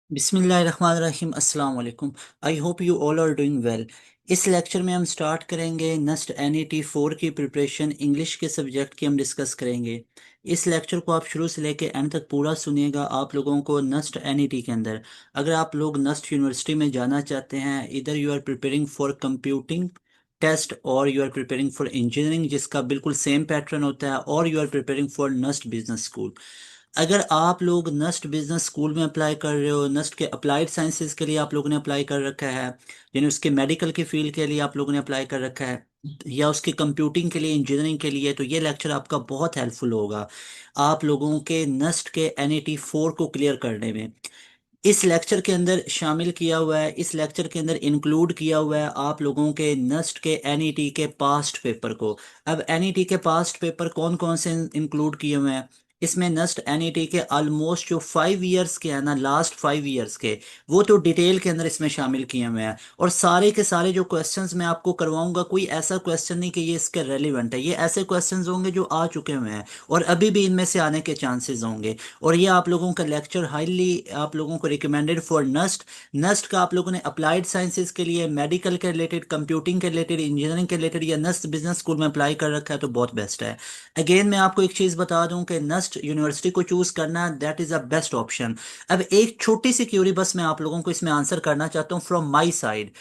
बिस्मिल्लाहिर्रहमानिर्रहीम अस्सलाम वालेकुम। I hope you all are doing well. इस लेक्चर में हम स्टार्ट करेंगे नस्ट NET 4 की प्रिपरेशन। इंग्लिश के सब्जेक्ट की हम डिस्कस करेंगे। इस लेक्चर को आप शुरू से लेकर एंड तक पूरा सुनिएगा। आप लोगों को नस्ट NET के अंदर, अगर आप लोग नस्ट यूनिवर्सिटी में जाना चाहते हैं, इधर you are preparing for computing test और you are preparing for engineering जिसका बिल्कुल सेम पैटर्न होता है, और you are preparing for NUST business school. अगर आप लोग नस्ट बिजनेस स्कूल में अप्लाई कर रहे हो, नस्ट के अप्लाइड साइंसेज के लिए आप लोगों ने अप्लाई कर रखा है, यानी उसके मेडिकल की फील्ड के लिए आप लोगों ने अप्लाई कर रखा है, या उसके कंप्यूटिंग के लिए, इंजीनियरिंग के लिए, तो ये लेक्चर आपका बहुत हेल्पफुल होगा आप लोगों के नस्ट के NET 4 को क्लियर करने में। इस लेक्चर के अंदर शामिल किया हुआ है, इस लेक्चर के अंदर इंक्लूड किया हुआ है आप लोगों के नस्ट के NET के पास्ट पेपर को। अब NET के पास्ट पेपर कौन कौन से इंक्लूड किए हुए हैं इसमें? नस्ट NET के ऑलमोस्ट जो 5 इयर्स के हैं ना, लास्ट 5 इयर्स के, वो तो डिटेल के अंदर इसमें शामिल किए हुए हैं। और सारे के सारे जो क्वेश्चंस मैं आपको करवाऊंगा, कोई ऐसा क्वेश्चन नहीं कि ये इसके रेलिवेंट है, ये ऐसे क्वेश्चंस होंगे जो आ चुके हुए हैं और अभी भी इनमें से आने के चांसेस होंगे। और ये आप लोगों का लेक्चर हाईली आप लोगों को रिकमेंडेड फॉर नस्ट। नस्ट का आप लोगों ने अप्लाइड साइंसेज के लिए, मेडिकल के रिलेटेड, कंप्यूटिंग के रिलेटेड, इंजीनियरिंग के रिलेटेड, या नस्ट बिजनेस स्कूल में अप्लाई कर रखा है तो बहुत बेस्ट है। अगेन मैं आपको एक चीज़ बता दूं कि नस्ट यूनिवर्सिटी को चूज करना, that is a best option. अब एक छोटी सी क्यूरी बस मैं आप लोगों को इसमें आंसर करना चाहता हूँ from my side.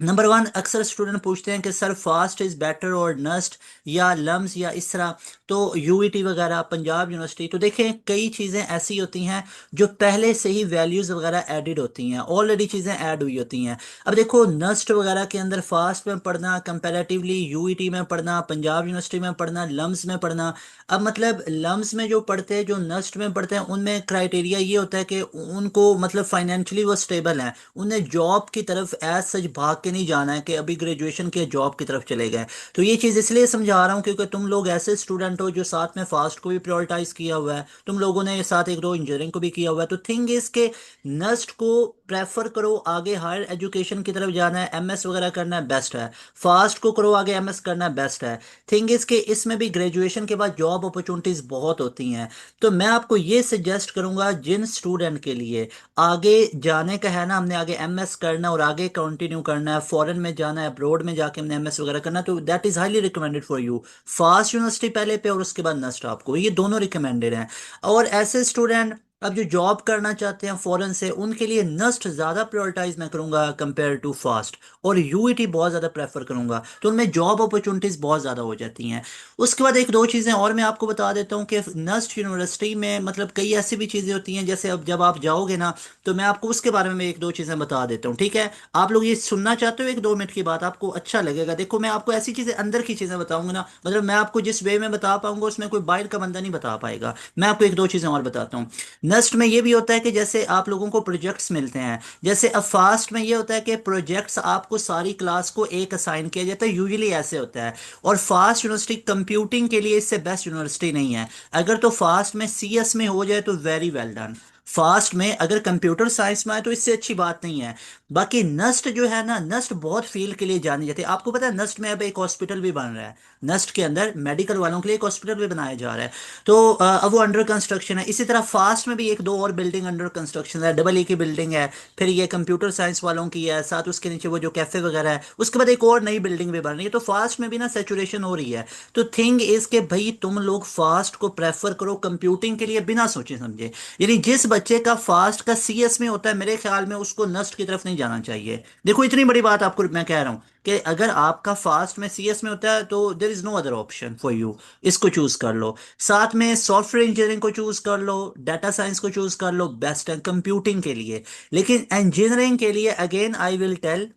Number one, अक्सर स्टूडेंट पूछते हैं कि सर फास्ट इज बेटर और नस्ट या लम्स या इस तरह, तो UET वगैरह, पंजाब यूनिवर्सिटी। तो देखें, कई चीज़ें ऐसी होती हैं जो पहले से ही वैल्यूज़ वगैरह एडिड होती हैं, ऑलरेडी चीज़ें ऐड हुई होती हैं। अब देखो, नस्ट वगैरह के अंदर फास्ट में पढ़ना कंपैरेटिवली UET में पढ़ना, पंजाब यूनिवर्सिटी में पढ़ना, लम्स में पढ़ना। अब मतलब लम्स में जो पढ़ते हैं, जो नस्ट में पढ़ते हैं, उनमें क्राइटेरिया ये होता है कि उनको मतलब फाइनेंशियली वो स्टेबल हैं, उन्हें जॉब की तरफ एज सच भाग के नहीं जाना है कि अभी ग्रेजुएशन के जॉब की तरफ चले गए। तो ये चीज़ इसलिए समझा रहा हूँ क्योंकि तुम लोग ऐसे स्टूडेंट हो जो साथ में फास्ट को भी प्रायोरिटाइज किया हुआ है, तुम लोगों ने साथ एक दो इंजीनियरिंग को भी किया हुआ है। तो थिंग इज के नस्ट को प्रेफर करो, आगे हायर एजुकेशन की तरफ जाना है, MS वगैरह करना है, बेस्ट है। फास्ट को करो, आगे MS करना है, बेस्ट है। थिंग इज के इसमें भी ग्रेजुएशन के बाद जॉब अपॉर्चुनिटीज बहुत होती हैं। तो मैं आपको ये सजेस्ट करूंगा, जिन स्टूडेंट के लिए आगे जाने का है ना, हमने आगे MS करना और आगे कंटिन्यू करना है, फॉरेन में जाना है, अब्रॉड में जाके हमने MS वगैरह करना है, तो that is highly recommended for you. Fast university पहले पे और उसके बाद नस्ट, आपको ये दोनों रिकमेंडेड हैं। और ऐसे स्टूडेंट अब जो जॉब करना चाहते हैं फॉरेन से, उनके लिए नस्ट ज़्यादा प्रायोरिटाइज मैं करूंगा कंपेयर टू फास्ट। और UET बहुत ज़्यादा प्रेफर करूंगा, तो उनमें जॉब अपॉर्चुनिटीज़ बहुत ज़्यादा हो जाती हैं। उसके बाद एक दो चीज़ें और मैं आपको बता देता हूँ कि नस्ट यूनिवर्सिटी में मतलब कई ऐसी भी चीज़ें होती हैं, जैसे अब जब आप जाओगे ना, तो मैं आपको उसके बारे में एक दो चीज़ें बता देता हूँ, ठीक है? आप लोग ये सुनना चाहते हो? 1-2 मिनट की बात आपको अच्छा लगेगा। देखो, मैं आपको ऐसी चीज़ें, अंदर की चीज़ें बताऊंगा ना, मतलब मैं आपको जिस वे में बता पाऊंगा उसमें कोई बाहर का बंदा नहीं बता पाएगा। मैं आपको एक दो चीज़ें और बताता हूँ। नेक्स्ट में ये भी होता है कि जैसे आप लोगों को प्रोजेक्ट्स मिलते हैं, जैसे अब फास्ट में ये होता है कि प्रोजेक्ट्स आपको सारी क्लास को एक असाइन किया जाता है, यूजुअली ऐसे होता है। और फास्ट यूनिवर्सिटी कंप्यूटिंग के लिए इससे बेस्ट यूनिवर्सिटी नहीं है। अगर तो फास्ट में CS में हो जाए तो वेरी वेल डन। फास्ट में अगर कंप्यूटर साइंस में आए तो इससे अच्छी बात नहीं है। बाकी नस्ट जो है ना, नस्ट बहुत फील्ड के लिए जानी जाती है। आपको पता है नस्ट में अब एक हॉस्पिटल भी बन रहा है, नस्ट के अंदर मेडिकल वालों के लिए एक हॉस्पिटल भी बनाया जा रहा है। तो अब वो अंडर कंस्ट्रक्शन है। इसी तरह फास्ट में भी एक दो और बिल्डिंग अंडर कंस्ट्रक्शन है, AA की बिल्डिंग है, फिर ये कंप्यूटर साइंस वालों की है, साथ उसके नीचे वो जो कैफे वगैरह है, उसके बाद एक और नई बिल्डिंग भी बन रही है। तो फास्ट में भी ना सेचुरेशन हो रही है। तो थिंग इज के भाई, तुम लोग फास्ट को प्रेफर करो कंप्यूटिंग के लिए बिना सोचे समझे। यानी जिस बच्चे का फास्ट का CS में होता है, मेरे ख्याल में उसको नस्ट की तरफ नहीं जाना चाहिए। देखो, इतनी बड़ी बात आपको मैं कह रहा हूं कि अगर आपका फास्ट में CS में होता है तो there is no other option for you, इसको चूज कर लो। साथ में सॉफ्टवेयर इंजीनियरिंग को चूज कर लो, डाटा साइंस को चूज कर लो, बेस्ट है कंप्यूटिंग के लिए। लेकिन इंजीनियरिंग के लिए अगेन आई विल टेल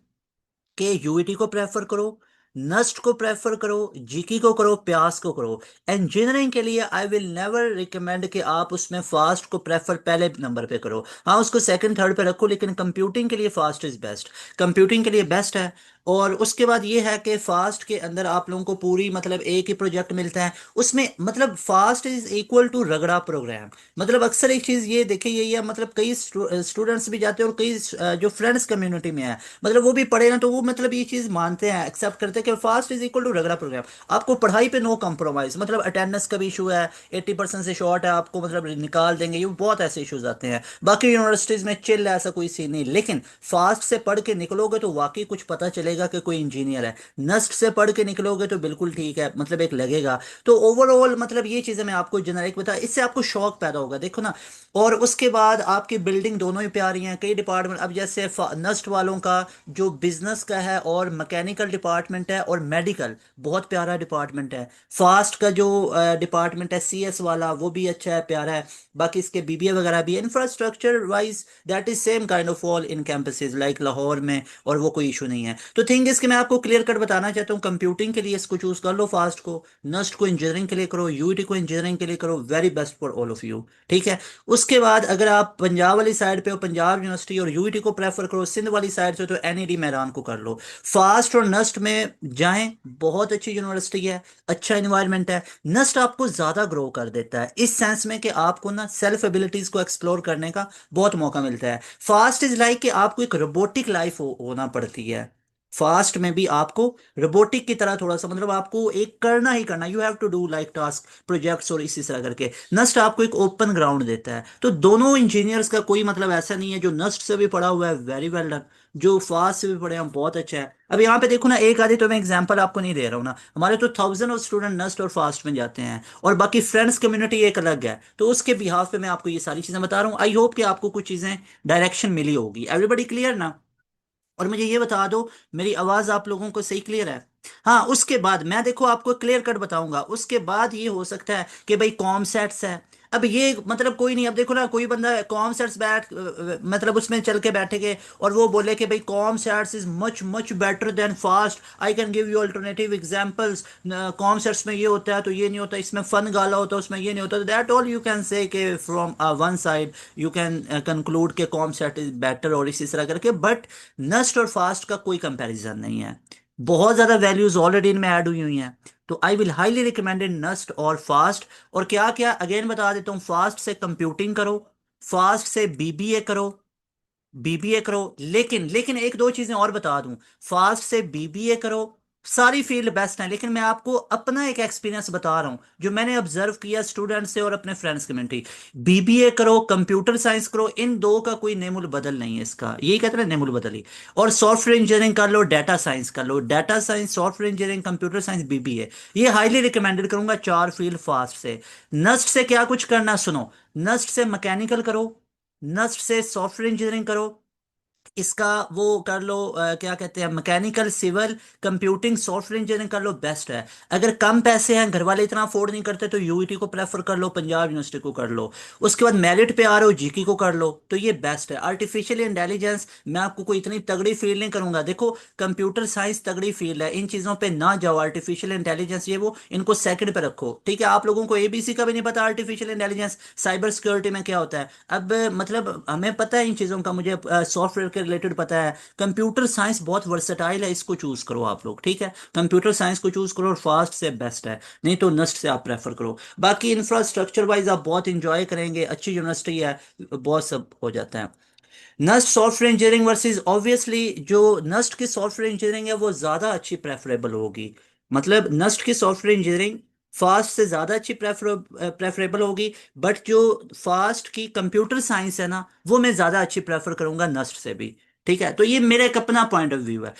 के UET को प्रेफर करो, नस्ट को प्रेफर करो, GK को करो, प्यास को करो। इंजीनियरिंग के लिए आई विल नेवर रिकमेंड कि आप उसमें फास्ट को प्रेफर पहले नंबर पे करो। हाँ, उसको सेकंड थर्ड पे रखो, लेकिन कंप्यूटिंग के लिए फास्ट इज बेस्ट, कंप्यूटिंग के लिए बेस्ट है। और उसके बाद ये है कि फास्ट के अंदर आप लोगों को पूरी मतलब एक ही प्रोजेक्ट मिलता है उसमें, मतलब फास्ट इज इक्वल टू रगड़ा प्रोग्राम। मतलब अक्सर एक चीज ये देखे यही है, मतलब कई स्टूडेंट्स भी जाते हैं और कई जो फ्रेंड्स कम्युनिटी में है, मतलब वो भी पढ़े ना, तो वो मतलब ये चीज मानते हैं, एक्सेप्ट करते हैं कि फास्ट इज इक्वल टू रगड़ा प्रोग्राम। आपको पढ़ाई पे नो कॉम्प्रोमाइज, मतलब अटेंडेंस का भी इशू है, 80% से शॉर्ट है आपको मतलब निकाल देंगे, ये बहुत ऐसे इश्यूज आते हैं। बाकी यूनिवर्सिटीज में चिल है, ऐसा कोई सीन नहीं, लेकिन फास्ट से पढ़ के निकलोगे तो वाकई कुछ पता चलेगा कि कोई इंजीनियर है। नस्ट से पढ़ के निकलोगे तो बिल्कुल ठीक है, मतलब एक लगेगा। तो ओवरऑल मतलब ये चीजें मैं आपको जेनरिक बता, इससे आपको शौक पैदा होगा, देखो ना। और उसके बाद आपकी बिल्डिंग दोनों ही प्यारी हैं, कई डिपार्टमेंट, अब जैसे नस्ट वालों का जो बिजनेस का है और मैकेनिकल डिपार्टमेंट है और मेडिकल, बहुत प्यारा डिपार्टमेंट है। फास्ट का जो डिपार्टमेंट है सीएस वाला, वो भी अच्छा है, प्यारा है। बाकी इसके बीबीए वगैरह भी, infrastructure wise that is same kind of all in campuses like Lahore में, और वो कोई इशू नहीं है। तो थिंग इसके मैं आपको क्लियर कट बताना चाहता हूँ, कंप्यूटिंग के लिए इसको चूज कर लो फास्ट को, नस्ट को इंजीनियरिंग के लिए करो, यूईटी को इंजीनियरिंग के लिए करो, very best for all of you, ठीक है। उसके बाद अगर आप पंजाब वाली साइड पे हो, पंजाब यूनिवर्सिटी और यूईटी को प्रेफर करो, सिंध वाली साइड से तो एनईडी मैदान को कर लो। फास्ट और नस्ट में जाएं, बहुत अच्छी यूनिवर्सिटी है, अच्छा इन्वायरमेंट है। नस्ट आपको ज्यादा ग्रो कर देता है इस सेंस में कि आपको ना सेल्फ एबिलिटीज को एक्सप्लोर करने का बहुत मौका मिलता है। फास्ट इज लाइक कि आपको एक रोबोटिक लाइफ होना पड़ती है। फास्ट में भी आपको रोबोटिक की तरह थोड़ा सा, मतलब आपको एक करना ही करना, you have to do like task projects और इसी तरह करके। नस्ट आपको एक ओपन ग्राउंड देता है। तो दोनों इंजीनियर्स का कोई मतलब ऐसा नहीं है, जो नस्ट से भी पढ़ा हुआ है वेरी वेल डन, जो फास्ट से भी पढ़े हैं बहुत अच्छा है। अब यहाँ पे देखो ना, एक आधी तो मैं एग्जांपल आपको नहीं दे रहा हूँ ना, हमारे तो थाउजेंड ऑफ स्टूडेंट नस्ट और फास्ट में जाते हैं, और बाकी फ्रेंड्स कम्युनिटी एक अलग है, तो उसके बिहाफ पे मैं आपको ये सारी चीजें बता रहा हूँ। आई होप कि आपको कुछ चीजें डायरेक्शन मिली होगी। एवरीबडी क्लियर ना? और मुझे ये बता दो, मेरी आवाज आप लोगों को सही क्लियर है? हाँ, उसके बाद मैं देखो आपको क्लियर कट बताऊंगा, उसके बाद ये हो सकता है कि भाई कॉम सेट्स है। अब ये मतलब कोई नहीं, अब देखो ना, कोई बंदा कॉम सेट्स मतलब उसमें चल के बैठेगे और वो बोले कि भाई com sets is much much better than fast, I can give you alternative examples, com sets में ये होता है तो ये नहीं होता, इसमें फन गाला होता है उसमें ये नहीं होता, दैट ऑल यू कैन से from one side you can conclude के कॉम सेट इज बेटर और इसी तरह करके। बट नस्ट और फास्ट का कोई कंपैरिजन नहीं है, बहुत ज्यादा वैल्यूज ऑलरेडी इनमें ऐड हुई हुई हैं। तो I will highly recommended NUST और फास्ट। और क्या क्या अगेन बता देता हूँ, फास्ट से कंप्यूटिंग करो, फास्ट से बीबीए करो, बीबीए करो, लेकिन लेकिन एक दो चीजें और बता दूं, फास्ट से बीबीए करो, सारी फील्ड बेस्ट है, लेकिन मैं आपको अपना एक एक्सपीरियंस बता रहा हूं जो मैंने ऑब्जर्व किया स्टूडेंट से और अपने फ्रेंड्स कम्युनिटी। बीबीए करो, कंप्यूटर साइंस करो, इन दो का कोई नेमुल बदल नहीं है, इसका यही कहते हैं नेमुल बदल ही। और सॉफ्टवेयर इंजीनियरिंग कर लो, डाटा साइंस कर लो, data science, software engineering, computer science, BBA, ये हाईली रिकमेंडेड करूंगा, चार फील्ड फास्ट से। नस्ट से क्या कुछ करना सुनो, नस्ट से मैकेनिकल करो, नस्ट से सॉफ्टवेयर इंजीनियरिंग करो, इसका वो कर लो, क्या कहते हैं, mechanical, civil, computing, software engineering कर लो, बेस्ट है। अगर कम पैसे हैं, घर वाले इतना अफोर्ड नहीं करते, तो यूईटी को प्रेफर कर लो, पंजाब यूनिवर्सिटी को कर लो। उसके बाद मेरिट पे आ रहे हो, जीकी को कर लो, तो ये बेस्ट है। आर्टिफिशियल इंटेलिजेंस मैं आपको कोई इतनी तगड़ी फील्ड नहीं करूंगा, देखो कंप्यूटर साइंस तगड़ी फील्ड है, इन चीजों पे ना जाओ, आर्टिफिशियल इंटेलिजेंस ये वो, इनको सेकंड पे रखो, ठीक है। आप लोगों को एबीसी का भी नहीं पता, आर्टिफिशियल इंटेलिजेंस, साइबर सिक्योरिटी में क्या होता है। अब मतलब हमें पता है इन चीज़ों का, मुझे सॉफ्टवेयर के रिलेटेड पता है। कंप्यूटर साइंस बहुत वर्सेटाइल है, इसको चूज करो आप लोग, ठीक है। कंप्यूटर साइंस को चूज करो और फास्ट से बेस्ट है, नहीं तो नस्ट से आप प्रेफर करो। बाकी इंफ्रास्ट्रक्चर वाइज आप बहुत इंजॉय करेंगे, अच्छी यूनिवर्सिटी है, बहुत सब हो जाता है। NUST software engineering versus obviously जो नस्ट की सॉफ्टवेयर इंजीनियरिंग है वो ज़्यादा अच्छी प्रेफरेबल होगी, मतलब नस्ट की सॉफ्टवेयर इंजीनियरिंग फास्ट से ज़्यादा अच्छी प्रेफरेबल होगी। बट जो फास्ट की कंप्यूटर साइंस है ना, वो मैं ज़्यादा अच्छी प्रेफर करूंगा नस्ट से भी, ठीक है। तो ये मेरा एक अपना पॉइंट ऑफ व्यू है,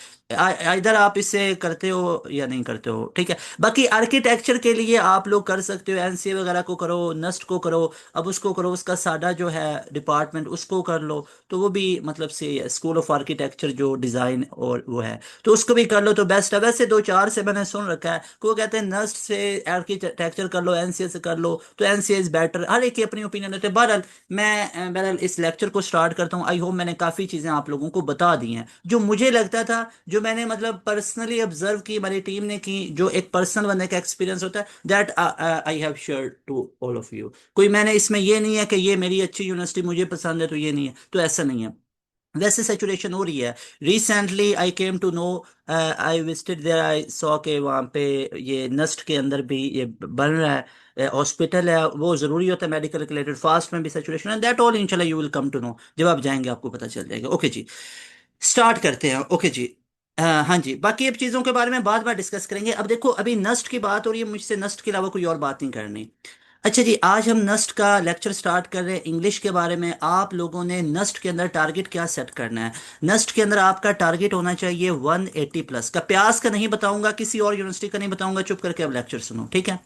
इधर आप इसे करते हो या नहीं करते हो, ठीक है। बाकी आर्किटेक्चर के लिए आप लोग कर सकते हो, एनसीए वगैरह को करो, नस्ट को करो, अब उसको करो, उसका साडा जो है डिपार्टमेंट उसको कर लो, तो वो भी मतलब से स्कूल ऑफ आर्किटेक्चर जो डिजाइन और वो है, तो उसको भी कर लो तो बेस्ट है। वैसे दो चार से मैंने सुन रखा है कि वो कहते हैं नस्ट से आर्किटेक्चर कर लो, एनसीए से कर लो, तो एनसीए इज बेटर, हर एक की अपनी ओपिनियन होते हैं। बहरहाल मैं बहरहाल इस लेक्चर को स्टार्ट करता हूँ। आई होप मैंने काफी चीजें आप लोगों को बता दी हैं जो मुझे लगता था, जो मैंने मतलब पर्सनली ऑब्जर्व की, हमारी टीम ने की, जो एक पर्सनल बनने का एक्सपीरियंस होता है, that I have share to all of you. कोई मैंने इसमें ये नहीं है कि ये मेरी अच्छी यूनिवर्सिटी मुझे पसंद है तो ये नहीं है, तो ऐसा नहीं है। वैसे सेचुरेशन हो रही है। Recently I came to know, I visited there, I saw के वहाँ पे ये नस्ट के अंदर भी ये बन रहा है हॉस्पिटल है, वो ज़रूरी होता है मेडिकल रिलेटेड, फास्ट में भी सेचुरेशन है, दैट ऑल इंशाल्लाह you will come to know, जब आप जाएंगे आपको पता चल जाएगा। ओके जी, स्टार्ट करते हैं। ओके जी। हाँ जी, बाकी अब चीज़ों के बारे में बाद में डिस्कस करेंगे। अब देखो अभी नस्ट की बात हो रही है, मुझसे नस्ट के अलावा कोई और बात नहीं करनी। अच्छा जी, आज हम नस्ट का लेक्चर स्टार्ट कर रहे हैं इंग्लिश के बारे में। आप लोगों ने नस्ट के अंदर टारगेट क्या सेट करना है? नस्ट के अंदर आपका टारगेट होना चाहिए 180 प्लस का। प्यास का नहीं बताऊंगा, किसी और यूनिवर्सिटी का नहीं बताऊंगा, चुप करके अब लेक्चर सुनो, ठीक है?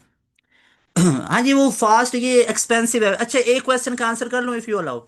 हाँ जी, वो फास्ट ये एक्सपेंसिव है। अच्छा, एक क्वेश्चन का आंसर कर लूँ इफ यू अलाउ।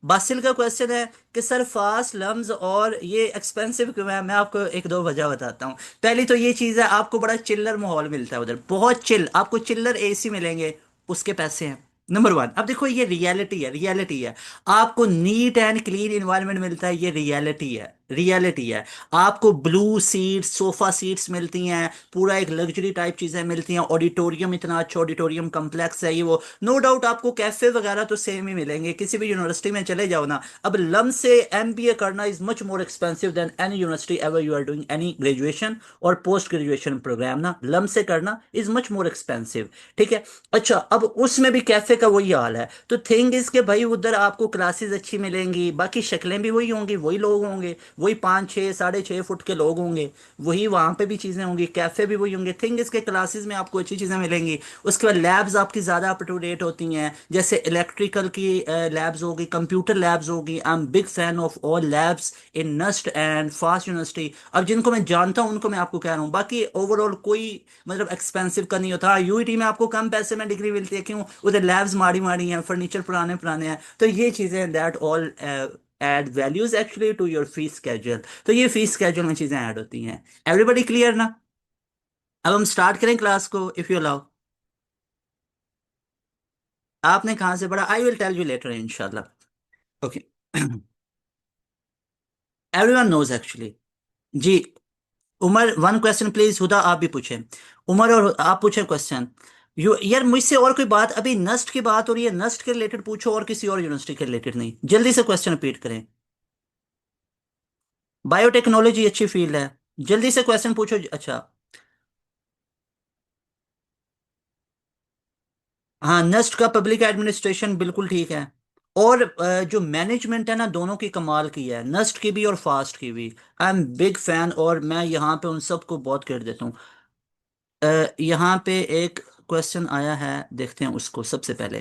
बासिल का क्वेश्चन है कि सर फास्ट लम्स और ये एक्सपेंसिव क्यों है। मैं आपको एक दो वजह बताता हूँ। पहली तो ये चीज़ है, आपको बड़ा चिल्लर माहौल मिलता है उधर, बहुत चिल, आपको चिल्लर एसी मिलेंगे, उसके पैसे हैं। Number one. अब देखो ये रियलिटी है, रियलिटी है। आपको नीट एंड क्लीन इन्वायरमेंट मिलता है, ये रियलिटी है, रियलिटी है। आपको ब्लू सीट्स, सोफा सीट्स मिलती हैं, पूरा एक लग्जरी टाइप चीजें मिलती हैं, ऑडिटोरियम इतना अच्छा ऑडिटोरियम कम्प्लेक्स है ये वो। नो डाउट आपको कैफे वगैरह तो सेम ही मिलेंगे, किसी भी यूनिवर्सिटी में चले जाओ ना। अब लम से एमबीए करना is much more expensive than any university ever you are doing any graduation और पोस्ट ग्रेजुएशन प्रोग्राम ना, लम से करना इज मच मोर एक्सपेंसिव। ठीक है। अच्छा, अब उसमें भी कैफे का वही हाल है, तो थिंग इज के भाई उधर आपको क्लासेस अच्छी मिलेंगी, बाकी शक्लें भी वही होंगी, वही लोग होंगे, वही 5 6 6.5 फुट के लोग होंगे, वही वहां पे भी चीजें होंगी, कैफे भी वही होंगे। थिंग इसके क्लासेस में आपको अच्छी चीजें मिलेंगी। उसके बाद लैब्स आपकी ज्यादा अप टू डेट होती हैं, जैसे इलेक्ट्रिकल की लैब्स होगी, कंप्यूटर लैब्स होगी। I am big fan of all labs in NUST and FAST university. अब जिनको मैं जानता हूं उनको मैं आपको कह रहा हूँ, बाकी ओवरऑल कोई मतलब एक्सपेंसिव का नहीं होता। यूईटी में आपको कम पैसे में डिग्री मिलती है, क्यों? उधर लैब्स माड़ी माड़ी हैं, फर्नीचर पुराने पुराने हैं, तो ये चीजें that all add values actually to your fees schedule. तो ये फीस स्केड्यूल में चीजें ऐड होती हैं। एवरीबडी क्लियर ना? अब हम स्टार्ट करें क्लास को इफ यू अलाउ। आपने कहाँ से पढ़ा? I will tell you later इंशाल्लाह। ओके। Everyone knows actually. जी। Umar, one question please. Huda आप भी पूछें। उमर और आप पूछें क्वेश्चन। यू यार, मुझसे और कोई बात, अभी नस्ट की बात हो रही है, नस्ट के रिलेटेड पूछो और किसी और यूनिवर्सिटी के रिलेटेड नहीं, जल्दी से क्वेश्चन रिपीट करें। बायोटेक्नोलॉजी अच्छी फील्ड है, जल्दी से क्वेश्चन पूछो। अच्छा। हाँ, नस्ट का पब्लिक एडमिनिस्ट्रेशन बिल्कुल ठीक है। और जो मैनेजमेंट है ना, दोनों की कमाल की है, नस्ट की भी और फास्ट की भी। आई एम बिग फैन, और मैं यहाँ पे उन सबको बहुत क्रेडिट देता हूँ। यहाँ पे एक क्वेश्चन आया है, देखते हैं उसको सबसे पहले।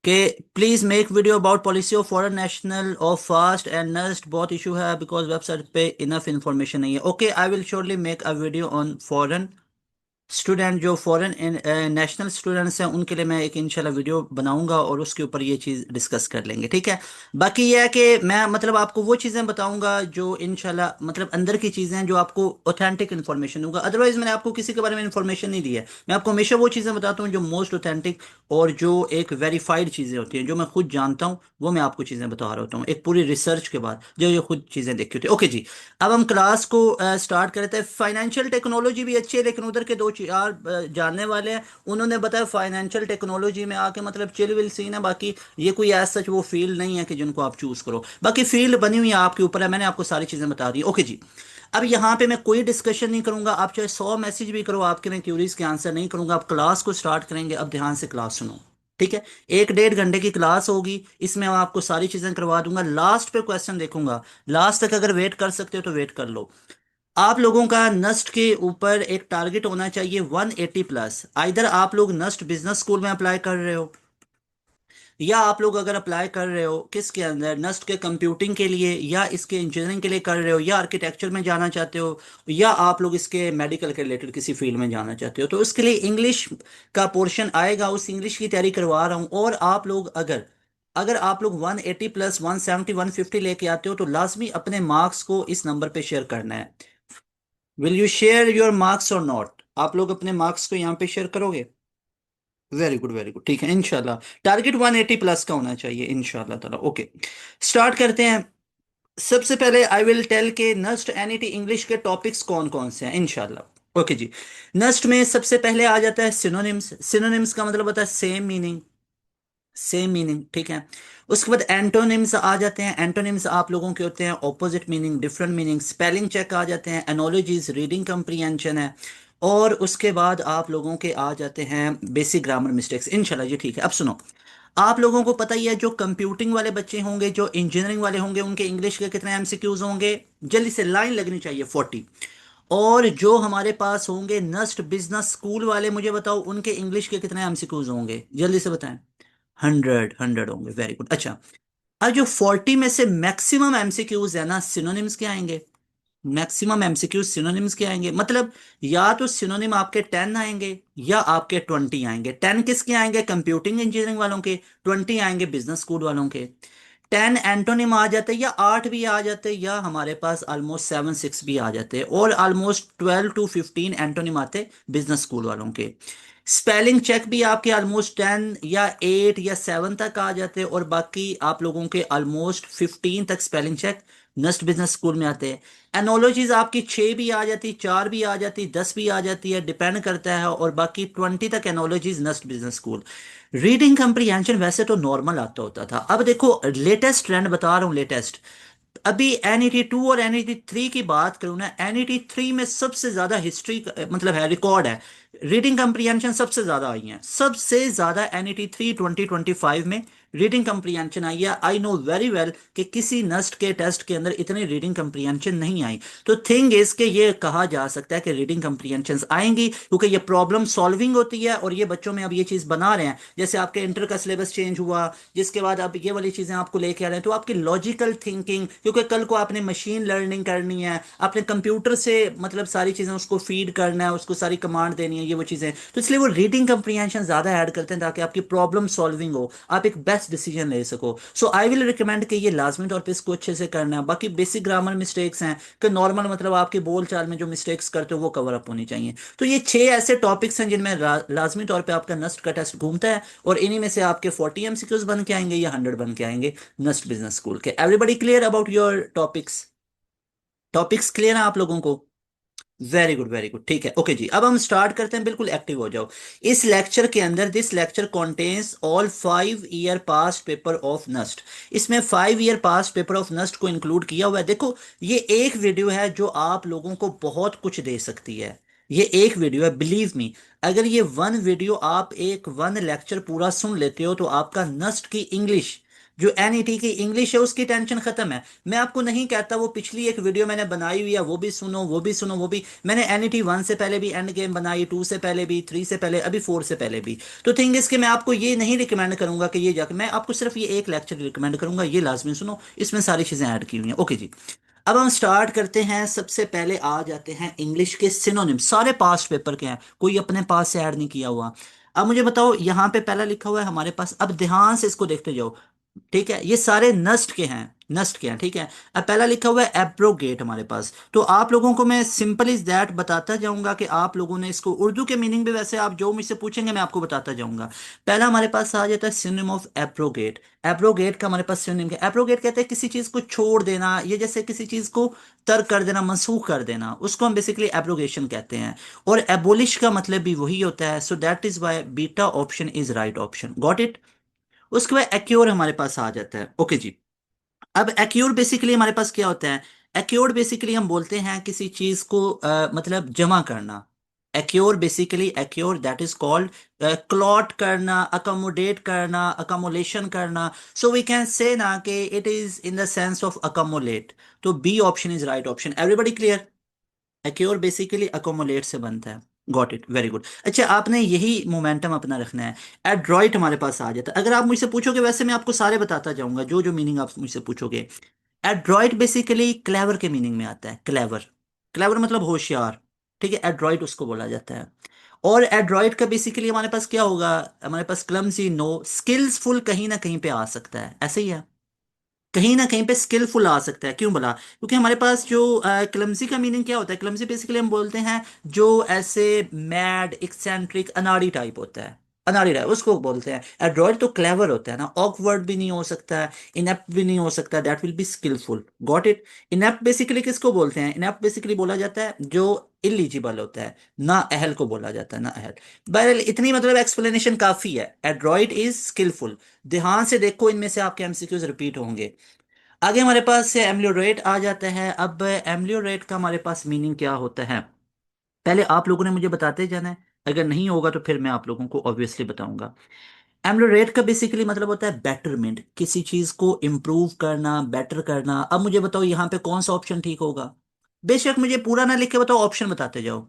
कि please make video about policy of foreign national of FAST and NUST, बहुत इशू है बिकॉज वेबसाइट पे इनफ इंफॉर्मेशन नहीं है। Okay, I will surely make a video on foreign student, जो फॉरेन नेशनल स्टूडेंट्स हैं उनके लिए मैं एक इंशाल्लाह वीडियो बनाऊंगा और उसके ऊपर ये चीज़ डिस्कस कर लेंगे, ठीक है? बाकी ये है कि मैं मतलब आपको वो चीज़ें बताऊंगा जो इंशाल्लाह मतलब अंदर की चीज़ें हैं, जो आपको ऑथेंटिक इन्फॉर्मेशन दूंगा। अदरवाइज मैंने आपको किसी के बारे में इन्फॉर्मेशन नहीं दी है। मैं आपको हमेशा वो चीज़ें बताता हूँ जो मोस्ट ऑथेंटिक और जो एक वेरीफाइड चीज़ें होती हैं, जो मैं खुद जानता हूँ, वो मैं आपको चीज़ें बता रहा होता हूँ एक पूरी रिसर्च के बाद, जो ये खुद चीज़ें देखी होती है। ओके जी। अब हम क्लास को स्टार्ट करते हैं। फाइनेंशियल टेक्नोलॉजी भी अच्छी है, लेकिन उधर के दो चार जानने वाले हैं, उन्होंने बताया फाइनेंशियल टेक्नोलॉजी में आके मतलब चिल विल सीन है। बाकी ये कोई एज सच वो फील्ड नहीं है कि जिनको आप चूज करो, बाकी फील्ड बनी हुई है आपके ऊपर है, मैंने आपको सारी चीजें बता दी। ओके जी। अब यहाँ पे मैं कोई डिस्कशन नहीं करूंगा, आप चाहे 100 मैसेज भी करो, आपके मैं क्यूरीज के आंसर नहीं करूंगा। आप क्लास को स्टार्ट करेंगे, अब ध्यान से क्लास सुनो, ठीक है? 1 1.5 घंटे की क्लास होगी, इसमें मैं आपको सारी चीजें करवा दूंगा, लास्ट पे क्वेश्चन देखूंगा। लास्ट तक अगर वेट कर सकते हो तो वेट कर लो। आप लोगों का नस्ट के ऊपर एक टारगेट होना चाहिए 180 प्लस। आइधर आप लोग नस्ट बिजनेस स्कूल में अप्लाई कर रहे हो, या आप लोग अगर अप्लाई कर रहे हो किसके अंदर, नस्ट के कंप्यूटिंग के लिए, या इसके इंजीनियरिंग के लिए कर रहे हो, या आर्किटेक्चर में जाना चाहते हो, या आप लोग इसके मेडिकल के रिलेटेड किसी फील्ड में जाना चाहते हो, तो उसके लिए इंग्लिश का पोर्शन आएगा, उस इंग्लिश की तैयारी करवा रहा हूँ। और आप लोग अगर अगर आप लोग 180 प्लस 170 150 लेके आते हो तो लाजमी अपने मार्क्स को इस नंबर पे शेयर करना है। Will you share your marks और नॉट? आप लोग अपने मार्क्स को यहाँ पे शेयर करोगे? वेरी गुड, वेरी गुड, ठीक है इंशाल्लाह। टारगेट 180 प्लस का होना चाहिए इंशाल्लाह ताला। ओके, स्टार्ट करते हैं। सबसे पहले आई विल टेल के नस्ट एनईटी इंग्लिश के टॉपिक्स कौन कौन से हैं इंशाल्लाह। ओके जी। नस्ट में सबसे पहले आ जाता है सिनोनिम्स। सिनोनिम्स का मतलब होता है सेम मीनिंग। सेम मीनिंग, ठीक है। उसके बाद एंटोनिम्स आ जाते हैं। एंटोनिम्स आप लोगों के होते हैं opposite meaning, different meaning. Spelling check आ जाते हैं। एनोलॉजीज, रीडिंग कंप्रीहेंशन है। और उसके बाद आप लोगों के आ जाते हैं बेसिक ग्रामर मिस्टेक्स, इंशाल्लाह जी, ठीक है। अब सुनो, आप लोगों को पता ही है जो कंप्यूटिंग वाले बच्चे होंगे, जो इंजीनियरिंग वाले होंगे, उनके इंग्लिश के कितने एमसीक्यूज होंगे? जल्दी से लाइन लगनी चाहिए, 40। और जो हमारे पास होंगे नस्ट बिजनेस स्कूल वाले, मुझे बताओ उनके इंग्लिश के कितने एमसीक्यूज होंगे, जल्दी से बताएं। 100 होंगे, वेरी गुड। अच्छा, अब जो 40 में से मैक्सिमम एमसीक्यूज है ना, सिनोनिम्स के आएंगे। मैक्सिमम एमसीक्यूज सिनोनिम्स के आएंगे, मतलब या तो सिनोनिम आपके 10 आएंगे या आपके 20 आएंगे। 10 किसके आएंगे? कंप्यूटिंग इंजीनियरिंग वालों के। 20 आएंगे बिजनेस स्कूल वालों के। 10 एंटोनिम आ जाते, या 8 भी आ जाते, या हमारे पास ऑलमोस्ट 7 6 भी आ जाते, और ऑलमोस्ट 12 to 15 एंटोनिम आते बिजनेस स्कूल वालों के। स्पेलिंग चेक भी आपके ऑलमोस्ट 10 या 8 या 7 तक आ जाते, और बाकी आप लोगों के ऑलमोस्ट 15 तक spelling check NUST business school में आते हैं। एनोलॉजीज आपकी 6 भी आ जाती, 4 भी आ जाती, 10 भी आ जाती है, डिपेंड करता है। और बाकी 20 तक analogies NUST business school. Reading comprehension वैसे तो नॉर्मल आता होता था, अब देखो लेटेस्ट ट्रेंड बता रहा हूँ, लेटेस्ट। अभी NET 2 और NET 3 की बात करूँ ना, NET 3 में सबसे ज्यादा हिस्ट्री मतलब है, रिकॉर्ड है। रीडिंग कंप्रीहेंशन सबसे ज्यादा आई है, सबसे ज्यादा NET 3 2025 में रीडिंग कंप्रीहेंशन आई है। आई नो वेरी वेल कि किसी नस्ट के टेस्ट के अंदर इतनी रीडिंग कंप्रीहेंशन नहीं आई। तो थिंग इज के ये कहा जा सकता है कि रीडिंग कंप्रीहेंशन आएंगी, क्योंकि ये प्रॉब्लम सॉल्विंग होती है, और ये बच्चों में अब ये चीज बना रहे हैं। जैसे आपके इंटर का सिलेबस चेंज हुआ, जिसके बाद आप ये वाली चीजें आपको लेके आ रहे हैं, तो आपकी लॉजिकल थिंकिंग, क्योंकि कल को आपने मशीन लर्निंग करनी है, आपने कंप्यूटर से मतलब सारी चीजें उसको फीड करना है, उसको सारी कमांड देनी है, ये वो चीजें, तो इसलिए वो रीडिंग कंप्रीहेंशन ज्यादा ऐड करते हैं, ताकि आपकी प्रॉब्लम सॉल्विंग हो, आप एक बेस्ट डिसीजन ले सको। सो आई विल रिकमेंड कि ये लाजमी तौर पे इसको अच्छे से करना है। बाकी बेसिक ग्रामर मिस्टेक्स हैं कि नॉर्मल, मतलब आपके बोल चाल में जो मिस्टेक्स करते हो वो कवर अप होनी चाहिए। तो ये 6 ऐसे टॉपिक्स हैं जिनमें लाजमी तौर पे आपका नस्ट का टेस्ट घूमता है, और इन्हीं में से आपके 40 MCQs बन के आएंगे या 100 बन के आएंगे नस्ट बिजनेस स्कूल के। Everybody clear about your topics? Topics clear है आप लोगों को? वेरी गुड, वेरी गुड, ठीक है। ओके जी, अब हम स्टार्ट करते हैं, बिल्कुल एक्टिव हो जाओ। इस लेक्चर के अंदर, this lecture contains all 5 year past paper of NUST. इसमें 5 year past paper of NUST को इंक्लूड किया हुआ है। देखो, ये एक वीडियो है जो आप लोगों को बहुत कुछ दे सकती है। ये एक वीडियो है, बिलीव मी। अगर ये वन वीडियो आप एक वन लेक्चर पूरा सुन लेते हो, तो आपका नस्ट की इंग्लिश, जो NET की इंग्लिश है, उसकी टेंशन खत्म है। मैं आपको नहीं कहता वो पिछली एक वीडियो मैंने बनाई हुई है, वो भी सुनो, वो भी सुनो, वो भी। मैंने NET 1 से पहले भी एंड गेम बनाई, 2 से पहले भी, 3 से पहले, अभी 4 से पहले भी। तो थिंग इसके मैं आपको ये नहीं रिकमेंड करूंगा कि ये जाकर, मैं आपको सिर्फ ये एक लेक्चर रिकमेंड करूंगा, ये लाजमी सुनो, इसमें सारी चीजें ऐड की हुई हैं। ओके जी, अब हम स्टार्ट करते हैं। सबसे पहले आ जाते हैं इंग्लिश के सिनोनिम, सारे पास्ट पेपर के हैं, कोई अपने पास से ऐड नहीं किया हुआ। अब मुझे बताओ, यहाँ पे पहला लिखा हुआ है हमारे पास, अब ध्यान से इसको देखते जाओ, ठीक है। ये सारे नस्ट के हैं, नस्ट के हैं, ठीक है। अब पहला लिखा हुआ है एब्रोगेट हमारे पास। तो आप लोगों को मैं सिंपल इज दैट बताता जाऊंगा कि आप लोगों ने इसको उर्दू के मीनिंग भी, वैसे आप जो मुझसे पूछेंगे मैं आपको बताता जाऊंगा। पहला हमारे पास आ जाता है सिनोनिम ऑफ एब्रोगेट। एब्रोगेट का हमारे पास सिनोनिम क्या? एब्रोगेट कहते हैं किसी चीज को छोड़ देना, ये जैसे किसी चीज को तर्क कर देना, मनसूख कर देना, उसको हम बेसिकली एब्रोगेशन कहते हैं। और एबोलिश का मतलब भी वही होता है। So that is why beta option is right option, got it. उसके बाद एक्योर हमारे पास आ जाता है। ओके जी, अब एक्योर बेसिकली हमारे पास क्या होता है? एक्योर बेसिकली हम बोलते हैं किसी चीज को मतलब जमा करना। Accrue basically, accrue that is called clot करना, अकोमोडेट करना, अकोमोलेशन करना। सो वी कैन से ना कि it is in the sense of accommodate. तो B option is right option. Everybody clear? Accrue basically accommodate से बनता है। Got it, very good. अच्छा, आपने यही मोमेंटम अपना रखना है। एड्रॉइट हमारे पास आ जाता है। अगर आप मुझसे पूछोगे, वैसे मैं आपको सारे बताता जाऊंगा जो जो मीनिंग आप मुझसे पूछोगे। एड्रॉइट बेसिकली क्लेवर के मीनिंग में आता है, क्लेवर। क्लेवर मतलब होशियार, ठीक है, एड्रॉइट उसको बोला जाता है। और एड्रॉइट का बेसिकली हमारे पास क्या होगा? हमारे पास क्लमसी नो, स्किल्सफुल कहीं ना कहीं पे आ सकता है, ऐसे ही है। कहीं ना कहीं पे स्किलफुल आ सकता है, क्यों बोला? क्योंकि हमारे पास जो क्लमसी का मीनिंग क्या होता है? क्लमसी बेसिकली हम बोलते हैं जो ऐसे मैड, एक्सेंट्रिक, अनाड़ी टाइप होता है, अनाड़ी टाइप उसको बोलते हैं। एड्रॉइड तो क्लेवर होता है ना, ऑकवर्ड भी नहीं हो सकता है, इनेप्ट भी नहीं हो सकता, that will be skilful, got it. Inept basically किसको बोलते हैं? इनेप्ट बेसिकली बोला जाता है जो इलिजिबल होता है, ना अहल को बोला जाता है, ना अहल। बहरहाल इतनी मतलब एक्सप्लेनेशन काफी है। Adroit is skilful. ध्यान से देखो, इनमें से आपके एमसीक्यूज रिपीट होंगे। आगे हमारे पास एम्लियोरेट आ जाता है। अब एम्लियोरेट का हमारे पास मीनिंग क्या होता है, पहले आप लोगों ने मुझे बताते जाना है, अगर नहीं होगा तो फिर मैं आप लोगों को ऑब्वियसली बताऊंगा। एम्लोरेट का बेसिकली मतलब होता है बेटरमेंट, किसी चीज को इम्प्रूव करना, बेटर करना। अब मुझे बताओ यहाँ पे कौन सा ऑप्शन ठीक होगा। बेशक मुझे पूरा ना लिख के बताओ, ऑप्शन बताते जाओ।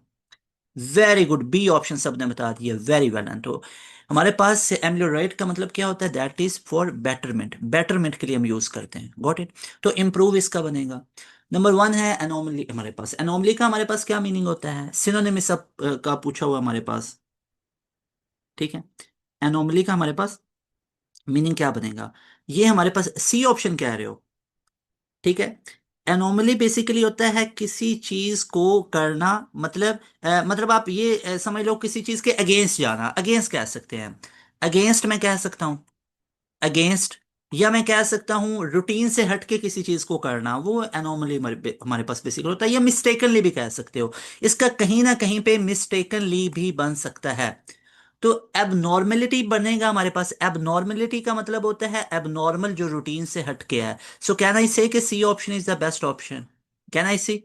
वेरी गुड, बी ऑप्शन सबने बता दिया, वेरी वेल। एंड तो हमारे पास एम्लोरेट का मतलब क्या होता है, that is for betterment, betterment के लिए हम यूज करते हैं, गॉट इट। तो इम्प्रूव इसका बनेगा। नंबर वन है एनोमली। हमारे पास एनोमली का हमारे पास क्या मीनिंग होता है, सिनोनिम सब का पूछा हुआ हमारे पास, ठीक है। एनोमली का हमारे पास मीनिंग क्या बनेगा, ये हमारे पास सी ऑप्शन कह रहे हो, ठीक है। एनोमली बेसिकली होता है किसी चीज को करना, मतलब मतलब आप ये समझ लो किसी चीज के अगेंस्ट जाना, अगेंस्ट कह सकते हैं। अगेंस्ट मैं कह सकता हूँ, अगेंस्ट। या मैं कह सकता हूँ रूटीन से हट के किसी चीज को करना, वो एनोमली हमारे हमारे पास बेसिकली होता है। या मिस्टेकनली भी कह सकते हो, इसका कहीं ना कहीं पे मिस्टेकनली भी बन सकता है। तो एबनॉर्मेलिटी बनेगा हमारे पास। एबनॉर्मेलिटी का मतलब होता है एबनॉर्मल, जो रूटीन से हट के है। सो कैन आई से कि C option is the best option, can I see,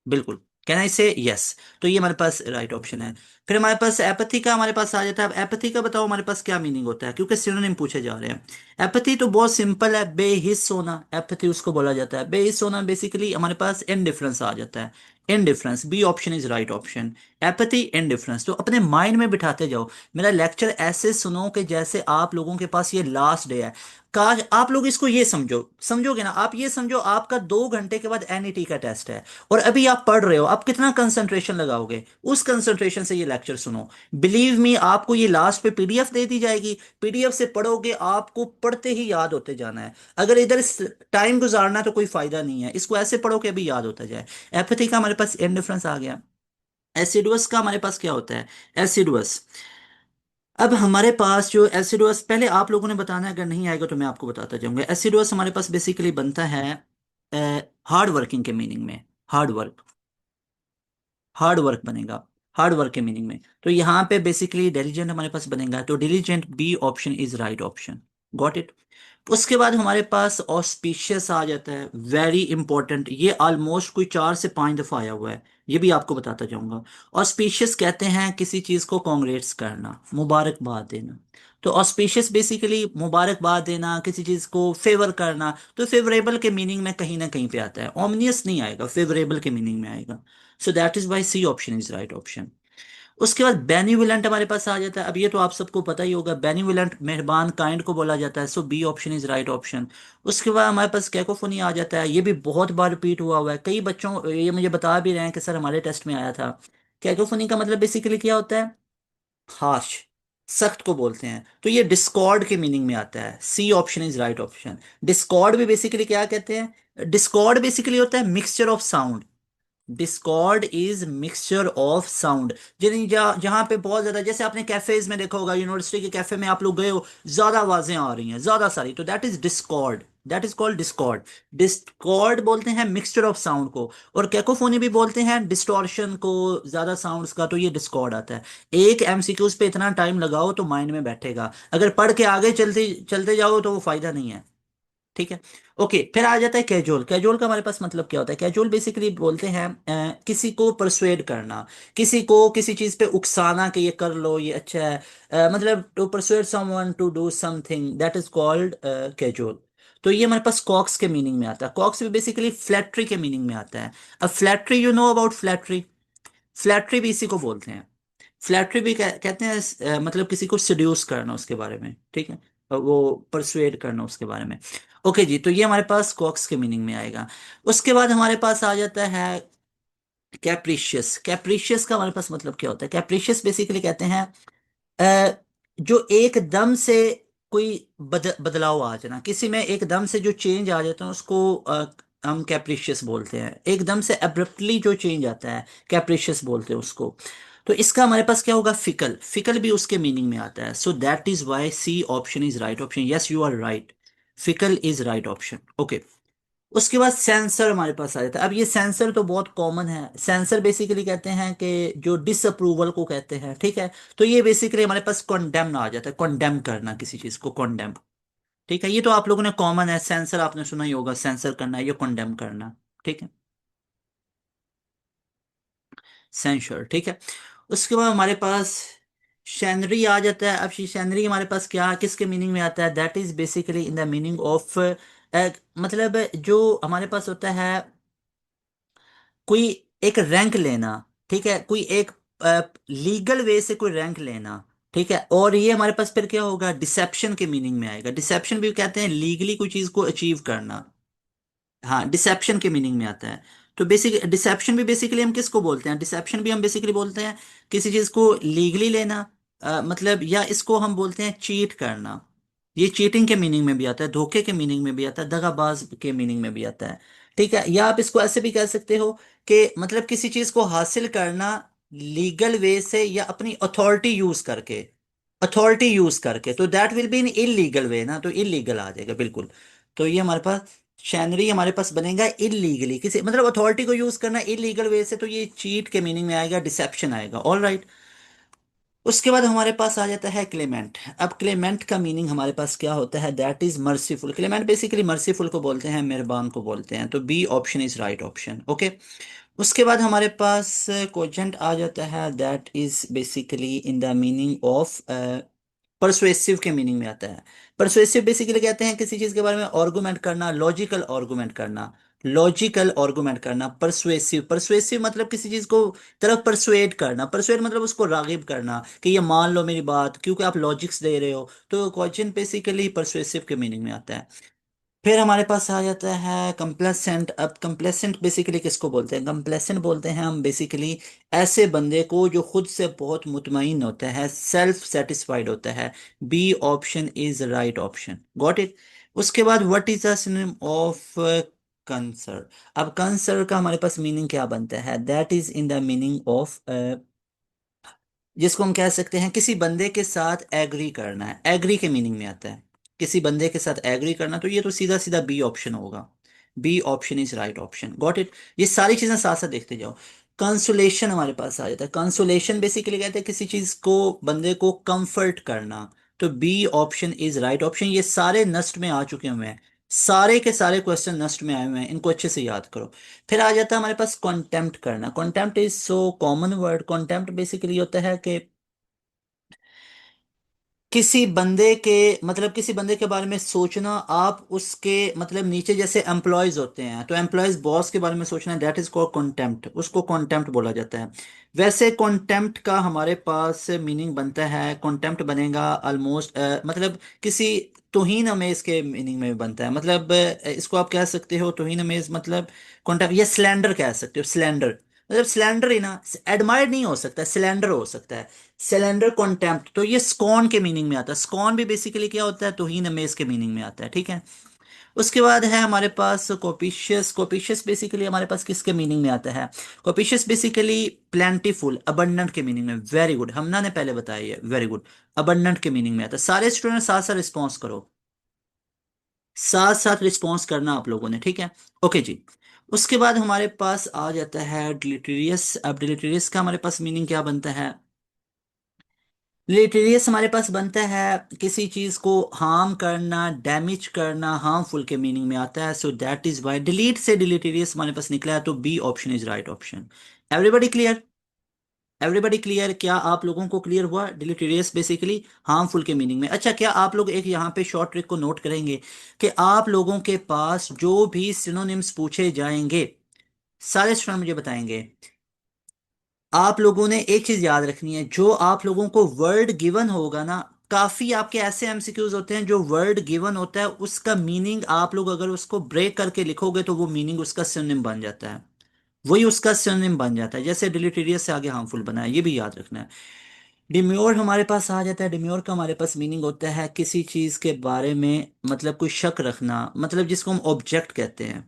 बिल्कुल, कैन आई से यस। तो ये हमारे पास राइट ऑप्शन है। फिर हमारे पास एपैथी का हमारे पास आ जाता है। अब एपैथी का बताओ हमारे पास क्या मीनिंग होता है, क्योंकि सिनोनिम पूछे जा रहे हैं। एपैथी तो बहुत सिंपल है, बेहिस होना, एपैथी उसको बोला जाता है। बेहिस होना बेसिकली हमारे पास इनडिफरेंस आ जाता है। Indifference, B option is right option. Apathy, indifference, तो अपने माइंड में बिठाते जाओ। मेरा लेक्चर ऐसे सुनो कि जैसे आप लोगों के पास ये लास्ट डे है। काश आप लोग इसको ये समझो, समझोगे ना, आप ये समझो आपका 2 घंटे के बाद एनईटी का टेस्ट है, और अभी आप पढ़ रहे हो, आप कितना कंसंट्रेशन लगाओगे, उस कंसंट्रेशन से ये लेक्चर सुनो। बिलीव मी, आपको ये लास्ट पे पीडीएफ दे दी जाएगी, पीडीएफ से पढ़ोगे, आपको पढ़ते ही याद होते जाना है। अगर इधर टाइम गुजारना तो कोई फायदा नहीं है, इसको ऐसे पढ़ो कि अभी याद होता जाए। एपैथी का हमारे पास इंडिफरेंस आ गया। एसिडुअस का हमारे पास क्या होता है, एसिडुअस। अब हमारे पास जो एसिडुअस, पहले आप लोगों ने बताना है, अगर नहीं आएगा तो मैं आपको बताता जाऊंगा। एसिडुअस हमारे पास बेसिकली बनता है हार्ड वर्किंग के मीनिंग में। हार्ड वर्क, हार्ड वर्क बनेगा, हार्ड वर्क के मीनिंग में। तो यहाँ पे बेसिकली डिलीजेंट हमारे पास बनेगा, तो diligent B option is right option, got it. उसके बाद हमारे पास ऑस्पिशियस आ जाता है, वेरी इंपॉर्टेंट, ये ऑलमोस्ट कोई 4 से 5 दफा आया हुआ है, ये भी आपको बताता जाऊंगा। ऑस्पिशियस कहते हैं किसी चीज को कॉन्ग्रेट्स करना, मुबारकबाद देना। तो ऑस्पिशियस बेसिकली मुबारकबाद देना, किसी चीज को फेवर करना। तो फेवरेबल के मीनिंग में कहीं ना कहीं पे आता है, ओमनियस नहीं आएगा, फेवरेबल के मीनिंग में आएगा। So that is why C option is right option. उसके बाद बेनिवोलेंट हमारे पास आ जाता है। अब ये तो आप सबको पता ही होगा, बेनिवोलेंट मेहरबान, काइंड को बोला जाता है। So B option is right option. उसके बाद हमारे पास कैकोफोनी आ जाता है, ये भी बहुत बार रिपीट हुआ हुआ है, कई बच्चों ये मुझे बता भी रहे हैं कि सर हमारे टेस्ट में आया था। कैकोफोनी का मतलब बेसिकली क्या होता है, हाश, सख्त को बोलते हैं। तो ये डिस्कॉर्ड के मीनिंग में आता है, C option is right option. Discord भी बेसिकली क्या कहते हैं, डिस्कॉर्ड बेसिकली होता है mixture of sound. Discord is mixture of sound. जिन जहां पे बहुत ज्यादा, जैसे आपने कैफेज में देखा होगा, यूनिवर्सिटी के कैफे में आप लोग गए हो, ज्यादा आवाजें आ रही हैं, ज्यादा सारी, तो that is Discord, that is called Discord. Discord बोलते हैं मिक्सचर ऑफ साउंड को। और कैकोफोनी भी बोलते हैं डिस्टॉर्शन को, ज्यादा साउंड्स का, तो ये डिस्कॉर्ड आता है। एक एमसीक्यूज पे इतना टाइम लगाओ तो माइंड में बैठेगा, अगर पढ़ के आगे चलते चलते जाओ तो वो फायदा नहीं है, ठीक है। ओके, फिर आ जाता है कैजुअल। कैजुअल का हमारे पास मतलब क्या होता है, कैजुअल बेसिकली बोलते हैं किसी को परसुएड करना, किसी को किसी चीज पे उकसाना कि ये कर लो, ये अच्छा है। मतलब to persuade someone to do something, that is called casual. तो ये हमारे पास कॉक्स के मीनिंग में आता है। कॉक्स भी बेसिकली फ्लैट्री के मीनिंग में आता है। अब फ्लैट्री, यू नो अबाउट फ्लैट्री, फ्लैट्री भी इसी को बोलते हैं। फ्लैट्री भी कहते हैं मतलब किसी को सिड्यूस करना उसके बारे में, ठीक है, वो परसुएड करना उसके बारे में। ओके जी, तो ये हमारे पास कॉक्स के मीनिंग में आएगा। उसके बाद हमारे पास आ जाता है कैप्रिशियस। कैप्रिशियस का हमारे पास मतलब क्या होता है, कैप्रिशियस बेसिकली कहते हैं जो एकदम से कोई बदलाव आ जाना, किसी में एकदम से जो चेंज आ जाता है उसको हम कैप्रिशियस बोलते हैं। एकदम से अब्रप्टली जो चेंज आता है, कैप्रिशियस बोलते हैं उसको। तो इसका हमारे पास क्या होगा, फिकल। फिकल भी उसके मीनिंग में आता है। So that is why C option is right option, yes you are right, fickle is right option, okay. उसके बाद सेंसर हमारे पास आ जाता है। अब ये सेंसर तो बहुत कॉमन है। सेंसर बेसिकली कहते हैं कि जो डिसअप्रूवल को कहते हैं, ठीक है। तो ये बेसिकली हमारे पास कॉन्डेम आ जाता है, कॉन्डेम करना किसी चीज को, कॉन्डेम। ठीक है, ये तो आप लोगों ने कॉमन है, सेंसर आपने सुना ही होगा, सेंसर करना है, ये कॉन्डेम करना। ठीक है, सेंसर, ठीक है। उसके बाद हमारे पास शैनरी आ जाता है। अब शैनरी हमारे पास क्या, किसके मीनिंग में आता है, that is basically in the meaning of, मतलब जो हमारे पास होता है, कोई एक रैंक लेना। ठीक है, कोई एक लीगल वे से कोई रैंक लेना। ठीक है, और ये हमारे पास फिर क्या होगा, डिसेप्शन के मीनिंग में आएगा। डिसेप्शन भी कहते हैं लीगली कोई चीज को अचीव करना। हाँ, डिसेप्शन के मीनिंग में आता है। तो बेसिक डिसेप्शन भी बेसिकली हम किसको बोलते हैं, डिसेप्शन भी हम बेसिकली बोलते हैं किसी चीज को लीगली लेना, मतलब, या इसको हम बोलते हैं चीट करना। ये चीटिंग के मीनिंग में भी आता है, धोखे के मीनिंग में भी आता है, दगाबाज के मीनिंग में भी आता है। ठीक है, या आप इसको ऐसे भी कह सकते हो कि मतलब किसी चीज को हासिल करना लीगल वे से या अपनी अथॉरिटी यूज करके, अथॉरिटी यूज करके, तो that will be in illegal way ना, तो इलीगल आ जाएगा बिल्कुल। तो ये हमारे पास शैनरी हमारे पास बनेगा इलीगली, किसी मतलब अथॉरिटी को यूज करना इलीगल वे से, तो ये चीट के मीनिंग में आएगा, डिसेप्शन आएगा। All right. उसके बाद हमारे पास आ जाता है क्लेमेंट। अब क्लेमेंट का मीनिंग हमारे पास क्या होता है, that is merciful. Clement basically merciful को बोलते हैं, मेहरबान को बोलते हैं। तो B option is right option, okay. उसके बाद हमारे पास कोजेंट आ जाता है, that is basically in the meaning of, persuasive के मीनिंग में आता है। परसुएसिव बेसिकली कहते हैं किसी चीज के बारे में आर्गुमेंट करना, लॉजिकल आर्गुमेंट करना, लॉजिकल आर्गुमेंट करना। परसुएसिव, परसुएसिव मतलब किसी चीज को तरफ परसुएड करना, परसुएड मतलब उसको रागिब करना कि ये मान लो मेरी बात, क्योंकि आप लॉजिक्स दे रहे हो। तो क्वेश्चन बेसिकली परसुएसिव के मीनिंग में आता है। फिर हमारे पास आ जाता है कंप्लेसेंट। अब कंप्लेसेंट बेसिकली किसको बोलते हैं, कंप्लेसेंट बोलते हैं हम बेसिकली ऐसे बंदे को जो खुद से बहुत मुतमईन होता है, सेल्फ सेटिस्फाइड होता है। B option is right option, got it. उसके बाद what is the synonym of concur. अब कंसर का हमारे पास मीनिंग क्या बनता है, that is in the meaning of, जिसको हम कह सकते हैं किसी बंदे के साथ एग्री करना है, एग्री के मीनिंग में आता है, किसी बंदे के साथ एग्री करना। तो ये तो सीधा सीधा बी ऑप्शन होगा। B option is right option, got it. ये सारी चीजें साथ साथ देखते जाओ। कंसोलेशन हमारे पास आ जाता है। कंसोलेशन बेसिकली कहते हैं किसी चीज को, बंदे को कंफर्ट करना। तो B option is right option. ये सारे नस्ट में आ चुके हुए हैं, सारे के सारे क्वेश्चन नस्ट में आए हुए हैं, इनको अच्छे से याद करो। फिर आ जाता है हमारे पास कॉन्टेम्प्ट करना। Contempt is so common word. Contempt basically होता है कि किसी बंदे के, मतलब किसी बंदे के बारे में सोचना, आप उसके मतलब नीचे जैसे एम्प्लॉयज होते हैं, तो एम्प्लॉयज बॉस के बारे में सोचना, दैट इज कॉल्ड कॉन्टेम्प्ट, उसको कॉन्टेम्प्ट बोला जाता है। वैसे कॉन्टेम्प्ट का हमारे पास मीनिंग बनता है, कॉन्टेम्प्ट बनेगा ऑलमोस्ट, मतलब किसी तौहीन अमेज के मीनिंग में बनता है। मतलब इसको आप कह सकते हो तौहीन अमेज, मतलब कॉन्टेम्प्ट, या स्लैंडर कह सकते हो, स्लैंडर। मतलब स्लैंडर ही ना, एडमायर नहीं हो सकता, स्लैंडर हो सकता है। सिलेंडर कॉन्टेम्प्ट, तो ये स्कॉन के मीनिंग में आता है। स्कॉन भी बेसिकली क्या होता है, तौहीन अमेज के मीनिंग में आता है, ठीक है। उसके बाद है हमारे पास कोपिशियस। कोपिशियस बेसिकली हमारे पास किसके मीनिंग में आता है, कोपिशियस बेसिकली प्लेंटीफुल, अबंडेंट के मीनिंग में। वेरी गुड, हमना ने पहले बताया है, वेरी गुड। अबंडेंट के मीनिंग में आता है। सारे स्टूडेंट साथ साथ रिस्पॉन्स करो, साथ साथ रिस्पॉन्स करना आप लोगों ने, ठीक है। ओके जी। उसके बाद हमारे पास आ जाता है डिलीटेरियस। अब डिलीटेरियस का हमारे पास मीनिंग क्या बनता है, डिलीटेरियस हमारे पास बनता है किसी चीज को हार्म करना, डैमेज करना, हार्मफुल के मीनिंग में आता है। So that is why delete से डिलीटेरियस हमारे पास निकला है। तो B option is right option. Everybody clear, everybody clear, क्या आप लोगों को क्लियर हुआ, डिलीटेरियस बेसिकली हार्मफुल के मीनिंग में। अच्छा, क्या आप लोग एक यहाँ पे शॉर्ट ट्रिक को नोट करेंगे कि आप लोगों के पास जो भी सिनोनिम्स पूछे जाएंगे, सारे स्टूडेंट मुझे बताएंगे, आप लोगों ने एक चीज याद रखनी है, जो आप लोगों को वर्ड गिवन होगा ना, काफी आपके ऐसे एमसीक्यूज होते हैं जो वर्ड गिवन होता है उसका मीनिंग आप लोग अगर उसको ब्रेक करके लिखोगे तो वो मीनिंग उसका सिनोनिम बन जाता है, वही उसका सिनोनिम बन जाता है। जैसे डिलीटेरियस से आगे हार्मफुल बना है, ये भी याद रखना है। डिम्योर हमारे पास आ जाता है। डिम्योर का हमारे पास मीनिंग होता है किसी चीज के बारे में मतलब कोई शक रखना, मतलब जिसको हम ऑब्जेक्ट कहते हैं।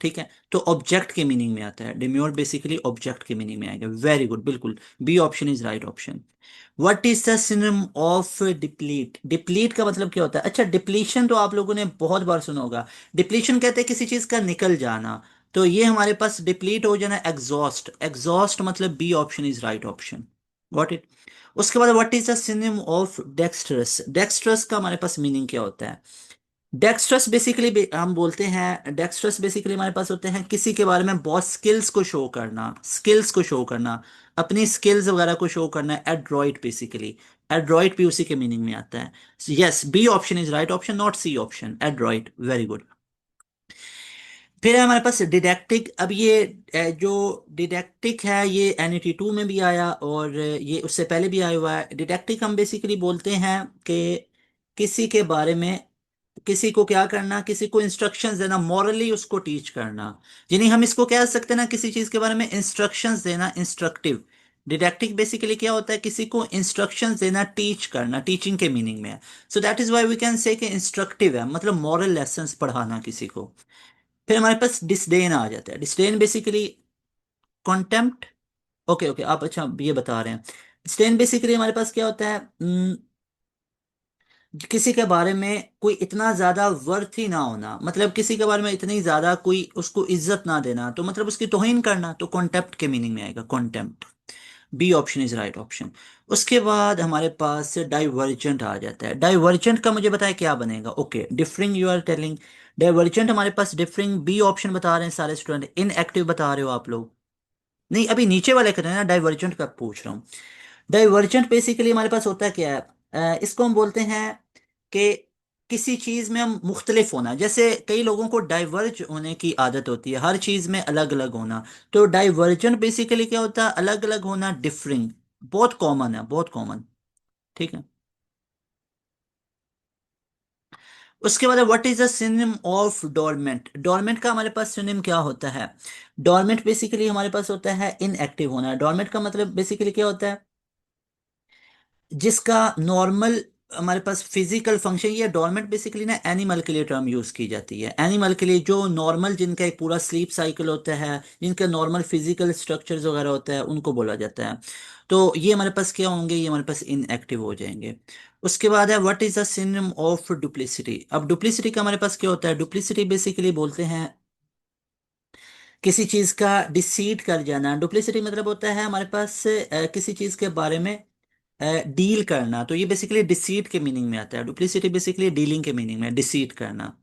ठीक है, तो ऑब्जेक्ट के मीनिंग में आता है, डिम्योर बेसिकली ऑब्जेक्ट के मीनिंग में आएगा। वेरी गुड, बिल्कुल, B option is right option. What is the synonym of deplete? Deplete का मतलब क्या होता है? अच्छा, डिप्लीशन तो आप लोगों ने बहुत बार सुना होगा। डिप्लीशन कहते हैं किसी चीज का निकल जाना। तो ये हमारे पास डिप्लीट हो जाना एग्जॉस्ट, एग्जॉस्ट मतलब B option is right option. Got it. उसके बाद what is the synonym of dextrous? Dextrous का हमारे पास मीनिंग क्या होता है? डेक्स्ट्रस बेसिकली हम बोलते हैं, डेक्स्ट्रस बेसिकली हमारे पास होते हैं किसी के बारे में बहुत स्किल्स को शो करना, स्किल्स को शो करना, अपनी स्किल्स वगैरह को शो करना, एड्रॉइट बेसिकली। एड्रॉइट भी उसी के मीनिंग में आता है। Yes, B option is right option, not C option, adroit. Very good. फिर है हमारे पास डिडैक्टिक। अब ये जो डिडैक्टिक है ये NET 2 में भी आया और ये उससे पहले भी आया हुआ है। डिडैक्टिक हम बेसिकली बोलते हैं कि किसी के बारे में, किसी को क्या करना, किसी को इंस्ट्रक्शंस देना, मॉरली उसको टीच करना। यानी हम इसको कह सकते हैं ना, किसी चीज के बारे में इंस्ट्रक्शंस देना, इंस्ट्रक्टिव। डिडैक्टिक बेसिकली क्या होता है? किसी को इंस्ट्रक्शंस देना, टीच करना, टीचिंग के मीनिंग में है। So that is why we can say कि इंस्ट्रक्टिव है, मतलब मॉरल लेसन्स पढ़ाना किसी को। फिर हमारे पास डिसडेन आ जाता है। Disdain basically contempt. Okay okay, आप अच्छा ये बता रहे हैं। डिसडेन बेसिकली हमारे पास क्या होता है? किसी के बारे में कोई इतना ज्यादा वर्थ ही ना होना, मतलब किसी के बारे में इतनी ज्यादा कोई उसको इज्जत ना देना, तो मतलब उसकी तौहीन करना, तो कॉन्टेम्प्ट के मीनिंग में आएगा, contempt. B option is right option. उसके बाद हमारे पास डाइवर्जेंट आ जाता है। डाइवर्जेंट का मुझे बताया क्या बनेगा? Okay, differing you are telling. Divergent हमारे पास डिफरिंग, बी ऑप्शन बता रहे हैं सारे स्टूडेंट, इनएक्टिव बता रहे हो आप लोग। नहीं, अभी नीचे वाले कर रहे हैं ना, डाइवर्जेंट का पूछ रहा हूँ। डाइवर्जेंट बेसिकली हमारे पास होता है क्या है? इसको हम बोलते हैं कि किसी चीज में हम मुख्तलिफ होना, जैसे कई लोगों को डाइवर्ज होने की आदत होती है, हर चीज में अलग अलग होना। तो डाइवर्जेंट बेसिकली क्या होता है? अलग अलग होना, डिफरिंग। बहुत कॉमन है, बहुत कॉमन। ठीक है। उसके बाद what is the synonym of dormant? Dormant का हमारे पास सिनोनिम क्या होता है? डोरमेंट बेसिकली हमारे पास होता है इनएक्टिव होना। डोरमेंट का मतलब बेसिकली क्या होता है? जिसका नॉर्मल हमारे पास फिजिकल फंक्शन, ये डोरमेंट बेसिकली ना एनिमल के लिए टर्म यूज की जाती है। एनिमल के लिए जो नॉर्मल, जिनका एक पूरा स्लीप साइकिल होता है, जिनका नॉर्मल फिजिकल स्ट्रक्चर्स वगैरह होता है, उनको बोला जाता है। तो ये हमारे पास क्या होंगे? ये हमारे पास इनएक्टिव हो जाएंगे। उसके बाद है what is the synonym of duplicity? अब डुप्लिसिटी का हमारे पास क्या होता है? डुप्लिसिटी बेसिकली बोलते हैं किसी चीज का डिसीट कर जाना। डुप्लिसिटी मतलब होता है हमारे पास किसी चीज के बारे में डील करना। तो ये बेसिकली डिसीट के मीनिंग में आता है। डुप्लिसिटी बेसिकली डीलिंग के मीनिंग में, डिसीट करना।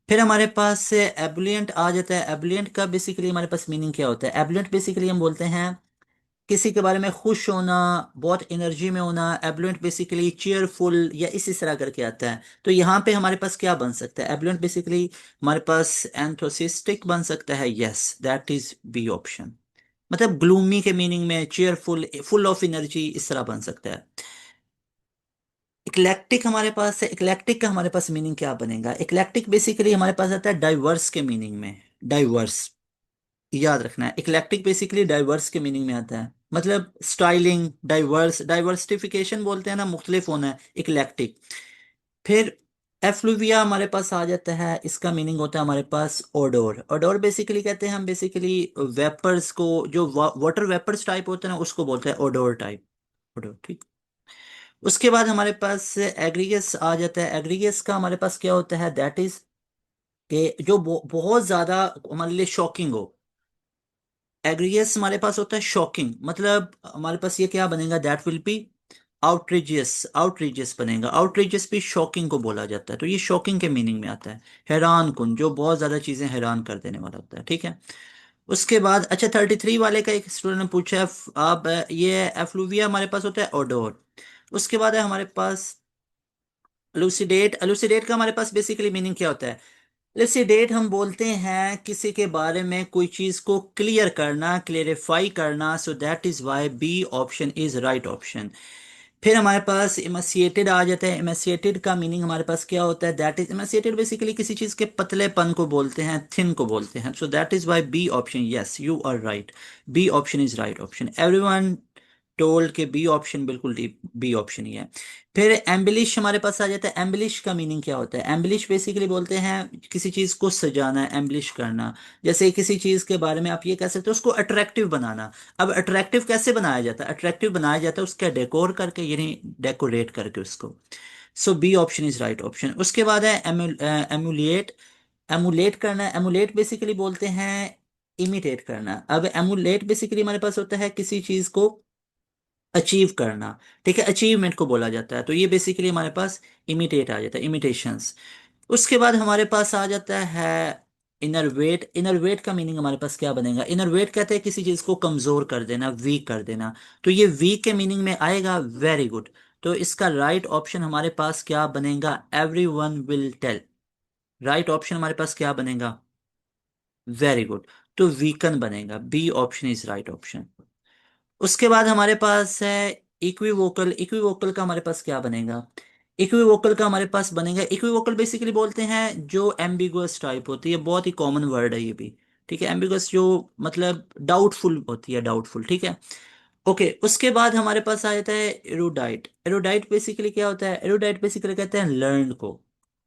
फिर हमारे पास एबुलेंट आ जाता है। एबुलेंट का बेसिकली हमारे पास मीनिंग क्या होता है? एबुलेंट बेसिकली हम बोलते हैं किसी के बारे में खुश होना, बहुत एनर्जी में होना। एबुलेंट बेसिकली चीयरफुल या इसी तरह करके आता है। तो यहाँ पे हमारे पास क्या बन सकता है? एबुलेंट बेसिकली हमारे पास एंथोसिस्टिक बन सकता है। Yes, that is B option. मतलब ग्लूमी के मीनिंग में, चीयरफुल, फुल ऑफ एनर्जी, इस तरह बन सकता है। इक्लेक्टिक हमारे पास है। इक्लेक्टिक का हमारे पास मीनिंग क्या बनेगा? इक्लेक्टिक बेसिकली हमारे पास आता है डाइवर्स के मीनिंग में। डाइवर्स, याद रखना है, इक्लेक्टिक बेसिकली डाइवर्स के मीनिंग में आता है। मतलब स्टाइलिंग, डाइवर्स, डाइवर्सिफिकेशन बोलते हैं ना, मुख्तलिफ होना है, इक्लेक्टिक। फिर एफ्लुविया हमारे पास आ जाता है। इसका मीनिंग होता है हमारे पास ओडोर। ओडोर बेसिकली कहते हैं हम बेसिकली वेपर्स को, जो वाटर वेपर्स टाइप होते हैं ना, उसको बोलते हैं ओडोर टाइप। ओडोर, ठीक। उसके बाद हमारे पास एग्रीगेस आ जाता है। एग्रीगेस का हमारे पास क्या होता है? दैट इज कि जो बहुत ज्यादा हमारे लिए शॉकिंग हो। एग्रीगेस हमारे पास होता है शॉकिंग, मतलब हमारे पास ये क्या बनेगा? That will B outrageous. Outrageous बनेगा। आउटरीजियस भी शॉकिंग को बोला जाता है, तो ये शॉकिंग के मीनिंग में आता है। हैरान कुन, जो बहुत ज्यादा चीजें हैरान कर देने वाला होता है। ठीक है। उसके बाद अच्छा, 33 वाले का एक स्टूडेंट ने पूछा है, आप ये एफ्लुविया हमारे पास होता है ओडोर। उसके बाद है हमारे पास एलुसिडेट। एलुसिडेट का हमारे पास बेसिकली मीनिंग क्या होता है? एलुसिडेट हम बोलते हैं किसी के बारे में कोई चीज को क्लियर करना, क्लेरिफाई करना। So that is why B option is right option. फिर हमारे पास इमेसिएटेड आ जाता है। इमेसिएटेड का मीनिंग हमारे पास क्या होता है? दैट इज, इमेसिएटेड बेसिकली किसी चीज के पतलेपन को बोलते हैं, थिन को बोलते हैं। So that is why B option, yes you are right, B option is right option. Everyone told के बी ऑप्शन, बिल्कुल डी, बी ऑप्शन ही है। फिर एम्बिलिश हमारे पास आ जाता है। एम्बिलिश का मीनिंग क्या होता है? एम्बिलिश बेसिकली बोलते हैं किसी चीज को सजाना, एम्बिलिश करना। जैसे किसी चीज के बारे में आप ये कह सकते हो, उसको अट्रैक्टिव बनाना। अब अट्रैक्टिव कैसे बनाया जाता है? अट्रैक्टिव बनाया जाता है उसका डेकोर करके, यानी डेकोरेट करके उसको। So B option is right option. उसके बाद है एमुलेट। एमुलेट करना, एमुलेट बेसिकली बोलते हैं इमिटेट करना। अब एमुलेट बेसिकली हमारे पास होता है किसी चीज को अचीव करना। ठीक है, अचीवमेंट को बोला जाता है, तो ये बेसिकली हमारे पास इमिटेट आ जाता है, इमिटेशंस। उसके बाद हमारे पास आ जाता है इनरवेट। इनरवेट का मीनिंग हमारे पास क्या बनेगा? इनरवेट कहते हैं किसी चीज को कमजोर कर देना, वीक कर देना। तो ये वीक के मीनिंग में आएगा, वेरी गुड। तो इसका राइट ऑप्शन हमारे पास क्या बनेगा? Everyone will tell. Right option हमारे पास क्या बनेगा? Very good. तो वीकन बनेगा, B option is right option. उसके बाद हमारे पास है इक्विवोकल। इक्विवोकल का हमारे पास क्या बनेगा? इक्विवोकल का हमारे पास बनेगा, इक्विवोकल बेसिकली बोलते हैं जो एम्बिगुअस टाइप होती है, बहुत ही कॉमन वर्ड है ये भी। ठीक है, एम्बिगुअस जो मतलब डाउटफुल होती है, डाउटफुल। ठीक है, ओके। उसके बाद हमारे पास आ जाता है एरुडाइट। एरुडाइट बेसिकली क्या होता है? एरुडाइट बेसिकली कहते हैं लर्न को।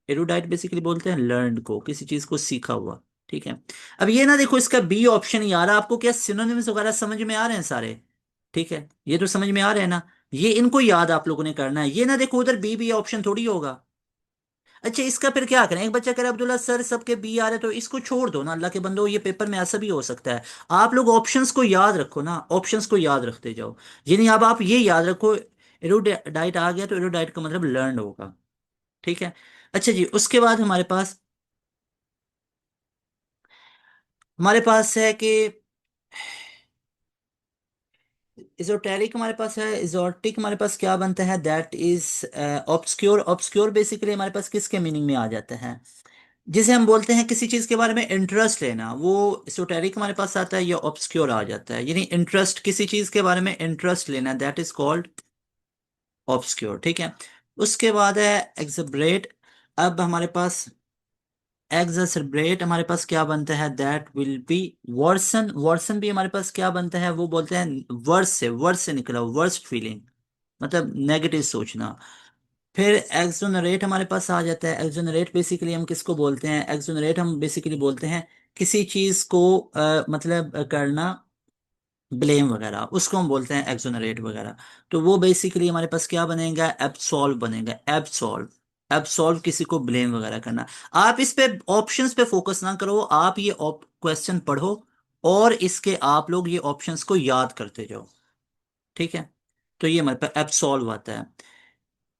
एरुडाइट बेसिकली बोलते हैं लर्न को, किसी चीज को सीखा हुआ। ठीक है। अब ये ना देखो, इसका बी ऑप्शन ही आ रहा है। आपको क्या सिनोनिम्स वगैरह समझ में आ रहे हैं सारे? ठीक है, ये तो समझ में आ रहे हैं ना? ये इनको याद आप लोगों ने करना है। ये ना देखो उधर बी बी ऑप्शन थोड़ी होगा। अच्छा, इसका फिर क्या करें? एक बच्चा कह रहा है अब्दुल्ला सर सबके बी आ रहे, तो इसको छोड़ दो ना, अल्लाह के बंदो, ये पेपर में ऐसा भी हो सकता है। आप लोग ऑप्शंस को याद रखो ना, ऑप्शंस को याद रखते जाओ। यानी अब आप ये याद रखो, एरोडाइट आ गया तो एरोडाइट का मतलब लर्न होगा। ठीक है। अच्छा जी, उसके बाद हमारे पास है कि इजोटेरिक हमारे पास है। इजोटिक हमारे पास क्या बनता है? That is obscure. Obscure basically हमारे पास किसके मीनिंग में आ जाता है? जिसे हम बोलते हैं किसी चीज के बारे में इंटरेस्ट लेना, वो इजोटेरिक हमारे पास आता है, या ऑब्सक्योर आ जाता है। यानी इंटरेस्ट, किसी चीज के बारे में इंटरेस्ट लेना, दैट इज कॉल्ड ऑब्सक्योर। ठीक है। उसके बाद है एग्जबरेट। अब हमारे पास एग्जर्बरेट हमारे पास क्या बनता है? That will be version. Version भी हमारे पास क्या बनता है? वो बोलते हैं वर्स से निकला, वर्स्ट फीलिंग, मतलब नेगेटिव सोचना। फिर एक्सोनरेट हमारे पास आ जाता है। एक्सोनरेट बेसिकली हम किसको बोलते हैं? एक्सोनरेट हम बेसिकली बोलते हैं किसी चीज को मतलब करना, ब्लेम वगैरह, उसको हम बोलते हैं एक्सोनरेट वगैरह। तो वो बेसिकली हमारे पास क्या बनेगा? एब्सॉल्व बनेगा, एब्सॉल्व। एब्सॉल्व किसी को ब्लेम वगैरह करना। आप इस पे ऑप्शंस पे फोकस ना करो, आप ये क्वेश्चन पढ़ो और इसके आप लोग ये ऑप्शंस को याद करते जाओ। ठीक है। तो ये हमारे पास एब्सॉल्व आता है।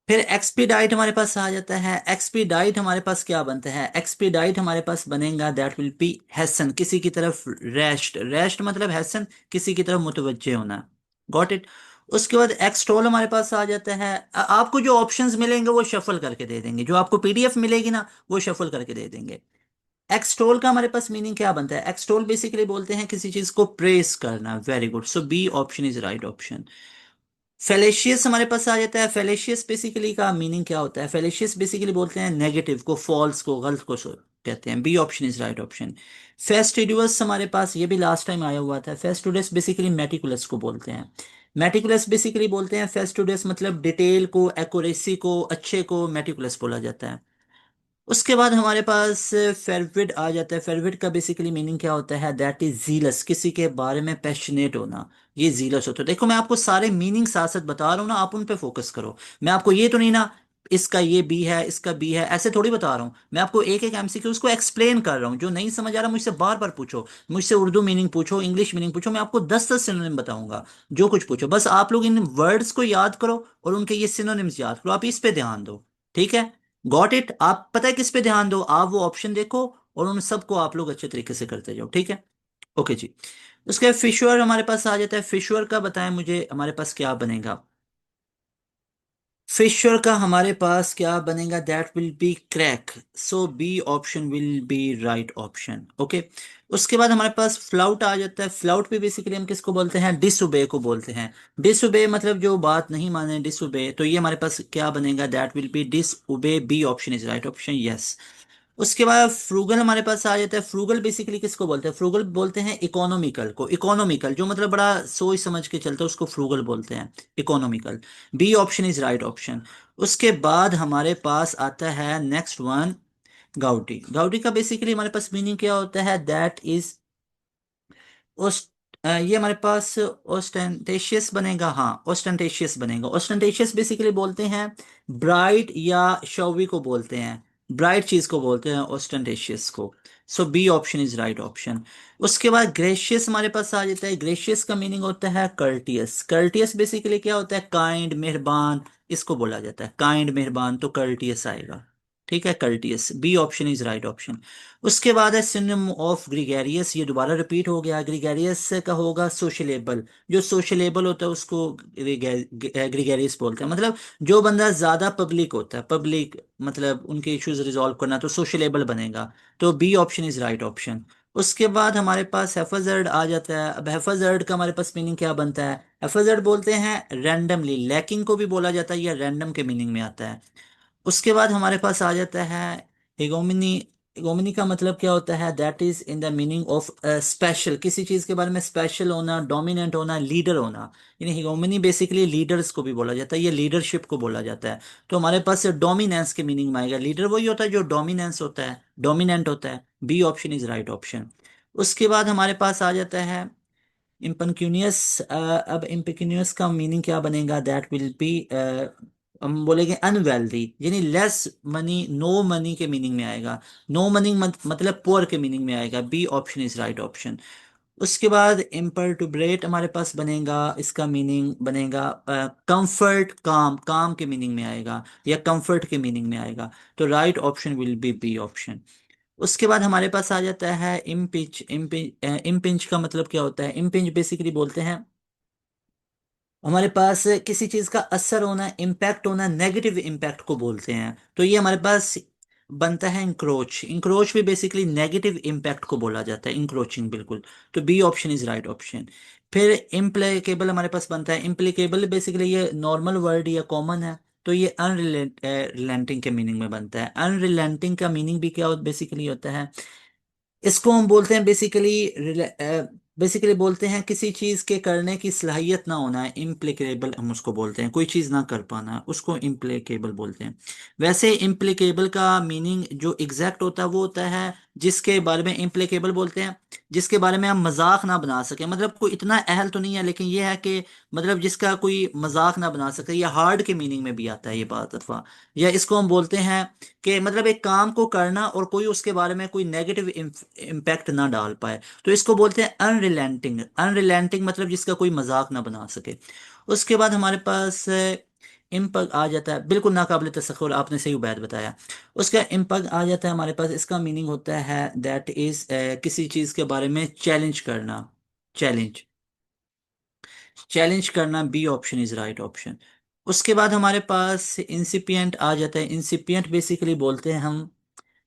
फिर एक्सपीडाइट हमारे पास आ जाता है। एक्सपीडाइट हमारे पास क्या बनता है? एक्सपीडाइट हमारे पास बनेगा, दैट विल बी हैसन, किसी की तरफ रेस्ट। रेस्ट मतलब हैसन, किसी की तरफ मुतवज्जे होना। Got it. उसके बाद एक्सटॉल हमारे पास आ जाता है। आपको जो ऑप्शंस मिलेंगे वो शफल करके दे देंगे, जो आपको पीडीएफ मिलेगी ना वो शफल करके दे देंगे। एक्सटोल का हमारे पास मीनिंग क्या बनता है? एक्सटोल बेसिकली बोलते हैं किसी चीज को प्रेस करना। Very good. So B option is right option. Fallacious हमारे पास आ जाता है। फेलेशियस बेसिकली का मीनिंग क्या होता है? फेलेशियस बेसिकली बोलते हैं नेगेटिव को, फॉल्स को, गलत को कहते हैं। B option is right option. Fastidious हमारे पास ये भी लास्ट टाइम आया हुआ था। फेस्टिडियस बेसिकली मेटिकुलस को बोलते हैं। मेटिकुलस बेसिकली बोलते हैं, फेस्टिडियस मतलब डिटेल को, एक्यूरेसी को, अच्छे को मेटिकुलस बोला जाता है। उसके बाद हमारे पास फेरविड आ जाता है। फेरविड का बेसिकली मीनिंग क्या होता है? दैट इज जीलस, किसी के बारे में पैशनेट होना, ये जीलस होता है। देखो मैं आपको सारे मीनिंग साथ साथ बता रहा हूँ ना, आप उन पे फोकस करो। मैं आपको ये तो नहीं ना, इसका ये बी है, इसका बी है, ऐसे थोड़ी बता रहा हूँ। मैं आपको एक एक एमसीक्यू उसको एक्सप्लेन कर रहा हूँ। जो नहीं समझ आ रहा मुझसे बार बार पूछो, मुझसे उर्दू मीनिंग पूछो, इंग्लिश मीनिंग पूछो, मैं आपको 10-10 सिनोनिम बताऊंगा। जो कुछ पूछो, बस आप लोग इन वर्ड्स को याद करो और उनके ये सिनोनिम्स याद करो, आप इस पे ध्यान दो। ठीक है, गॉट इट। आप पता है किस पे ध्यान दो? आप वो ऑप्शन देखो और उन सबको आप लोग अच्छे तरीके से करते जाओ। ठीक है, ओके जी। उसके बाद फिशर हमारे पास आ जाता है। फिशर का बताएं मुझे हमारे पास क्या बनेगा? फिशर का हमारे पास क्या बनेगा? That will be crack. So B option will be right option. Okay. उसके बाद हमारे पास फ्लाउट आ जाता है। फ्लाउट भी बेसिकली हम किसको बोलते हैं? डिसोबे को बोलते हैं। डिसोबे मतलब जो बात नहीं माने, डिसोबे। तो ये हमारे पास क्या बनेगा? That will be disobey. B option is right option, yes. उसके बाद फ्रूगल हमारे पास आ जाता है। फ्रूगल बेसिकली किसको बोलते हैं? फ्रूगल बोलते हैं इकोनॉमिकल को। इकोनॉमिकल जो मतलब बड़ा सोच समझ के चलता है उसको फ्रूगल बोलते हैं, economical. B option is right option. उसके बाद हमारे पास आता है नेक्स्ट वन, गाउटी। गाउटी का बेसिकली हमारे पास मीनिंग क्या होता है? दैट इज ओस्ट ये हमारे पास ओस्टेंटेशियस बनेगा। हाँ, ओस्टेंटेशियस बनेगा। ओस्टेंटेशियस बेसिकली बोलते हैं ब्राइट या शोवी को बोलते हैं, ब्राइट चीज को बोलते हैं ओस्टेंटेशियस को। So B option is right option. उसके बाद ग्रेशियस हमारे पास आ जाता है। ग्रेशियस का मीनिंग होता है कर्टियस। कर्टियस बेसिकली क्या होता है? काइंड, मेहरबान, इसको बोला जाता है काइंड, मेहरबान, तो कर्टियस आएगा। ठीक है, courteous. B option is right option. उसके बाद है सिनोनिम ऑफ ग्रीगेरियस। ये दोबारा रिपीट हो गया। ग्रीगेरियस का होगा सोशलेबल। जो सोशलेबल होता है उसको ग्रीगेरियस बोलते हैं। मतलब जो बंदा ज्यादा पब्लिक होता है, पब्लिक मतलब उनके इश्यूज रिजॉल्व करना, तो सोशलेबल बनेगा। तो B option is right option. उसके बाद हमारे पास हैफाजर्ड आ जाता है। अब हैफाजर्ड का हमारे पास मीनिंग क्या बनता है? हैफाजर्ड बोलते हैं रैंडमली, लैकिंग को भी बोला जाता है, या रैंडम के मीनिंग में आता है। उसके बाद हमारे पास आ जाता है हिगोमिनी। हिगोमिनी का मतलब क्या होता है? That is in the meaning of special, किसी चीज के बारे में स्पेशल होना, डोमिनेंट होना, लीडर होना। यानी हिगोमिनी बेसिकली लीडर्स को भी बोला जाता है, ये लीडरशिप को बोला जाता है। तो हमारे पास डोमिनेंस के मीनिंग में आएगा। लीडर वही होता है जो डोमिनेंस होता है, डोमिनेंट होता है। B option is right option. उसके बाद हमारे पास आ जाता है इम्पनक्यूनियस। अब इम्पनक्यूनियस का मीनिंग क्या बनेगा? दैट विल बी, हम बोलेंगे अनवेल्दी, यानी लेस मनी, नो मनी के मीनिंग में आएगा। नो मनी मतलब पुअर के मीनिंग में आएगा। B option is right option. उसके बाद इम्पर्टुबरेट हमारे पास बनेगा। इसका मीनिंग बनेगा कंफर्ट, काम, काम के मीनिंग में आएगा, या कंफर्ट के मीनिंग में आएगा। तो right option will be B option. उसके बाद हमारे पास आ जाता है इम्पिंच। इम्पिंच का मतलब क्या होता है? इम्पिंच बेसिकली बोलते हैं हमारे पास किसी चीज का असर होना, इम्पैक्ट होना, नेगेटिव इम्पैक्ट को बोलते हैं। तो ये हमारे पास बनता है इंक्रोच। इंक्रोच भी बेसिकली नेगेटिव इम्पैक्ट को बोला जाता है, इंक्रोचिंग, बिल्कुल। तो B option is right option. फिर इम्प्लीकेबल हमारे पास बनता है। इम्प्लीकेबल बेसिकली ये नॉर्मल वर्ड या कॉमन है, तो ये अनरिलेंटिंग के मीनिंग में बनता है। अनरिलेंटिंग का मीनिंग भी क्या बेसिकली होता है? इसको हम बोलते हैं बेसिकली बोलते हैं किसी चीज के करने की सलाहियत ना होना है, इम्प्लीकेबल हम उसको बोलते हैं। कोई चीज ना कर पाना, उसको इम्प्लीकेबल बोलते हैं। वैसे इम्प्लीकेबल का मीनिंग जो एग्जैक्ट होता है वो होता है जिसके बारे में इम्प्लीकेबल बोलते हैं, जिसके बारे में हम मजाक ना बना सके। मतलब कोई इतना अहल तो नहीं है, लेकिन ये है कि मतलब जिसका कोई मजाक ना बना सके, या हार्ड के मीनिंग में भी आता है ये बात, अथवा या इसको हम बोलते हैं कि मतलब एक काम को करना और कोई उसके बारे में कोई नेगेटिव इम्पैक्ट ना डाल पाए, तो इसको बोलते हैं अनरिलेंटिंग। अनरिलेंटिंग मतलब जिसका कोई मजाक ना बना सके। उसके बाद हमारे पास इम्पग आ जाता है। बिल्कुल नाकाबिल तसख्खुर, आपने सही उबैद बताया। उसका इम्पग आ जाता है हमारे पास। इसका मीनिंग होता है दैट इज किसी चीज के बारे में चैलेंज करना, चैलेंज, चैलेंज करना। B option is right option. उसके बाद हमारे पास इंसिपिएंट आ जाता है। इंसिपिएंट बेसिकली बोलते हैं हम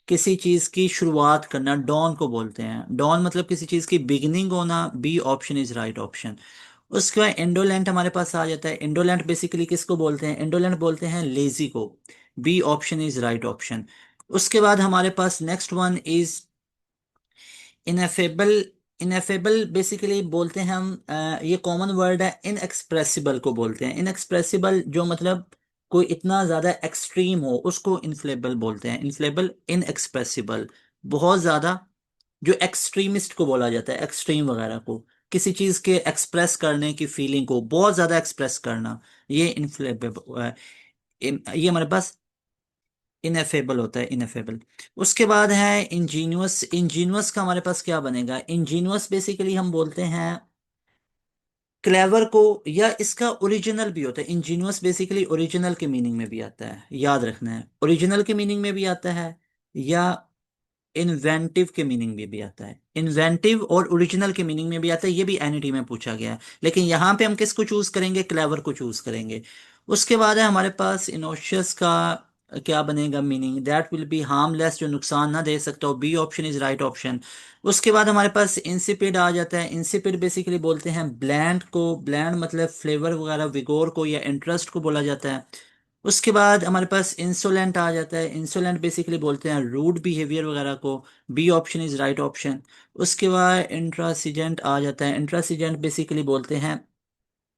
किसी चीज की शुरुआत करना, डॉन को बोलते हैं। डॉन मतलब किसी चीज की बिगिनिंग होना। B option is right option. उसके बाद इंडोलेंट हमारे पास आ जाता है। इंडोलेंट बेसिकली किसको बोलते हैं? इंडोलेंट बोलते हैं लेजी को। B option is right option. उसके बाद हमारे पास next one is ineffable. Ineffable basically बोलते हैं हम ये कॉमन वर्ड है। इनएक्सप्रेसिबल को बोलते हैं। इनएक्सप्रेसिबल जो मतलब कोई इतना ज्यादा एक्सट्रीम हो उसको इनफ्लेबल बोलते हैं। इनफ्लेबल, इनएक्सप्रेसिबल, बहुत ज्यादा, जो एक्सट्रीमिस्ट को बोला जाता है, एक्सट्रीम वगैरह को, किसी चीज के एक्सप्रेस करने की फीलिंग को बहुत ज्यादा एक्सप्रेस करना, ये इनफ्लेबल, ये हमारे पास इनएफेबल होता है, इनएफेबल। उसके बाद है इंजीनियस। इंजीनियस का हमारे पास क्या बनेगा? इंजीनियस बेसिकली हम बोलते हैं क्लेवर को, या इसका ओरिजिनल भी होता है। इंजीनियस बेसिकली ओरिजिनल के मीनिंग में भी आता है, याद रखना है। ओरिजिनल के मीनिंग में भी आता है, या इन्वेंटिव के मीनिंग में भी आता है। इन्वेंटिव और ओरिजिनल के मीनिंग में भी आता है। ये भी एनईटी में पूछा गया है, लेकिन यहाँ पे हम किसको चूज करेंगे? क्लेवर को चूज करेंगे। उसके बाद है हमारे पास इनोशियस का क्या बनेगा meaning? That will be harmless, जो नुकसान ना दे सकता हो। B option is right option. उसके बाद हमारे पास इंसिपिड आ जाता है। इंसिपिड बेसिकली बोलते हैं ब्लैंड को। ब्लैंड मतलब फ्लेवर वगैरह, विगोर को या इंटरेस्ट को बोला जाता है। उसके बाद हमारे पास इंसोलेंट आ जाता है। इंसोलेंट बेसिकली बोलते हैं रूड बिहेवियर वगैरह को। B option is right option. उसके बाद इंट्रांसिजेंट आ जाता है। इंट्रांसिजेंट बेसिकली बोलते हैं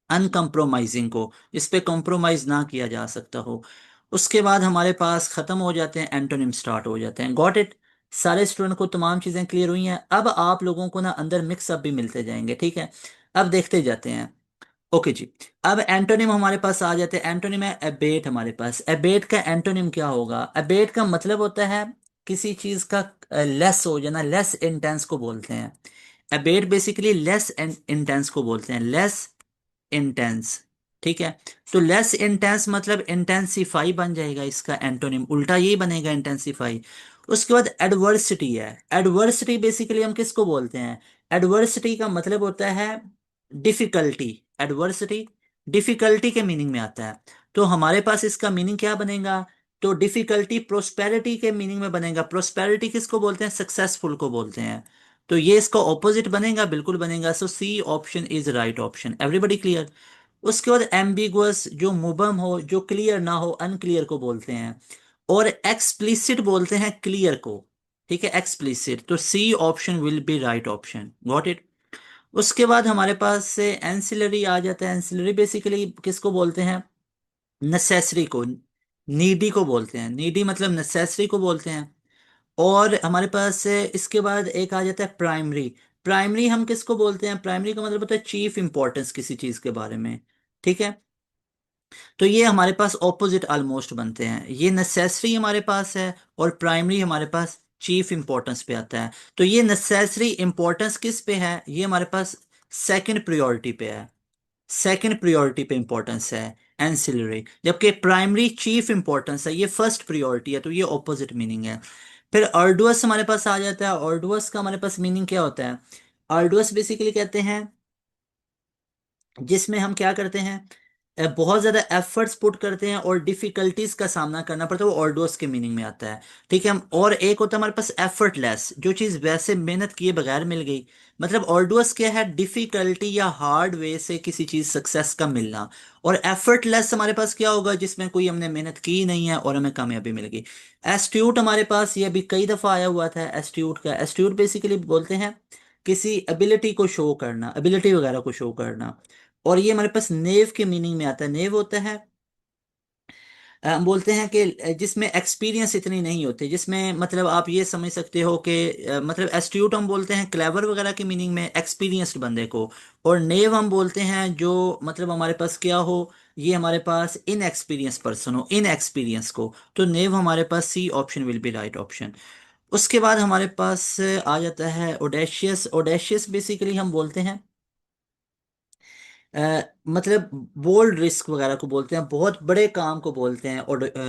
अनकम्प्रोमाइजिंग को, इस पे कॉम्प्रोमाइज ना किया जा सकता हो। उसके बाद हमारे पास खत्म हो जाते हैं, एंटोनिम स्टार्ट हो जाते हैं। Got it? सारे स्टूडेंट को तमाम चीजें क्लियर हुई हैं? अब आप लोगों को ना अंदर मिक्सअप भी मिलते जाएंगे, ठीक है? अब देखते जाते हैं। ओके जी। अब एंटोनिम हमारे पास आ जाते हैं। एंटोनिम है एबेट। हमारे पास एबेट का एंटोनिम क्या होगा? एबेट का मतलब होता है किसी चीज का लेस हो जाना, लेस इंटेंस को बोलते हैं। एबेट बेसिकली लेस इंटेंस को बोलते हैं, लेस इंटेंस। ठीक है? तो लेस इंटेंस मतलब इंटेंसिफाई बन जाएगा, इसका एंटोनिम उल्टा यही बनेगा, इंटेंसिफाई। उसके बाद एडवर्सिटी है। एडवर्सिटी बेसिकली हम किसको बोलते हैं? एडवर्सिटी का मतलब होता है डिफिकल्टी। एडवर्सिटी डिफिकल्टी के मीनिंग में आता है। तो हमारे पास इसका मीनिंग क्या बनेगा? तो डिफिकल्टी प्रोस्पेरिटी के मीनिंग में बनेगा। प्रोस्पेरिटी किसको बोलते हैं? सक्सेसफुल को बोलते हैं। तो ये इसका ऑपोजिट बनेगा, बिल्कुल बनेगा। So C option is right option. Everybody clear? उसके बाद एम्बिगुअस, जो मुबम हो, जो क्लियर ना हो, अनक्लियर को बोलते हैं। और एक्सप्लिसिट बोलते हैं क्लियर को। ठीक है? एक्सप्लिसिट। तो C option will be right option. Got it? उसके बाद हमारे पास से एंसिलरी आ जाता है। एंसिलरी बेसिकली किसको बोलते हैं? नेसेसरी को, नीडी को बोलते हैं। नीडी मतलब नेसेसरी को बोलते हैं। और हमारे पास से इसके बाद एक आ जाता है प्राइमरी। प्राइमरी हम किसको बोलते हैं? प्राइमरी का मतलब होता है चीफ इंपॉर्टेंस किसी चीज के बारे में। ठीक है? तो ये हमारे पास ऑपोजिट ऑलमोस्ट बनते हैं। ये नेसेसरी हमारे पास है और प्राइमरी हमारे पास चीफ इंपॉर्टेंस पे आता है। तो ये नेसेसरी इंपॉर्टेंस किस पे है? ये हमारे पास सेकंड प्रायोरिटी पे है। सेकंड प्रायोरिटी पे इंपॉर्टेंस है एंसिलरी। जबकि प्राइमरी चीफ इंपॉर्टेंस है, ये फर्स्ट प्रायोरिटी है। तो ये ऑपोजिट मीनिंग है। फिर अर्डुअस हमारे पास आ जाता है। अर्डुअस का हमारे पास मीनिंग क्या होता है? अर्डुअस बेसिकली कहते हैं जिसमें हम क्या करते हैं, बहुत ज्यादा एफर्ट्स पुट करते हैं और डिफिकल्टीज का सामना करना पड़ता है, वो ऑर्डोस के मीनिंग में आता है। ठीक है? और एक होता है हमारे पास एफर्टलेस, जो चीज वैसे मेहनत किए बगैर मिल गई। मतलब ऑर्डोस क्या है? डिफिकल्टी या हार्ड वे से किसी चीज सक्सेस का मिलना। और एफर्टलेस हमारे पास क्या होगा? जिसमें कोई हमने मेहनत की नहीं है और हमें कामयाबी मिल गई। एस्ट्यूट हमारे पास ये भी कई दफा आया हुआ था। एस्ट्यूट का, एस्ट्यूट बेसिकली बोलते हैं किसी एबिलिटी को शो करना, एबिलिटी वगैरह को शो करना। और ये हमारे पास नेव के मीनिंग में आता है। नेव होता है हम बोलते हैं कि जिसमें एक्सपीरियंस इतनी नहीं होती, जिसमें मतलब आप ये समझ सकते हो कि मतलब एस्ट्यूट हम बोलते हैं क्लेवर वगैरह के मीनिंग में, एक्सपीरियंस्ड बंदे को। और नेव हम बोलते हैं जो मतलब हमारे पास क्या हो, ये हमारे पास इन एक्सपीरियंस पर्सन हो, इन एक्सपीरियंस को। तो नेव हमारे पास C option will be right option. उसके बाद हमारे पास आ जाता है ओडेशियस। ओडेशियस बेसिकली हम बोलते हैं मतलब बोल्ड रिस्क वगैरह को बोलते हैं, बहुत बड़े काम को बोलते हैं।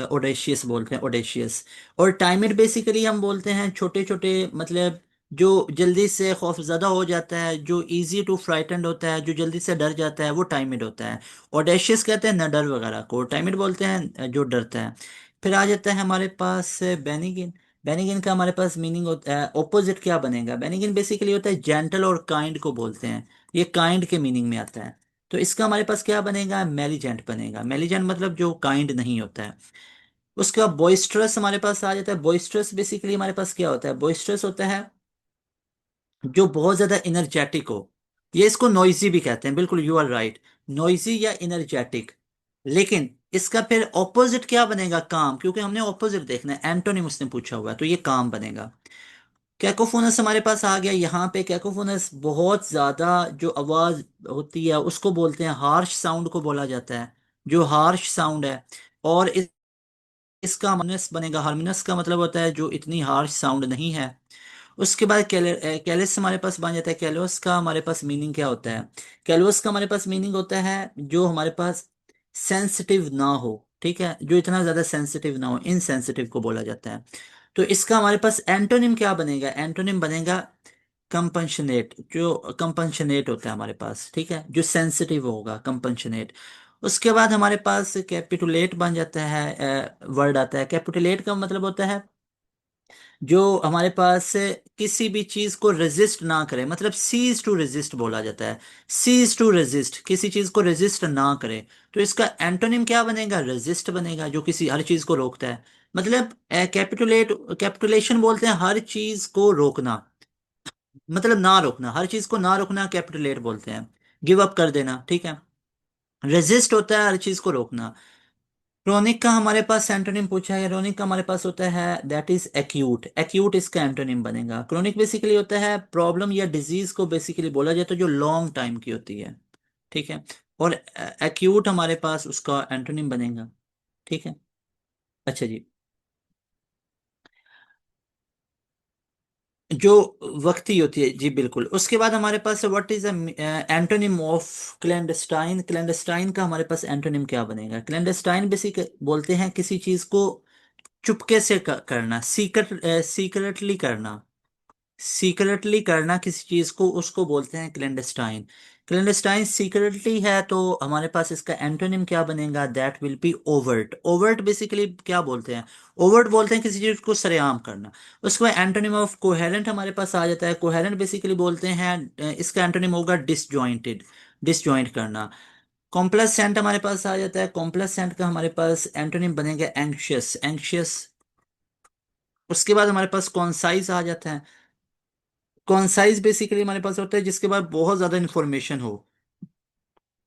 ओडेशियस बोलते हैं, ओडेशियस। और टाइमिड बेसिकली हम बोलते हैं छोटे छोटे, मतलब जो जल्दी से खौफजदा हो जाता है, जो इजी टू फ्राइटेंड होता है, जो जल्दी से डर जाता है, वो टाइमिड होता है। ओडेशियस कहते हैं नडर वगैरह को, टाइमिड बोलते हैं जो डरता है। फिर आ जाता है हमारे पास बेनिगिन। बेनिगिन का हमारे पास मीनिंग होता है, ऑपोजिट क्या बनेगा? बेनिगिन बेसिकली होता है जेंटल और काइंड को बोलते हैं। ये काइंड के मीनिंग में आता है। तो इसका हमारे पास क्या बनेगा? मेलिजेंट बनेगा। मेलिजेंट मतलब जो काइंड नहीं होता है। उसके बाद बॉइस्ट्रस हमारे पास आ जाता है। बॉइस्ट्रस बेसिकली हमारे पास क्या होता है? बॉइस्ट्रस होता है जो बहुत ज्यादा इनर्जेटिक हो। ये इसको नॉइजी भी कहते हैं, बिल्कुल यू आर राइट। नॉइजी या इनर्जेटिक। लेकिन इसका फिर ऑपोजिट क्या बनेगा? काम, क्योंकि हमने ऑपोजिट देखना है, एंटोनिम उसने पूछा हुआ है, तो ये काम बनेगा। कैकोफोनस हमारे पास आ गया। यहाँ पे कैकोफोनस बहुत ज्यादा जो आवाज होती है उसको बोलते हैं, हार्श साउंड को बोला जाता है, जो हार्श साउंड है। और इसका हार्मोनियस बनेगा। हार्मोनियस का मतलब होता है जो इतनी हार्श साउंड नहीं है। उसके बाद कैलिस हमारे पास बन जाता है। कैलोस का हमारे पास मीनिंग क्या होता है? कैलोस का हमारे पास मीनिंग होता है जो हमारे पास सेंसिटिव ना हो। ठीक है? जो इतना ज्यादा सेंसिटिव ना हो, इनसेंसिटिव को बोला जाता है। तो इसका हमारे पास एंटोनिम क्या बनेगा? एंटोनिम बनेगा कंपनशनेट। जो कंपनशनेट होता है हमारे पास, ठीक है, जो सेंसिटिव होगा, कंपनशनेट। उसके बाद हमारे पास कैपिटुलेट बन जाता है। वर्ड आता है कैपिटुलेट का मतलब होता है जो हमारे पास किसी भी चीज को रेजिस्ट ना करे, मतलब सीज टू रेजिस्ट बोला जाता है। सीज टू रेजिस्ट, किसी चीज को रेजिस्ट ना करे। तो इसका एंटोनिम क्या बनेगा? रेजिस्ट बनेगा, जो किसी हर चीज को रोकता है। मतलब कैपिटुलेट, कैपिटुलेशन बोलते हैं हर चीज को रोकना, मतलब ना रोकना, हर चीज को ना रोकना कैपिटुलेट बोलते हैं। गिव अप कर देना, ठीक है। रेजिस्ट होता है हर चीज को रोकना। क्रोनिक का हमारे पास एंटोनिम पूछा है, क्रोनिक का हमारे पास होता है दैट इज एक्यूट। एक्यूट इसका एंटोनिम बनेगा। क्रोनिक बेसिकली होता है प्रॉब्लम या डिजीज को बेसिकली बोला जाता है जो लॉन्ग टाइम की होती है, ठीक है। और एक्यूट हमारे पास उसका एंटोनिम बनेगा, ठीक है। अच्छा जी। जो वक्ती होती है, जी बिल्कुल। उसके बाद हमारे पास what is antonym of clandestine. Clandestine का हमारे पास एंटोनिम क्या बनेगा? क्लैंडस्टाइन बेसिक बोलते हैं किसी चीज को चुपके से करना, सीक्रेटली करना। सीक्रेटली करना किसी चीज को, उसको बोलते हैं क्लैंडस्टाइन। क्लैंडस्टाइन सीक्रेटली है, तो हमारे पास इसका एंटोनिम क्या बनेगा? That will B overt. Overt basically क्या बोलते हैं? ओवर्ट बोलते हैं किसी चीज को सरेआम करना। उसके बाद एंटोनिम ऑफ कोहेरेंट हमारे पास आ जाता है। कोहेरेंट बेसिकली बोलते हैं इसका एंटोनिम होगा डिसजॉइंटेड, डिसजॉइंट करना। कॉम्प्लेसेंट हमारे पास आ जाता है। कॉम्प्लेसेंट का हमारे पास एंटोनिम बनेगा एंक्शियस, एंक्शियस। उसके बाद हमारे पास कॉन्साइज आ जाता है। कॉन्साइज बेसिकली हमारे पास होता है जिसके बाद बहुत ज्यादा इंफॉर्मेशन हो।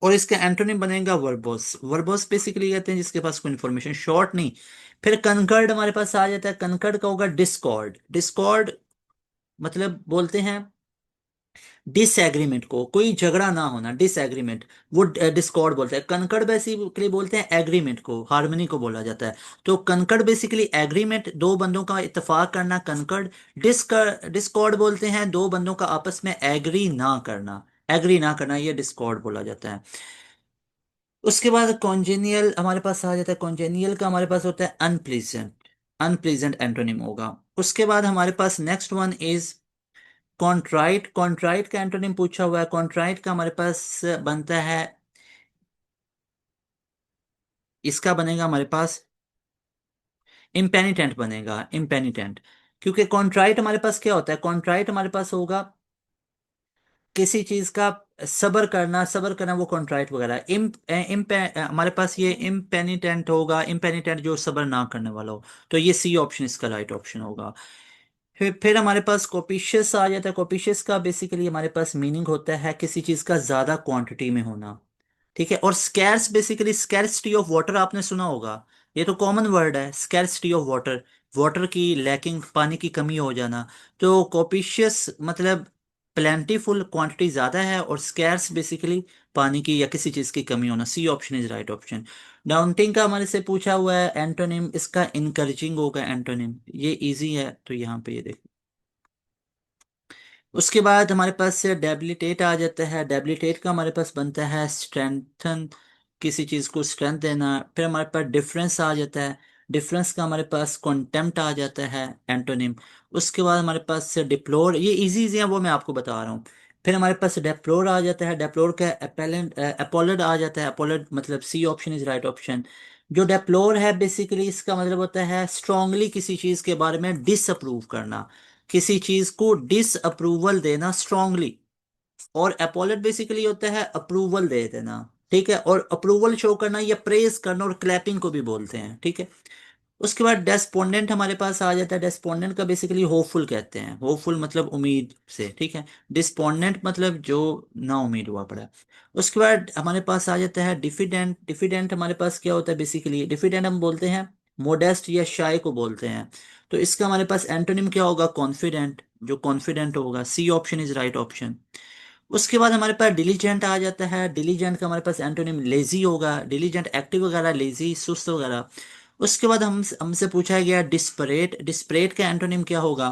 और इसका एंटोनिम बनेगा वर्बोस। वर्बोस बेसिकली कहते हैं जिसके पास कोई इंफॉर्मेशन, शॉर्ट नहीं। फिर कनकर्ड हमारे पास आ जाता है। कनकर्ड का होगा डिस्कॉर्ड। डिस्कॉर्ड मतलब बोलते हैं डिसएग्रीमेंट को, कोई झगड़ा ना होना, डिसएग्रीमेंट, वो डिस्कॉर्ड बोलते हैं। कनकर्ड बेसिकली बोलते हैं एग्रीमेंट को, हार्मनी को बोला जाता है। तो कनकर्ड बेसिकली एग्रीमेंट, दो बंदों का इत्तेफाक करना, कनकर्ड। डिस्कॉर्ड बोलते हैं दो बंदों का आपस में एग्री ना करना, एग्री ना करना, ये डिस्कॉर्ड बोला जाता है। उसके बाद कॉन्जेनियल हमारे पास आ जाता है। कॉन्जेनियल का हमारे पास होता है अनप्लीजेंट। अनप्लीजेंट एंटोनिम होगा। उसके बाद हमारे पास next one is contrite. Contrite का एंटोनिम पूछा हुआ है। कॉन्ट्राइट का हमारे पास बनता है, इसका बनेगा हमारे पास इम्पेनिटेंट बनेगा, इम्पेनिटेंट। क्योंकि कॉन्ट्राइट हमारे पास क्या होता है? कॉन्ट्राइट हमारे पास होगा किसी चीज का सबर करना, सबर करना, वो कॉन्ट्राइट वगैरह। हमारे पास ये इम्पेनिटेंट होगा, इम्पेनिटेंट जो सबर ना करने वाला हो। तो ये सी ऑप्शन इसका राइट ऑप्शन होगा। फिर हमारे पास कोपिशियस आ जाता है। कोपिशियस का बेसिकली हमारे पास मीनिंग होता है किसी चीज का ज्यादा क्वांटिटी में होना, ठीक है। और scarce basically scarcity of water आपने सुना होगा। ये तो कॉमन वर्ड है, स्कैरसिटी ऑफ वाटर। वाटर की लैकिंग, पानी की कमी हो जाना। तो कोपिशियस मतलब प्लेंटीफुल, क्वांटिटी ज्यादा है, और स्कैर्स बेसिकली पानी की या किसी चीज की कमी होना। C option is right option. Daunting का हमारे से पूछा हुआ है एंटोनिम, इसका इनकरेजिंग होगा एंटोनिम। ये इजी है, तो यहाँ पे ये देखो। उसके बाद हमारे पास से डेबिलिटेट आ जाता है। डेबिलिटेट का हमारे पास बनता है स्ट्रेंथन, किसी चीज़ को स्ट्रेंथ देना। फिर हमारे पास डिफरेंस आ जाता है। डिफरेंस का हमारे पास कॉन्टेम्प्ट आ जाता है एंटोनिम। उसके बाद हमारे पास से डिप्लोर, ये इजी इजी है, वो मैं आपको बता रहा हूँ। फिर हमारे पास डेप्लोर आ जाता है। डेप्लोर का अपेलेंट, अपोलड आ जाता है। अपोलड मतलब C option is right option. जो डेप्लोर है बेसिकली इसका मतलब होता है स्ट्रांगली किसी चीज़ के बारे में डिसअप्रूव करना, किसी चीज को डिस अप्रूवल देना स्ट्रांगली। और अपोलट बेसिकली होता है अप्रूवल दे देना, ठीक है। और अप्रूवल शो करना या प्रेज करना, और क्लैपिंग को भी बोलते हैं, ठीक है। उसके बाद डेस्पोंडेंट हमारे पास आ जाता है। डेस्पोंडेंट का बेसिकली होपफुल कहते हैं। होपफुल मतलब उम्मीद से, ठीक है। डिस्पोंडेंट मतलब जो ना उम्मीद हुआ पड़ा। उसके बाद हमारे पास आ जाता है डिफिडेंट। डिफिडेंट हमारे पास क्या होता है? बेसिकली डिफिडेंट हम बोलते हैं मोडेस्ट या शाय को बोलते हैं। तो इसका हमारे पास एंटोनिम क्या होगा? कॉन्फिडेंट, जो कॉन्फिडेंट होगा। C option is right option. उसके बाद हमारे पास डिलीजेंट आ जाता है। डिलीजेंट का हमारे पास एंटोनिम लेजी होगा। डिलीजेंट एक्टिव वगैरह, लेजी सुस्त वगैरह। उसके बाद हमसे पूछा गया डिस्परेट। डिस्परेट का एंटोनिम क्या होगा?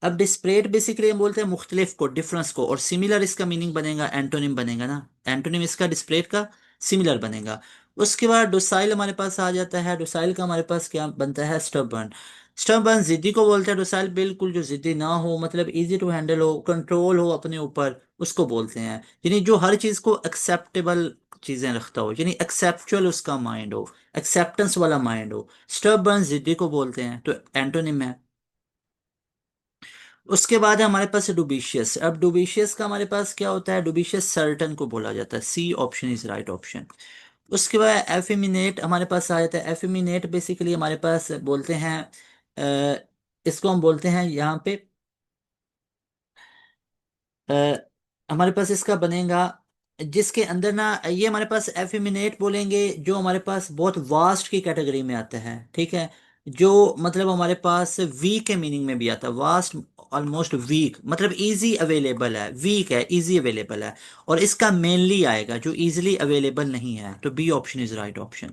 अब डिस्परेट बेसिकली हम बोलते हैं मुख्तलिफ को, डिफरेंस को। और सिमिलर इसका मीनिंग बनेगा, एंटोनिम बनेगा ना। एंटोनिम इसका डिस्परेट का सिमिलर बनेगा। उसके बाद डोसाइल हमारे पास आ जाता है। डोसाइल का हमारे पास क्या बनता है? स्टबर्न। स्टबर्न जिद्दी को बोलते हैं। डोसाइल बिल्कुल जो जिद्दी ना हो, मतलब इजी टू हैंडल हो, कंट्रोल हो अपने ऊपर, उसको बोलते हैं। यानी जो हर चीज को एक्सेप्टेबल चीजें रखता हो, यानी एक्सेप्चुअल उसका माइंड हो, एक्सेप्टेंस वाला माइंड हो। स्टबर्न जिद्दी को बोलते हैं। तो एंटोनिम है उसके बाद है हमारे पास डुबिशियस। अब डुबिशियस का हमारे पास क्या होता है, डुबिशियस सर्टन को बोला जाता है, C option is right option. उसके बाद एफिमिनेट हमारे पास आ जाता है। एफिमिनेट बेसिकली हमारे पास बोलते हैं, इसको हम बोलते हैं यहाँ पे, अ, हमारे पास इसका बनेगा, जिसके अंदर ना ये हमारे पास एफिमिनेट बोलेंगे जो हमारे पास बहुत वास्ट की कैटेगरी में आता है, ठीक है। जो मतलब हमारे पास वीक के मीनिंग में भी आता है, वास्ट ऑलमोस्ट वीक, मतलब इजी अवेलेबल है, वीक है, इजी अवेलेबल है। और इसका मेनली आएगा जो इजीली अवेलेबल नहीं है, तो B option is right option.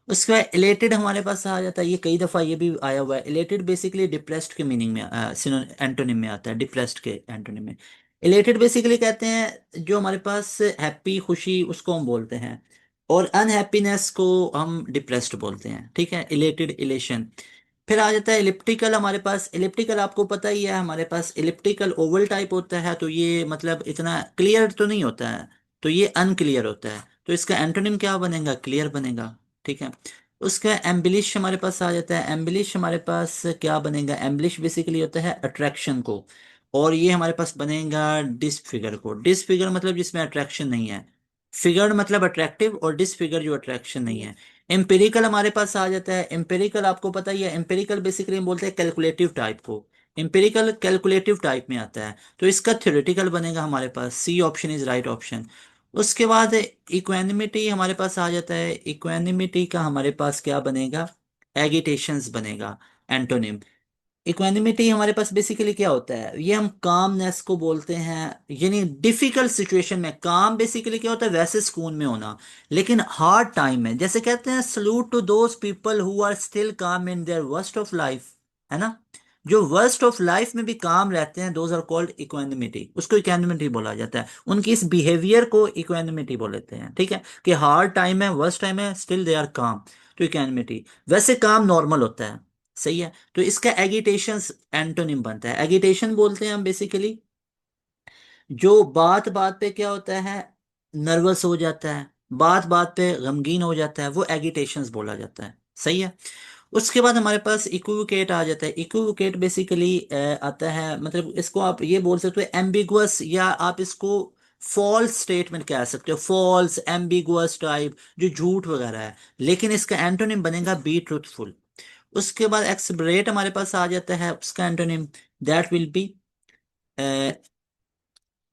उसके बाद इलेटेड हमारे पास आ जाता है, ये कई दफा ये भी आया हुआ है। इलेटेड बेसिकली डिप्रेस्ड के मीनिंग में, एंटोनिम में आता है, डिप्रेस्ड के एंटोनिम में। इलेटेड बेसिकली कहते हैं जो हमारे पास हैप्पी, खुशी, उसको हम बोलते हैं। और अनहैप्पीनेस को हम डिप्रेस्ड बोलते हैं, ठीक है, इलेटेड, इलेशन। फिर आ जाता है इलिप्टिकल हमारे पास। इलिप्टिकल आपको पता ही है, हमारे पास इलिप्टिकल ओवल टाइप होता है, तो ये मतलब इतना क्लियर तो नहीं होता है, तो ये अनक्लियर होता है, तो इसका एंटोनिम क्या बनेगा, क्लियर बनेगा, ठीक है। उसका एम्बिलिश हमारे पास आ जाता है। एम्बिलिश हमारे पास क्या बनेगा, एम्बिलिश बेसिकली होता है अट्रैक्शन को, और ये हमारे पास बनेगा डिसफिगर को। डिसफिगर मतलब जिसमें अट्रैक्शन नहीं है, फिगर मतलब अट्रैक्टिव, और डिसफिगर जो अट्रैक्शन नहीं है। एम्पेरिकल हमारे पास आ जाता है। एम्पेरिकल आपको पता ही है, एम्पेरिकल बेसिकली हम बोलते हैं कैलकुलेटिव टाइप को। एम्पेरिकल कैलकुलेटिव टाइप में आता है, तो इसका थ्योरेटिकल बनेगा हमारे पास, C option is right option. उसके बाद इक्वेनिमिटी हमारे पास आ जाता है। इक्वेनिमिटी का हमारे पास क्या बनेगा, एगिटेशंस बनेगा, एंटोनिम। इक्वेनिमिटी हमारे पास बेसिकली क्या होता है, ये हम कामनेस को बोलते हैं, यानी डिफिकल्ट सिचुएशन में काम बेसिकली क्या होता है, वैसे सुकून में होना, लेकिन हार्ड टाइम में, जैसे कहते हैं salute to those people who are still calm in their worst of life, है ना। जो वर्स्ट ऑफ लाइफ में भी काम रहते हैं, दोज आर कॉल्ड इक्वेनिमिटी, उसको इक्वेनिमिटी बोला जाता है। उनकी इस बिहेवियर को इक्वेनिमिटी बोलते हैं, ठीक है, कि हार्ड टाइम है, वर्स्ट टाइम है, स्टिल दे आर काम, तो इक्वेनिमिटी। वैसे काम नॉर्मल होता है, सही है। तो इसका एगिटेशन एंटोनिम बनता है। एगिटेशन बोलते हैं हम बेसिकली जो बात बात पे क्या होता है, नर्वस हो जाता है, बात बात पे गमगीन हो जाता है, वो एगिटेशंस बोला जाता है, सही है। उसके बाद हमारे पास इक्विवोकेट आ जाता है। इक्विवोकेट बेसिकली आता है, मतलब इसको आप ये बोल सकते हो एम्बिगुअस, या आप इसको फॉल्स स्टेटमेंट कह सकते हो, फॉल्स एम्बिगुअस टाइप, जो झूठ वगैरह है, लेकिन इसका एंटोनिम बनेगा बी ट्रूथफुल। उसके बाद एक्सबरेट हमारे पास आ जाता है, उसका antonym that will B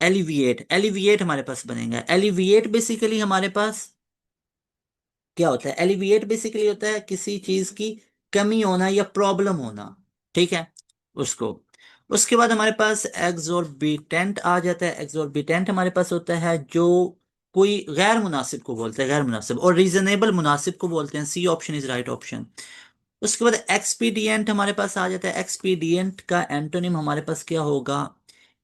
alleviate. Alleviate हमारे पास बनेगा। एलिविएट बेसिकली हमारे पास क्या होता है, एलिविएट बेसिकली होता है किसी चीज की कमी होना या प्रॉब्लम होना, ठीक है, उसको। उसके बाद हमारे पास एग्जॉर्बिटेंट आ जाता है। एग्जॉर्बिटेंट हमारे पास होता है जो कोई गैर मुनासिब को बोलते हैं, गैर मुनासिब, और रीजनेबल मुनासिब को बोलते हैं, C option is right option. उसके बाद एक्सपीडियंट हमारे पास आ जाता है। एक्सपीडियंट का एंटोनिम हमारे पास क्या होगा,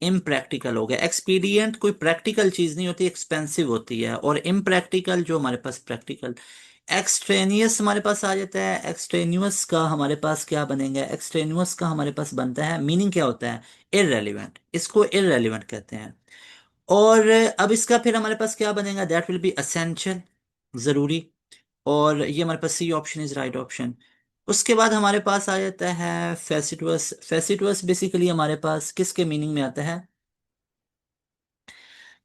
इम्प्रैक्टिकल हो गया। एक्सपीडियंट कोई प्रैक्टिकल चीज नहीं होती, एक्सपेंसिव होती है, और इम्प्रैक्टिकल जो हमारे पास प्रैक्टिकल। एक्सट्रेनियस हमारे पास आ जाता है। एक्सट्रेनियस का हमारे पास क्या बनेगा, एक्सट्रेनियस का हमारे पास बनता है, मीनिंग क्या होता है, इररेलेवेंट, इसको इररेलेवेंट कहते हैं। और अब इसका फिर हमारे पास क्या बनेगा, दैट विल बी असेंशियल, जरूरी। और ये हमारे पास C option is right option. उसके बाद हमारे पास आ जाता है फेसिटुअस। फेसिटुअस बेसिकली हमारे पास किसके मीनिंग में आता है,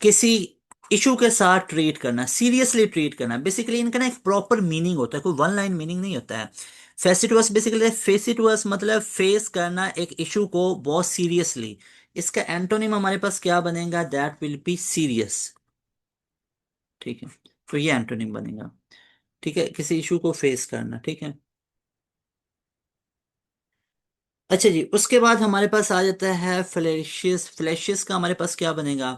किसी इशू के साथ ट्रीट करना, सीरियसली ट्रीट करना, बेसिकली इनका ना एक प्रॉपर मीनिंग होता है, कोई वन लाइन मीनिंग नहीं होता है। फेसिटुअस बेसिकली, फेसिटुअस मतलब फेस करना एक इशू को बहुत सीरियसली। इसका एंटोनिम हमारे पास क्या बनेगा, दैट विल बी सीरियस, ठीक है। तो ये एंटोनिम बनेगा, ठीक है, किसी इशू को फेस करना, ठीक है। अच्छा जी, उसके बाद हमारे पास आ जाता है फ्लेशियस। फ्लेशियस का हमारे पास क्या बनेगा,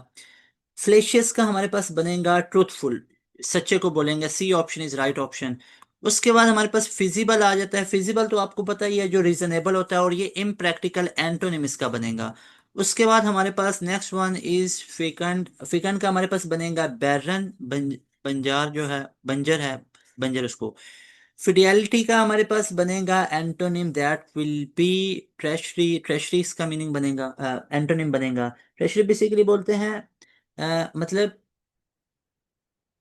फ्लेशियस का हमारे पास बनेगा ट्रूथफुल, सच्चे को बोलेंगे, C option is right option. उसके बाद हमारे पास फिजिबल आ जाता है। फिजिबल तो आपको पता ही है, जो रीजनेबल होता है, और ये इम्प्रैक्टिकल, एंटोनिम इसका बनेगा। उसके बाद हमारे पास नेक्स्ट वन इज फिकंड। फिकंड का हमारे पास बनेगा बैरन, बंजार जो है, बंजर है, बंजर उसको। फिडियलिटी का हमारे पास बनेगा antonym, that will B treasury. Treasury इसका मीनिंग बनेगा, एंटोनिम बनेगा। ट्रेशरी बेसिकली बोलते हैं मतलब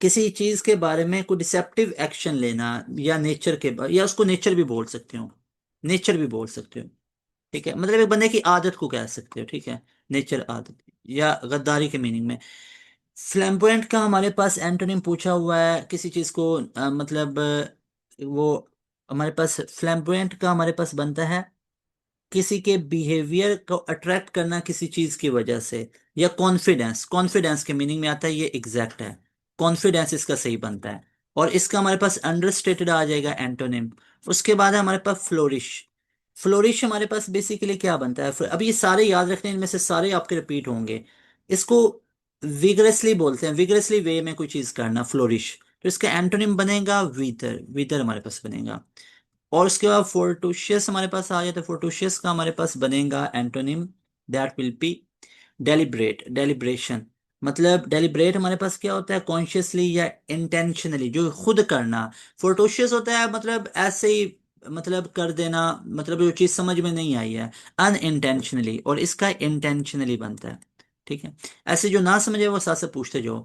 किसी चीज के बारे में कोई डिसेप्टिव एक्शन लेना, या नेचर के या उसको नेचर भी बोल सकते हो, नेचर भी बोल सकते हो। ठीक है, मतलब एक बंदे की आदत को कह सकते हो, ठीक है, नेचर, आदत, या गद्दारी के मीनिंग में। फ्लैम्बोयंट का हमारे पास एंटोनिम पूछा हुआ है किसी चीज को, मतलब वो हमारे पास फ्लैम्बोयंट का हमारे पास बनता है किसी के बिहेवियर को अट्रैक्ट करना किसी चीज की वजह से, या कॉन्फिडेंस, कॉन्फिडेंस के मीनिंग में आता है, ये एग्जैक्ट है, कॉन्फिडेंस इसका सही बनता है। और इसका हमारे पास अंडरस्टेटेड आ जाएगा एंटोनिम। उसके बाद है हमारे पास फ्लोरिश। फ्लोरिश हमारे पास बेसिकली क्या बनता है, अब ये सारे याद रखने, इनमें से सारे आपके रिपीट होंगे। इसको विगरसली बोलते हैं, विगरसली वे में कोई चीज करना, फ्लोरिश। तो इसका एंटोनिम बनेगा वीथर, वीथर हमारे पास बनेगा। और उसके बाद फोर्टुशियस हमारे पास आ जाता है, फोर्टुशियस का हमारे पास बनेगा antonym, that will B deliberate, deliberation. मतलब डेलिब्रेट हमारे पास क्या होता है, कॉन्शियसली या इंटेंशनली, जो खुद करना। फोर्टोशियस होता है मतलब ऐसे ही, मतलब कर देना, मतलब जो चीज समझ में नहीं आई है, अनइंटेंशनली, और इसका इंटेंशनली बनता है। ठीक है, ऐसे जो ना समझे वो साथ से पूछते जाओ।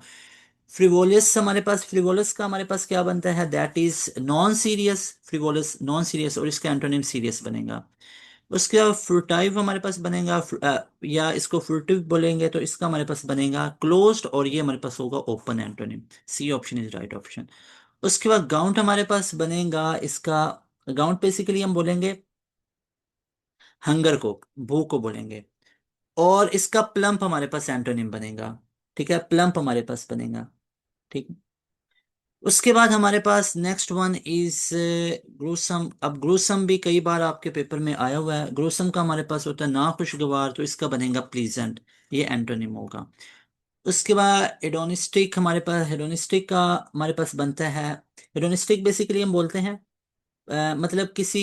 फ्रिवोलस हमारे पास, फ्रिवोलस का हमारे पास क्या बनता है, that is non serious, frivolous non serious, और इसका एंटोनिम सीरियस बनेगा। उसके बाद फ्रूटाइव हमारे पास बनेगा, या इसको फ्रूटिव बोलेंगे तो इसका हमारे पास बनेगा क्लोज्ड, और ये हमारे पास होगा open, antonym C option is right option. उसके बाद गाउंट हमारे पास बनेगा इसका, गाउंट बेसिकली हम बोलेंगे हंगर को, भूख को बोलेंगे। और इसका प्लम्प हमारे पास एंटोनिम बनेगा। ठीक है, प्लम्प हमारे पास बनेगा। ठीक। उसके बाद हमारे पास नेक्स्ट वन इज ग्रूसम। अब ग्रूसम भी कई बार आपके पेपर में आया हुआ है। ग्रूसम का हमारे पास होता है नाखुशगवार, तो इसका बनेगा प्लीजेंट, ये एंटोनिम होगा। उसके बाद हेडोनिस्टिक हमारे पास, हेडोनिस्टिक का हमारे पास बनता है, हेडोनिस्टिक बेसिकली हम बोलते हैं मतलब किसी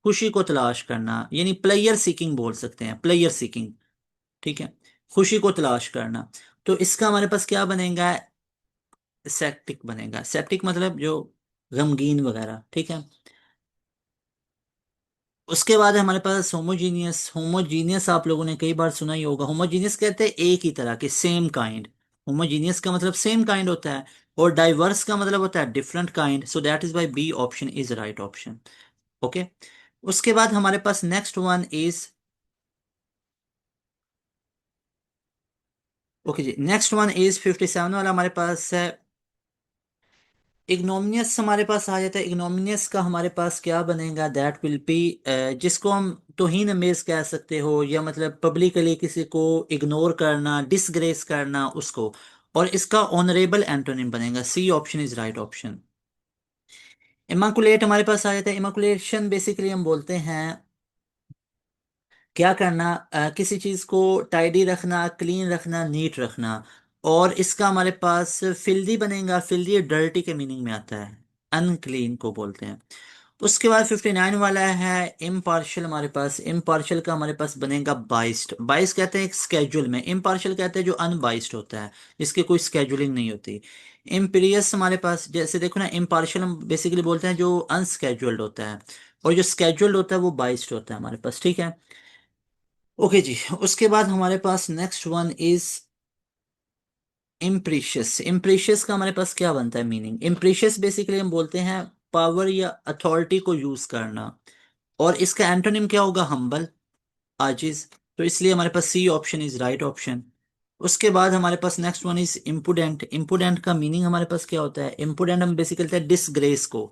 खुशी को तलाश करना, यानी प्लेयर सीकिंग बोल सकते हैं, प्लेयर सीकिंग। ठीक है, खुशी को तलाश करना। तो इसका हमारे पास क्या बनेगा, सेप्टिक बनेगा। सेप्टिक मतलब जो गमगीन वगैरह। ठीक है। उसके बाद है हमारे पास होमोजीनियस। होमोजीनियस आप लोगों ने कई बार सुना ही होगा। होमोजीनियस कहते हैं एक ही तरह के, सेम काइंड। होमोजीनियस का मतलब सेम काइंड होता है। और डाइवर्स का मतलब होता है different kind, so that is why B option is right option. Okay. उसके बाद हमारे पास नेक्स्ट वन इज, ओके जी, नेक्स्ट वन इज 57 वाला हमारे पास है इग्नोमिनियस। हमारे पास आ जाता है इग्नोमिनियस का हमारे पास क्या बनेगा, दैट विल बी, जिसको हम तौहीन अमेज कह सकते हो, या मतलब पब्लिकली किसी को इग्नोर करना, डिसग्रेस करना उसको। और इसका ऑनरेबल एंटोनिम बनेगा, C option is right option. Immaculate हमारे पास आ जाता है। इमाकुलेशन बेसिकली हम बोलते हैं क्या करना, किसी चीज को टाइडी रखना, क्लीन रखना, नीट रखना। और इसका हमारे पास फिल्दी बनेगा। फिल्दी डर्टी के मीनिंग में आता है, अनक्लीन को बोलते हैं। उसके बाद 59 वाला है इम्पार्शियल। हमारे पास इम्पार्शियल का हमारे पास बनेगा बाइस्ड। बाइस कहते हैं एक स्केड्यूल में, इम्पार्शियल कहते हैं जो अनबाइस्ड होता है, जिसकी कोई स्केड्यूलिंग नहीं होती। इम्पीरियस हमारे पास, जैसे देखो ना, इम्पार्शियल हम बेसिकली बोलते हैं जो अनस्केड्यूल्ड होता है, और जो स्केड्यूल्ड होता है वो बाइस्ड होता है हमारे पास। ठीक है। ओके जी। उसके बाद हमारे पास नेक्स्ट वन इज इम्प्रीशियस। इम्प्रीशियस का हमारे पास क्या बनता है मीनिंग, इम्प्रीशियस बेसिकली हम बोलते हैं पावर या अथॉरिटी को यूज करना। और इसका एंटोनिम क्या होगा, हम्बल, आजिज। तो इसलिए हमारे पास C option is right option. उसके बाद हमारे पास next one is impudent. Impudent का मीनिंग हमारे पास क्या होता है, इम्पुडेंट हम बेसिकली कहते हैं डिसग्रेस को,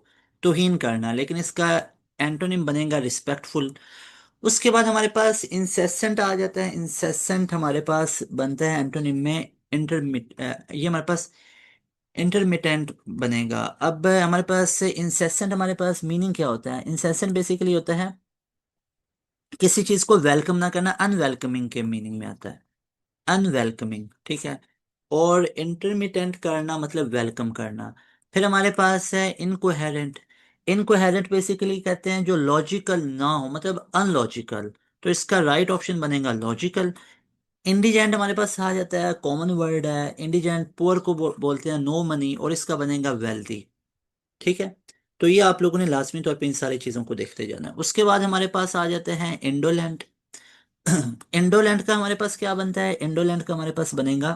तौहीन करना, लेकिन इसका एंटोनिम बनेगा रिस्पेक्टफुल। उसके बाद हमारे पास इंसेसेंट आ जाता है। इंसेसेंट हमारे पास बनता है एंटोनिम में इंटरमिट, ये हमारे पास इंटरमिटेंट बनेगा। अब हमारे पास इंसेसेंट, हमारे पास मीनिंग क्या होता है, इंसेसेंट बेसिकली होता है किसी चीज को वेलकम ना करना, अनवेलकमिंग के मीनिंग में आता है, अनवेलकमिंग। ठीक है। और इंटरमिटेंट करना मतलब वेलकम करना। फिर हमारे पास है इनकोहेरेंट। इनकोहेरेंट बेसिकली कहते हैं जो लॉजिकल ना हो, मतलब अनलॉजिकल। तो इसका राइट ऑप्शन बनेगा लॉजिकल। इंडिजेंट हमारे पास आ जाता है, कॉमन वर्ड है। इंडिजेंट पुअर को बोलते हैं नो मनी, और इसका बनेगा वेल्दी। ठीक है। तो ये आप लोगों ने लाजमी तौर पे इन सारी चीजों को देखते जाना है। उसके बाद हमारे पास आ जाते हैं इंडोलेंट। इंडोलेंट का हमारे पास क्या बनता है, इंडोलेंट का हमारे पास बनेगा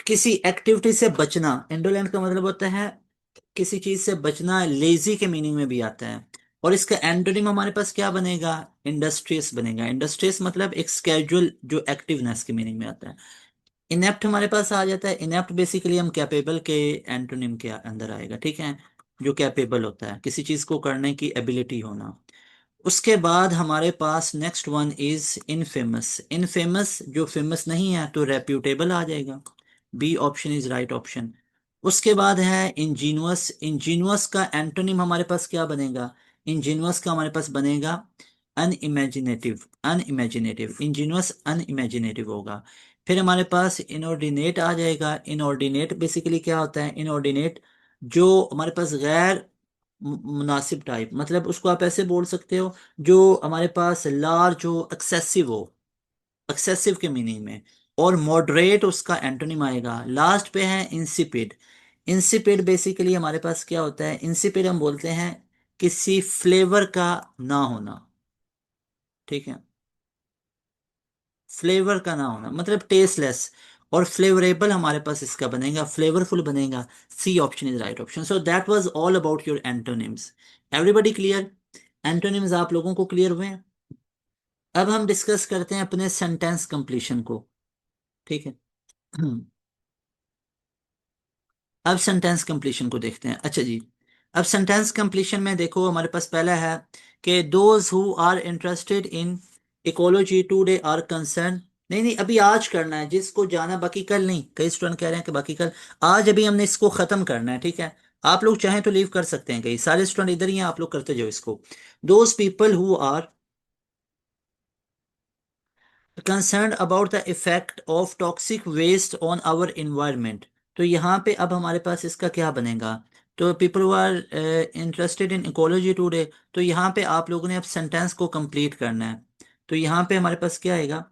किसी एक्टिविटी से बचना। इंडोलेंट का मतलब होता है किसी चीज से बचना, लेजी के मीनिंग में भी आता है। और इसका एंटोनिम हमारे पास क्या बनेगा? इंडस्ट्रियस बनेगा। इंडस्ट्रियस मतलब एक स्केजुअल जो एक्टिवनेस के मीनिंग में आता है। इनेप्ट हमारे पास आ जाता है। इनेप्ट बेसिकली हम कैपेबल के एंटोनिम के अंदर आएगा, ठीक है, जो कैपेबल होता है, किसी चीज को करने की एबिलिटी होना। उसके बाद हमारे पास next one is infamous. Infamous जो फेमस नहीं है तो रेप्यूटेबल आ जाएगा। B option is right option. उसके बाद है इंजीनियस। इंजीनियस का एंटोनिम हमारे पास क्या बनेगा? इंजीनियस का हमारे पास बनेगा अनइमेजिनेटिव। अनइमेजिनेटिव, इंजीनियस अनइमेजिनेटिव होगा। फिर हमारे पास इनऑर्डिनेट आ जाएगा। इनऑर्डिनेट बेसिकली क्या होता है? इनऑर्डिनेट जो हमारे पास गैर मुनासिब टाइप, मतलब उसको आप ऐसे बोल सकते हो जो हमारे पास लार्ज हो, एक्सेसिव हो, एक्सेसिव के मीनिंग में। और मॉडरेट उसका एंटोनिम आएगा। लास्ट पे है इंसिपिड। इंसिपिड बेसिकली हमारे पास क्या होता है? इंसिपिड हम बोलते हैं किसी फ्लेवर का ना होना, ठीक है, फ्लेवर का ना होना मतलब टेस्टलेस। और फ्लेवरेबल हमारे पास इसका बनेगा, फ्लेवरफुल बनेगा। C option is right option. So that was all about your antonyms. Everybody clear? Antonyms आप लोगों को क्लियर हुए हैं? अब हम डिस्कस करते हैं अपने सेंटेंस कंप्लीशन को, ठीक है। अब सेंटेंस कंप्लीशन को देखते हैं। अच्छा जी, अब सेंटेंस कंप्लीशन में देखो हमारे पास पहला है कि those who are interested in ecology today are concern. नहीं नहीं, अभी आज करना है जिसको जाना, बाकी कल नहीं। कई स्टूडेंट कह रहे हैं कि बाकी कल। आज अभी हमने इसको खत्म करना है, ठीक है। आप लोग चाहें तो लीव कर सकते हैं, कई सारे स्टूडेंट इधर ही हैं, आप लोग करते जाओ इसको। Those people who are concern about the effect of toxic waste on our environment. तो यहाँ पे अब हमारे पास इसका क्या बनेगा? तो people who are interested in ecology today, तो यहाँ पे आप लोगों ने अब सेंटेंस को कंप्लीट करना है। तो यहाँ पे हमारे पास क्या आएगा?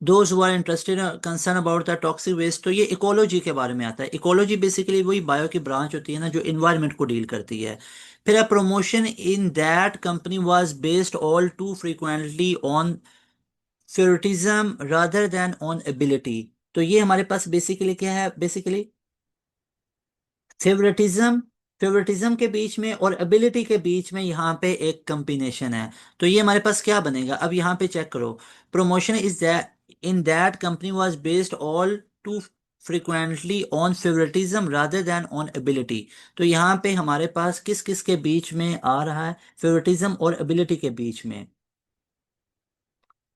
Those who are interested concern about the toxic waste, तो ये इकोलॉजी के बारे में आता है। इकोलॉजी बेसिकली वही बायो की ब्रांच होती है ना, जो इन्वायरमेंट को डील करती है। फिर a promotion in that company was based all too frequently on favouritism rather than on ability. तो ये हमारे पास बेसिकली क्या है? बेसिकली फेवरेटिज्म, फेवरेटिज्म के बीच में और एबिलिटी के बीच में यहाँ पे एक कॉम्बिनेशन है। तो ये हमारे पास क्या बनेगा? अब यहाँ पे चेक करो। Promotion is that in that company was based all too frequently on favouritism rather than on ability. तो यहाँ पे हमारे पास किस किस के बीच में आ रहा है? फेवरेटिज्म और एबिलिटी के बीच में।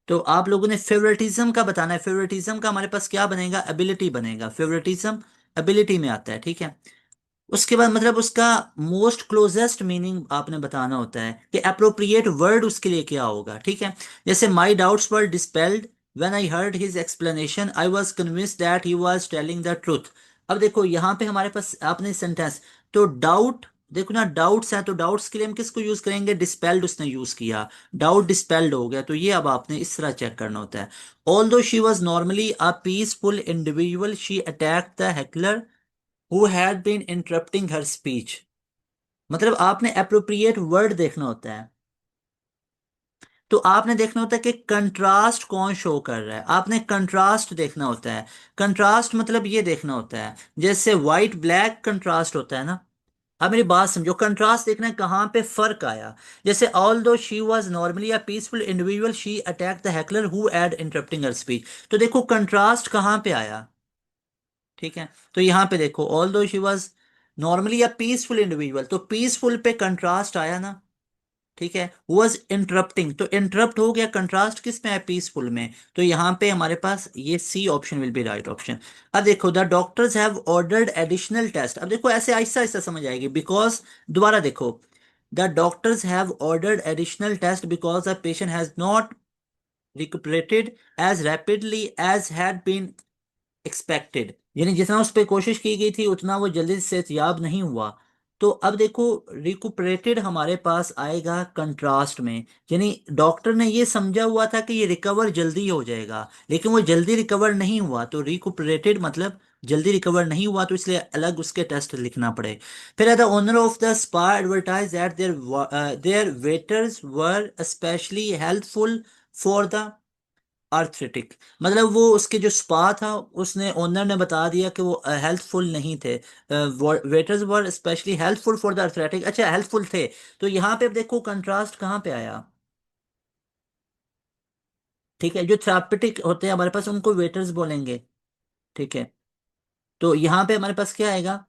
तो आप लोगों ने फेवरेटिज्म का बताना है। फेवरेटिज्म का हमारे पास क्या बनेगा? एबिलिटी बनेगा। फेवरेटिज्म एबिलिटी में आता है, ठीक है। उसके बाद मतलब उसका मोस्ट क्लोजेस्ट मीनिंग आपने बताना होता है कि अप्रोप्रिएट वर्ड उसके लिए क्या होगा, ठीक है। जैसे my doubts were dispelled when I heard his explanation I was convinced that he was telling the truth. अब देखो यहाँ पे हमारे पास आपने सेंटेंस, तो डाउट, देखो ना डाउट्स हैं, तो डाउट्स के लिए हम किसको यूज करेंगे? डिस्पेल्ड उसने यूज किया, डाउट डिस्पेल्ड हो गया। तो ये अब आपने इस तरह चेक करना होता है। Although she was normally a peaceful individual she attacked the heckler who had been interrupting her speech. मतलब आपने अप्रोप्रिएट वर्ड देखना होता है। तो आपने देखना होता है कि कंट्रास्ट कौन शो कर रहा है, आपने कंट्रास्ट देखना होता है। कंट्रास्ट मतलब ये देखना होता है, जैसे व्हाइट ब्लैक कंट्रास्ट होता है ना। अब मेरी बात समझो, कंट्रास्ट देखना है कहाँ पे फर्क आया। जैसे although she was normally a peaceful individual she attack the heckler who had interrupting her speech. तो देखो कंट्रास्ट कहाँ पे आया, ठीक है। तो यहाँ पे देखो ऑल दो she was normally a peaceful individual, तो पीसफुल पे कंट्रास्ट आया ना, ठीक है। वॉज इंटरप्टिंग, तो इंटरप्ट हो गया, कंट्रास्ट किस में है? पीसफुल में। तो यहाँ पे हमारे पास ये C option will be right option. अब देखो the doctors have ordered additional test. अब देखो ऐसे आहिस्ता आहिस्ता समझ आएगी, बिकॉज दोबारा देखो, the doctors have ordered additional test because the patient has not recuperated as rapidly as had been expected, यानी जितना उस पर कोशिश की गई थी उतना वो जल्दी से सेहतयाब नहीं हुआ। तो अब देखो रिकुपरेटेड हमारे पास आएगा कंट्रास्ट में, यानी डॉक्टर ने ये समझा हुआ था कि ये रिकवर जल्दी हो जाएगा, लेकिन वो जल्दी रिकवर नहीं हुआ। तो रिकुपरेटेड मतलब जल्दी रिकवर नहीं हुआ, तो इसलिए अलग उसके टेस्ट लिखना पड़े। फिर the owner of the spa advertise that their waiters were specially helpful for the arthritic, मतलब वो उसके जो स्पा था, उसने ओनर ने बता दिया कि वो हेल्पफुल नहीं थे। Waiters were specially helpful for the arthritic, अच्छा हेल्पफुल थे। तो यहाँ पे अब देखो कंट्रास्ट कहाँ पे आया। ठीक है, जो थेरापेटिक होते हैं हमारे पास उनको वेटर्स बोलेंगे। ठीक है, तो यहाँ पे हमारे पास क्या आएगा,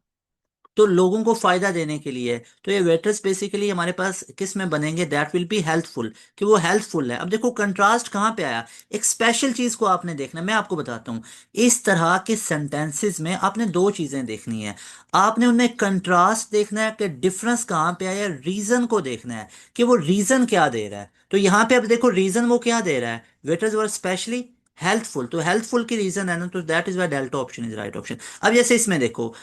तो लोगों को फायदा देने के लिए है। तो ये वेटर्स बेसिकली हमारे पास किस में बनेंगे, दैट विल बी हेल्पफुल, कि वो हेल्पफुल है। अब देखो कंट्रास्ट कहाँ पे आया, एक स्पेशल चीज को आपने देखना है, मैं आपको बताता हूँ। इस तरह के सेंटेंसेस में आपने दो चीजें देखनी है। आपने उनमें कंट्रास्ट देखना है कि डिफरेंस कहाँ पे आया, रीजन को देखना है कि वो रीजन क्या दे रहा है। तो यहाँ पे अब देखो रीजन वो क्या दे रहा है, वेटर्स वर स्पेशली हेल्पफुल, तो हेल्पफुल की रीजन है ना, तो that is why delta option is right option. अब जैसे इसमें देखो,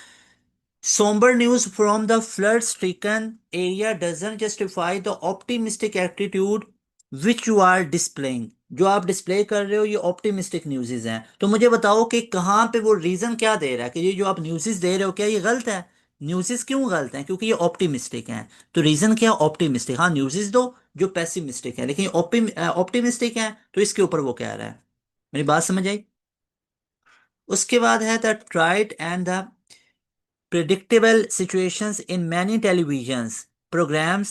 somber news from the flood stricken area doesn't justify the optimistic attitude which you are displaying। जो आप डिस्प्ले कर रहे हो ये ऑप्टिमिस्टिक न्यूज़ेस हैं, तो मुझे बताओ कि कहाँ पे वो रीजन क्या दे रहा है कि ये जो आप न्यूज़ेस दे रहे हो क्या ये गलत है। न्यूज़ेस क्यों गलत हैं, क्योंकि ये ऑप्टिमिस्टिक हैं। तो रीजन क्या, ऑप्टिमिस्टिक, हाँ न्यूज़ेस दो जो पेसिमिस्टिक है, लेकिन ऑप्टिमिस्टिक है, तो इसके ऊपर वो कह रहा है। मेरी बात समझ आई। उसके बाद है the tried and the predictable situations in many televisions programs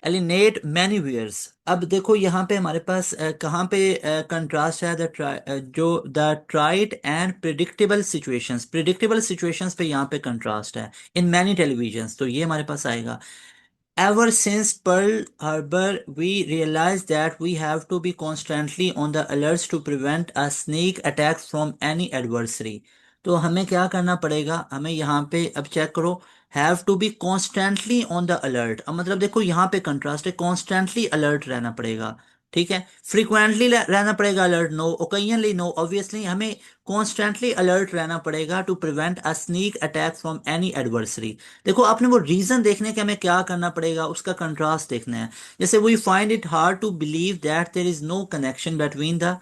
alienate many viewers। अब देखो यहाँ पे हमारे पास कहाँ पे कंट्रास्ट है, जो the tried and predictable situations पे यहाँ पे कंट्रास्ट है इन मैनी टेलीविजन्स, तो ये हमारे पास आएगा। Ever since Pearl Harbor, we realized that we have to be constantly on the alerts to prevent a sneak attack from any adversary। तो हमें क्या करना पड़ेगा, हमें यहाँ पे अब चेक करो, have to be constantly on the alert. अब मतलब देखो यहाँ पे कंट्रास्ट है, कॉन्स्टेंटली अलर्ट रहना पड़ेगा। ठीक है, फ्रीक्वेंटली रहना पड़ेगा alert, no, occasionally no, obviously हमें कॉन्स्टेंटली अलर्ट रहना पड़ेगा to prevent a sneak attack from any adversary. देखो आपने वो रीजन देखने के हमें क्या करना पड़ेगा, उसका कंट्रास्ट देखना है। जैसे we find it hard to believe that there is no connection between the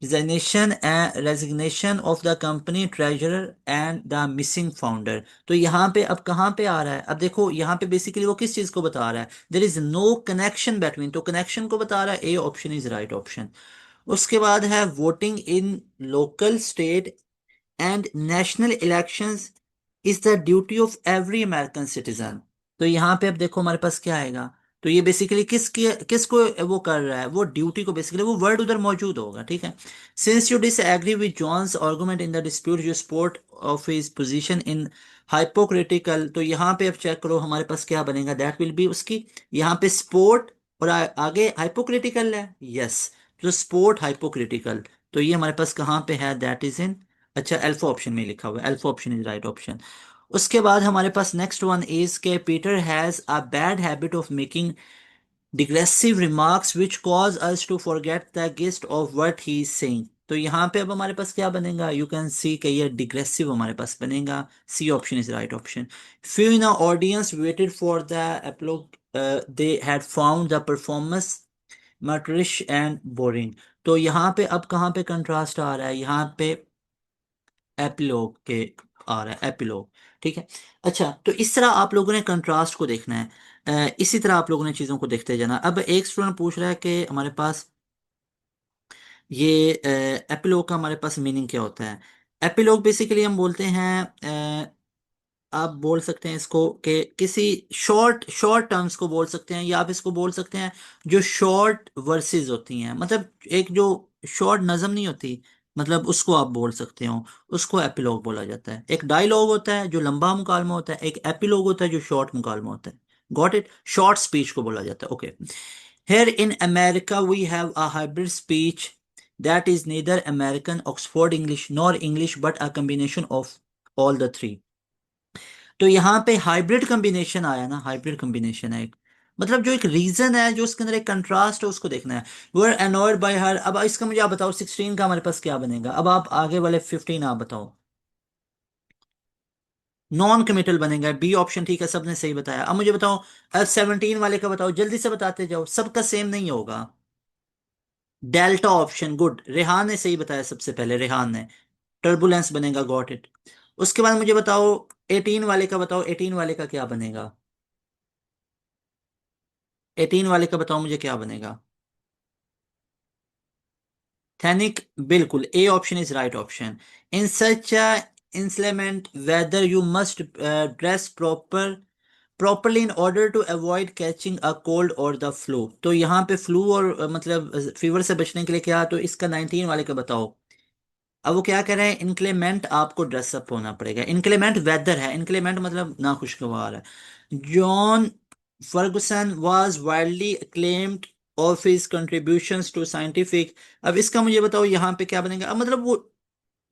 resignation of the company treasurer and the missing founder. तो यहाँ पे अब कहाँ पे आ रहा है, अब देखो यहाँ पे बेसिकली वो किस चीज को बता रहा है, there is no connection between, तो कनेक्शन को बता रहा है, A option is right option. उसके बाद है voting in local state and national elections is the duty of every American citizen. तो यहाँ पे अब देखो हमारे पास क्या आएगा, तो ये बेसिकली किसको वो कर रहा है, वो ड्यूटी को, बेसिकली वो वर्ड उधर मौजूद होगा। ठीक है, since you disagree with John's argument in the dispute you support of his position in hypocritical. तो यहाँ पे अब चेक करो हमारे पास क्या बनेगा, दैट विल बी उसकी, यहाँ पे स्पोर्ट और आगे हाइपोक्रिटिकल है, यस, तो स्पोर्ट हाइपोक्रिटिकल। तो ये हमारे पास कहाँ पे है, दैट इज इन, अच्छा अल्फा ऑप्शन में लिखा हुआ है, alpha option is right option. उसके बाद हमारे पास नेक्स्ट वन इज के Peter has a bad habit of making digressive remarks which cause us to forget the gist of what he is saying. तो यहाँ पे अब हमारे पास क्या बनेगा, यू कैन सी कि ये डिग्रेसिव हमारे पास बनेगा, C option is right option. Few in audience waited for the epilogue, they had found the performance amateurish and boring. तो यहाँ पे अब कहाँ पे कंट्रास्ट आ रहा है, यहाँ पे एपिलोग के आ रहा है, एपिलोग। ठीक है, अच्छा तो इस तरह आप लोगों ने कंट्रास्ट को देखना है। इसी तरह आप लोगों ने चीज़ों को देखते जाना। अब एक स्टूडेंट पूछ रहा है कि हमारे पास ये एपिलोग का हमारे पास मीनिंग क्या होता है। एपिलोग बेसिकली हम बोलते हैं, आप बोल सकते हैं इसको कि किसी शॉर्ट शॉर्ट टर्म्स को बोल सकते हैं, या आप इसको बोल सकते हैं जो शॉर्ट वर्सेस होती हैं, मतलब एक जो शॉर्ट नज़म नहीं होती, मतलब उसको आप बोल सकते हो, उसको एपिलॉग बोला जाता है। एक डायलॉग होता है जो लंबा मुकालमा होता है, एक एपिलॉग होता है जो शॉर्ट मुकालमा होता है। गॉट इट, शॉर्ट स्पीच को बोला जाता है। Okay, here in America we have a hybrid speech that is neither American Oxford English nor English but a combination of all the three। तो यहाँ पे हाइब्रिड कॉम्बिनेशन आया ना, हाइब्रिड कॉम्बिनेशन है एक, मतलब जो एक रीजन है, जो उसके अंदर एक कंट्रास्ट है, उसको देखना है। वर अनॉयड बाय हर, अब इसका मुझे आप बताओ 16 का हमारे पास क्या बनेगा, अब आप आगे वाले 15 आप बताओ। नॉन कमिटल बनेगा, बी ऑप्शन, ठीक है सबने सही बताया। अब मुझे बताओ, अब 17 वाले का बताओ, जल्दी से बताते जाओ, सबका सेम नहीं होगा। डेल्टा ऑप्शन, गुड, रेहान ने सही बताया सबसे पहले, रेहान ने, टर्बुलेंस बनेगा, गॉट इट। उसके बाद मुझे बताओ 18 वाले का बताओ, 18 वाले का क्या बनेगा, 18 वाले का बताओ मुझे क्या बनेगा। थैनिक, बिल्कुल A option is right option. In such inclement weather you must dress properly in order to avoid catching a cold और द फ्लू। तो यहाँ पे फ्लू और मतलब फीवर से बचने के लिए क्या, तो इसका 19 वाले का बताओ। अब वो क्या कह रहे हैं, इनक्लेमेंट आपको ड्रेसअप होना पड़ेगा, इनक्लेमेंट वेदर है, इनक्लेमेंट मतलब नाखुशगवार है। John Ferguson was widely acclaimed of his contributions to scientific. अब इसका मुझे बताओ यहाँ पे क्या बनेगा, अब मतलब वो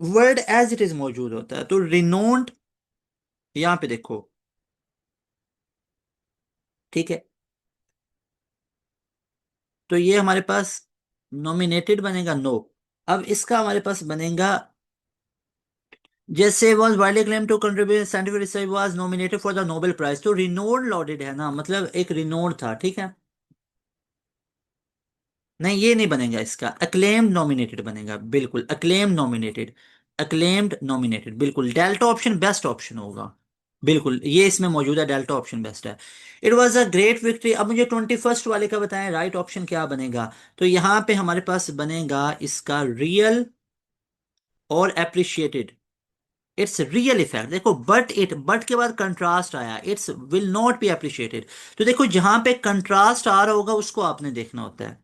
वर्ड एज इट इज मौजूद होता है, तो रिनोन्ड यहाँ पे देखो, ठीक है। तो ये हमारे पास नॉमिनेटेड बनेगा, नो। अब इसका हमारे पास बनेगा, जैसे was widely claimed to contribute scientific research was nominated for the Nobel Prize, तो रिनोड लॉडेड है ना, मतलब एक रिनोड था, ठीक है। नहीं ये नहीं बनेगा, इसका अक्लेम्ड नॉमिनेटेड बनेगा, बिल्कुल अक्लेम्ड नॉमिनेटेड। अक्लेम्ड नॉमिनेटेड, बिल्कुल डेल्टा ऑप्शन बेस्ट ऑप्शन होगा। बिल्कुल ये इसमें मौजूद है, डेल्टा ऑप्शन बेस्ट है। It was a great victory. अब मुझे 21st वाले का बताएं, राइट ऑप्शन क्या बनेगा। तो यहाँ पे हमारे पास बनेगा इसका रियल और अप्रिशिएटेड। इट्स रियल इफेक्ट, देखो बट के बाद कंट्रास्ट आया, it's will not be appreciated. तो देखो जहां पे कंट्रास्ट आ रहा होगा उसको आपने देखना होता है।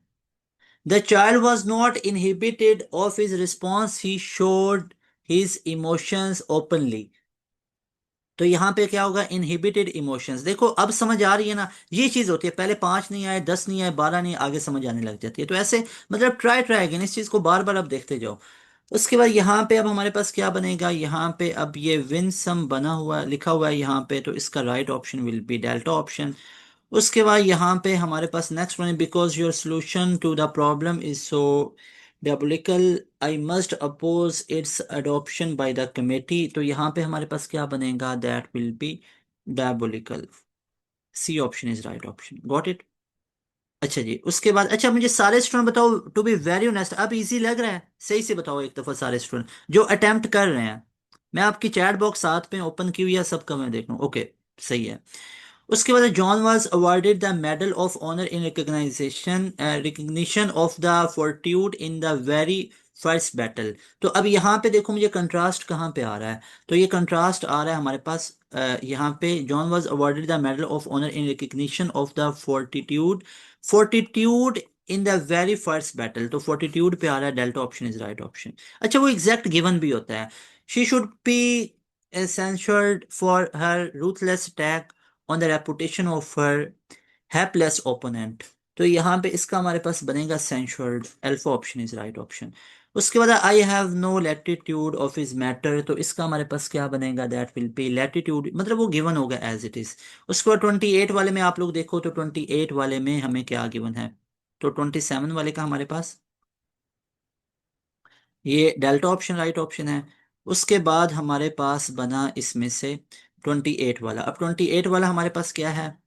The child was not inhibited of his response, he showed his emotions openly. तो यहाँ पे क्या होगा, इनहिबिटेड इमोशंस। देखो अब समझ आ रही है ना, ये चीज होती है, पहले 5 नहीं आए, 10 नहीं आए, 12 नहीं, आगे समझ आने लग जाती है। तो ऐसे मतलब ट्राई ट्राई अगेन, इस चीज को बार बार अब देखते जाओ। उसके बाद यहाँ पे अब हमारे पास क्या बनेगा, यहाँ पे अब ये विंसम बना हुआ लिखा हुआ है यहाँ पे, तो इसका right option will be delta option. उसके बाद यहाँ पे हमारे पास next one, because your solution to the problem is so diabolical I must oppose its adoption by the committee. तो यहाँ पे हमारे पास क्या बनेगा, that will be diabolical। C option is right option, got it. अच्छा जी, उसके बाद अच्छा मुझे सारे स्टूडेंट बताओ, टू बी वेरी ऑनेस्ट, अब इजी लग रहा है, सही से बताओ एक दफा सारे स्टूडेंट जो अटेम्प्ट कर रहे हैं। मैं आपकी चैट बॉक्स साथ में ओपन की हुई है, सबका मैं देख लूँ, ओके सही है। उसके बाद John was awarded the medal of honour in recognition of the fortitude in the very first battle. तो अब यहाँ पे देखो मुझे कंट्रास्ट कहाँ पे आ रहा है, तो ये कंट्रास्ट आ रहा है हमारे पास यहाँ पे, John was awarded the medal of honour in recognition of the fortitude, fortitude in the very first battle. तो फोर्टिट्यूड पे आ रहा है, delta option is right option. अच्छा वो एग्जैक्ट गिवन भी होता है, she should be censured for her ruthless attack on the reputation of her hapless opponent। तो यहाँ पे इसका हमारे पास बनेगा censured, alpha option is right option. उसके बाद I have no latitude of his matter, तो इसका हमारे पास क्या बनेगा, दैट विल बी लैटिट्यूड, मतलब वो गिवन होगा एज इट इज। उसके बाद 28 वाले में आप लोग देखो, तो 28 वाले में हमें क्या गिवन है, तो 27 वाले का हमारे पास ये डेल्टा ऑप्शन राइट ऑप्शन है। उसके बाद हमारे पास बना इसमें से 28 वाला। अब 28 वाला हमारे पास क्या है,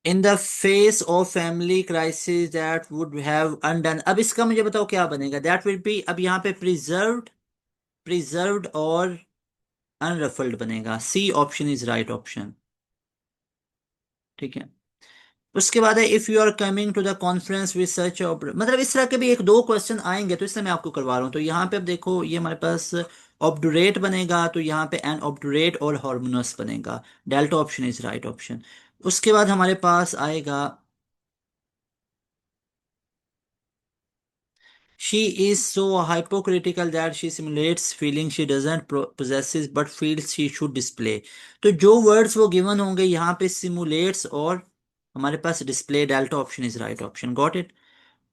in the face of family crisis that would have undone. अब इसका मुझे बताओ क्या बनेगा, दैट विल बी, अब यहाँ पे प्रिजर्व्ड, प्रिजर्व्ड और अनरफल्ड बनेगा, C option is right option, ठीक है। उसके बाद है if you are coming to the conference with such, मतलब इस तरह के भी एक दो क्वेश्चन आएंगे, तो इसलिए मैं आपको करवा रहा हूँ। तो यहाँ पे अब देखो ये हमारे पास ऑब्डुरेट बनेगा, तो यहाँ पे एन ऑब्डुरेट और हॉर्मोनस बनेगा, delta option is right option. उसके बाद हमारे पास आएगा she is so hypocritical that she simulates feelings she doesn't possesses but feels she should display। तो जो वर्ड्स वो गिवन होंगे यहाँ पे सिमुलेट्स और हमारे पास display, delta option is right option, got it.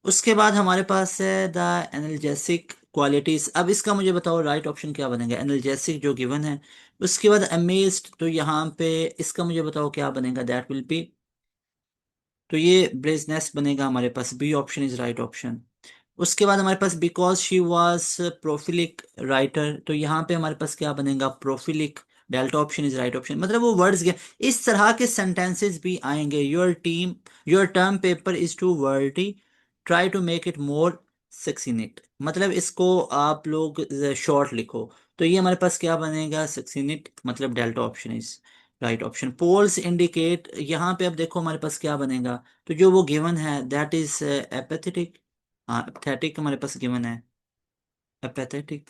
उसके बाद हमारे पास है द एनाल्जेसिक क्वालिटीज। अब इसका मुझे बताओ राइट ऑप्शन क्या बनेगा, एनाल्जेसिक जो गिवन है। उसके बाद अमेज्ड, तो यहाँ पे इसका मुझे बताओ क्या बनेगा, दैट विल बी, तो ये ब्रेजनेस बनेगा हमारे पास, B option is right option. उसके बाद हमारे पास because she was prolific writer, तो यहाँ पे हमारे पास क्या बनेगा, prolific, delta option is right option. मतलब वो वर्ड्स के इस तरह के सेंटेंसेस भी आएंगे, your term paper is too wordy, try to make it more succinct, मतलब इसको आप लोग शॉर्ट लिखो। तो ये हमारे पास क्या बनेगा, सक्सीनेट, मतलब delta option is right option. Polls indicate, यहाँ पे अब देखो हमारे पास क्या बनेगा, तो जो वो गिवन है दैट इज एपेथेटिक। हाँ एपेथेटिक हमारे पास गिवन है, एपेथेटिक।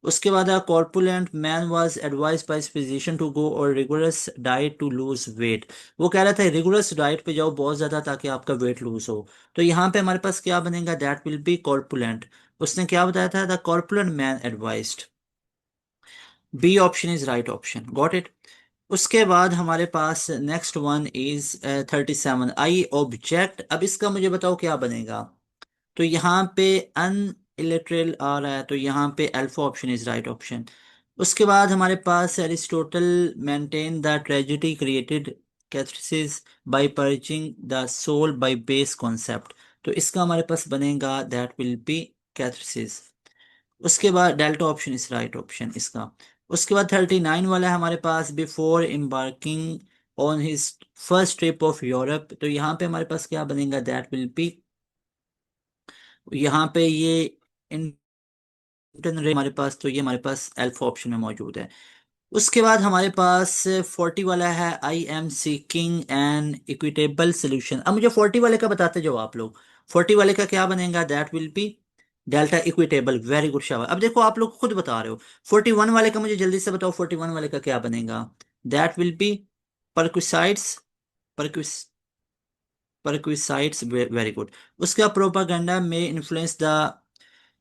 उसके बाद corpulent man was advise by physician to go और rigorous diet to lose weight. वो कह रहा था रिगोरस डाइट पे जाओ बहुत ज्यादा ताकि आपका वेट लूज हो। तो यहाँ पे हमारे पास क्या बनेगा, दैट विल बी कॉर्पुलेंट। उसने क्या बताया था, the corpulent man advised. B option is right option, got it. उसके बाद हमारे पास next one is 37, I object. अब इसका मुझे बताओ क्या बनेगा। तो यहाँ पे अन इलिटरल आ रहा है, तो यहाँ पे alpha option is right option. उसके बाद हमारे पास Aristotle maintain the tragedy created catharsis by purging the soul by base concept. तो इसका हमारे पास बनेगा दैट विल बी कैथेसिस। उसके बाद delta option is right option इसका। उसके बाद 39 वाला है हमारे पास, before embarking on his first trip of Europe. तो यहाँ पे हमारे पास क्या बनेगा, दैट विल बी, यहाँ पे ये इंटरन रे हमारे पास, तो ये हमारे पास अल्फा ऑप्शन में मौजूद है। उसके बाद हमारे पास 40 वाला है, I am seeking an equitable solution. अब मुझे 40 वाले का बताते जाओ आप लोग। 40 वाले का क्या बनेगा, that will be delta equitable. Very good शाबाश। अब देखो आप लोग खुद बता रहे हो। 41 वाले का मुझे जल्दी से बताओ, 41 वाले का क्या बनेगा, दैट विल बी परक्विसाइड्स। परक्विस परक्विसाइड्स, वेरी गुड। उसका प्रोपागेंडा में influence the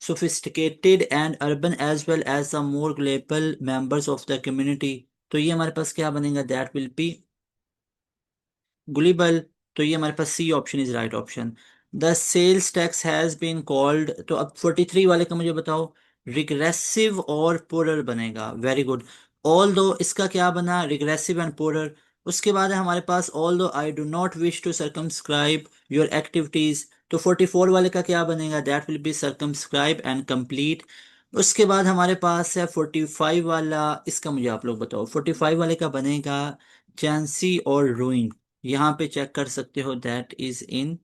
sophisticated and urban as well as the more global members of the community। तो ये हमारे पास क्या बनेगा, दैट विल बी गुलिबल। तो ये हमारे पास C option is right option. The sales tax has been called. तो अब 43 वाले का मुझे बताओ, रिग्रेसिव और पोरर बनेगा, वेरी गुड। ऑल दो इसका क्या बना, रिग्रेसिव एंड पोरर। उसके बाद है हमारे पास although I do not wish to circumscribe your activities. तो 44 वाले का क्या बनेगा, that will be circumscribe and complete. उसके बाद हमारे पास है 45 वाला, इसका मुझे आप लोग बताओ। 45 वाले का बनेगा चांसी और रूइन। यहाँ पे चेक कर सकते हो, that is in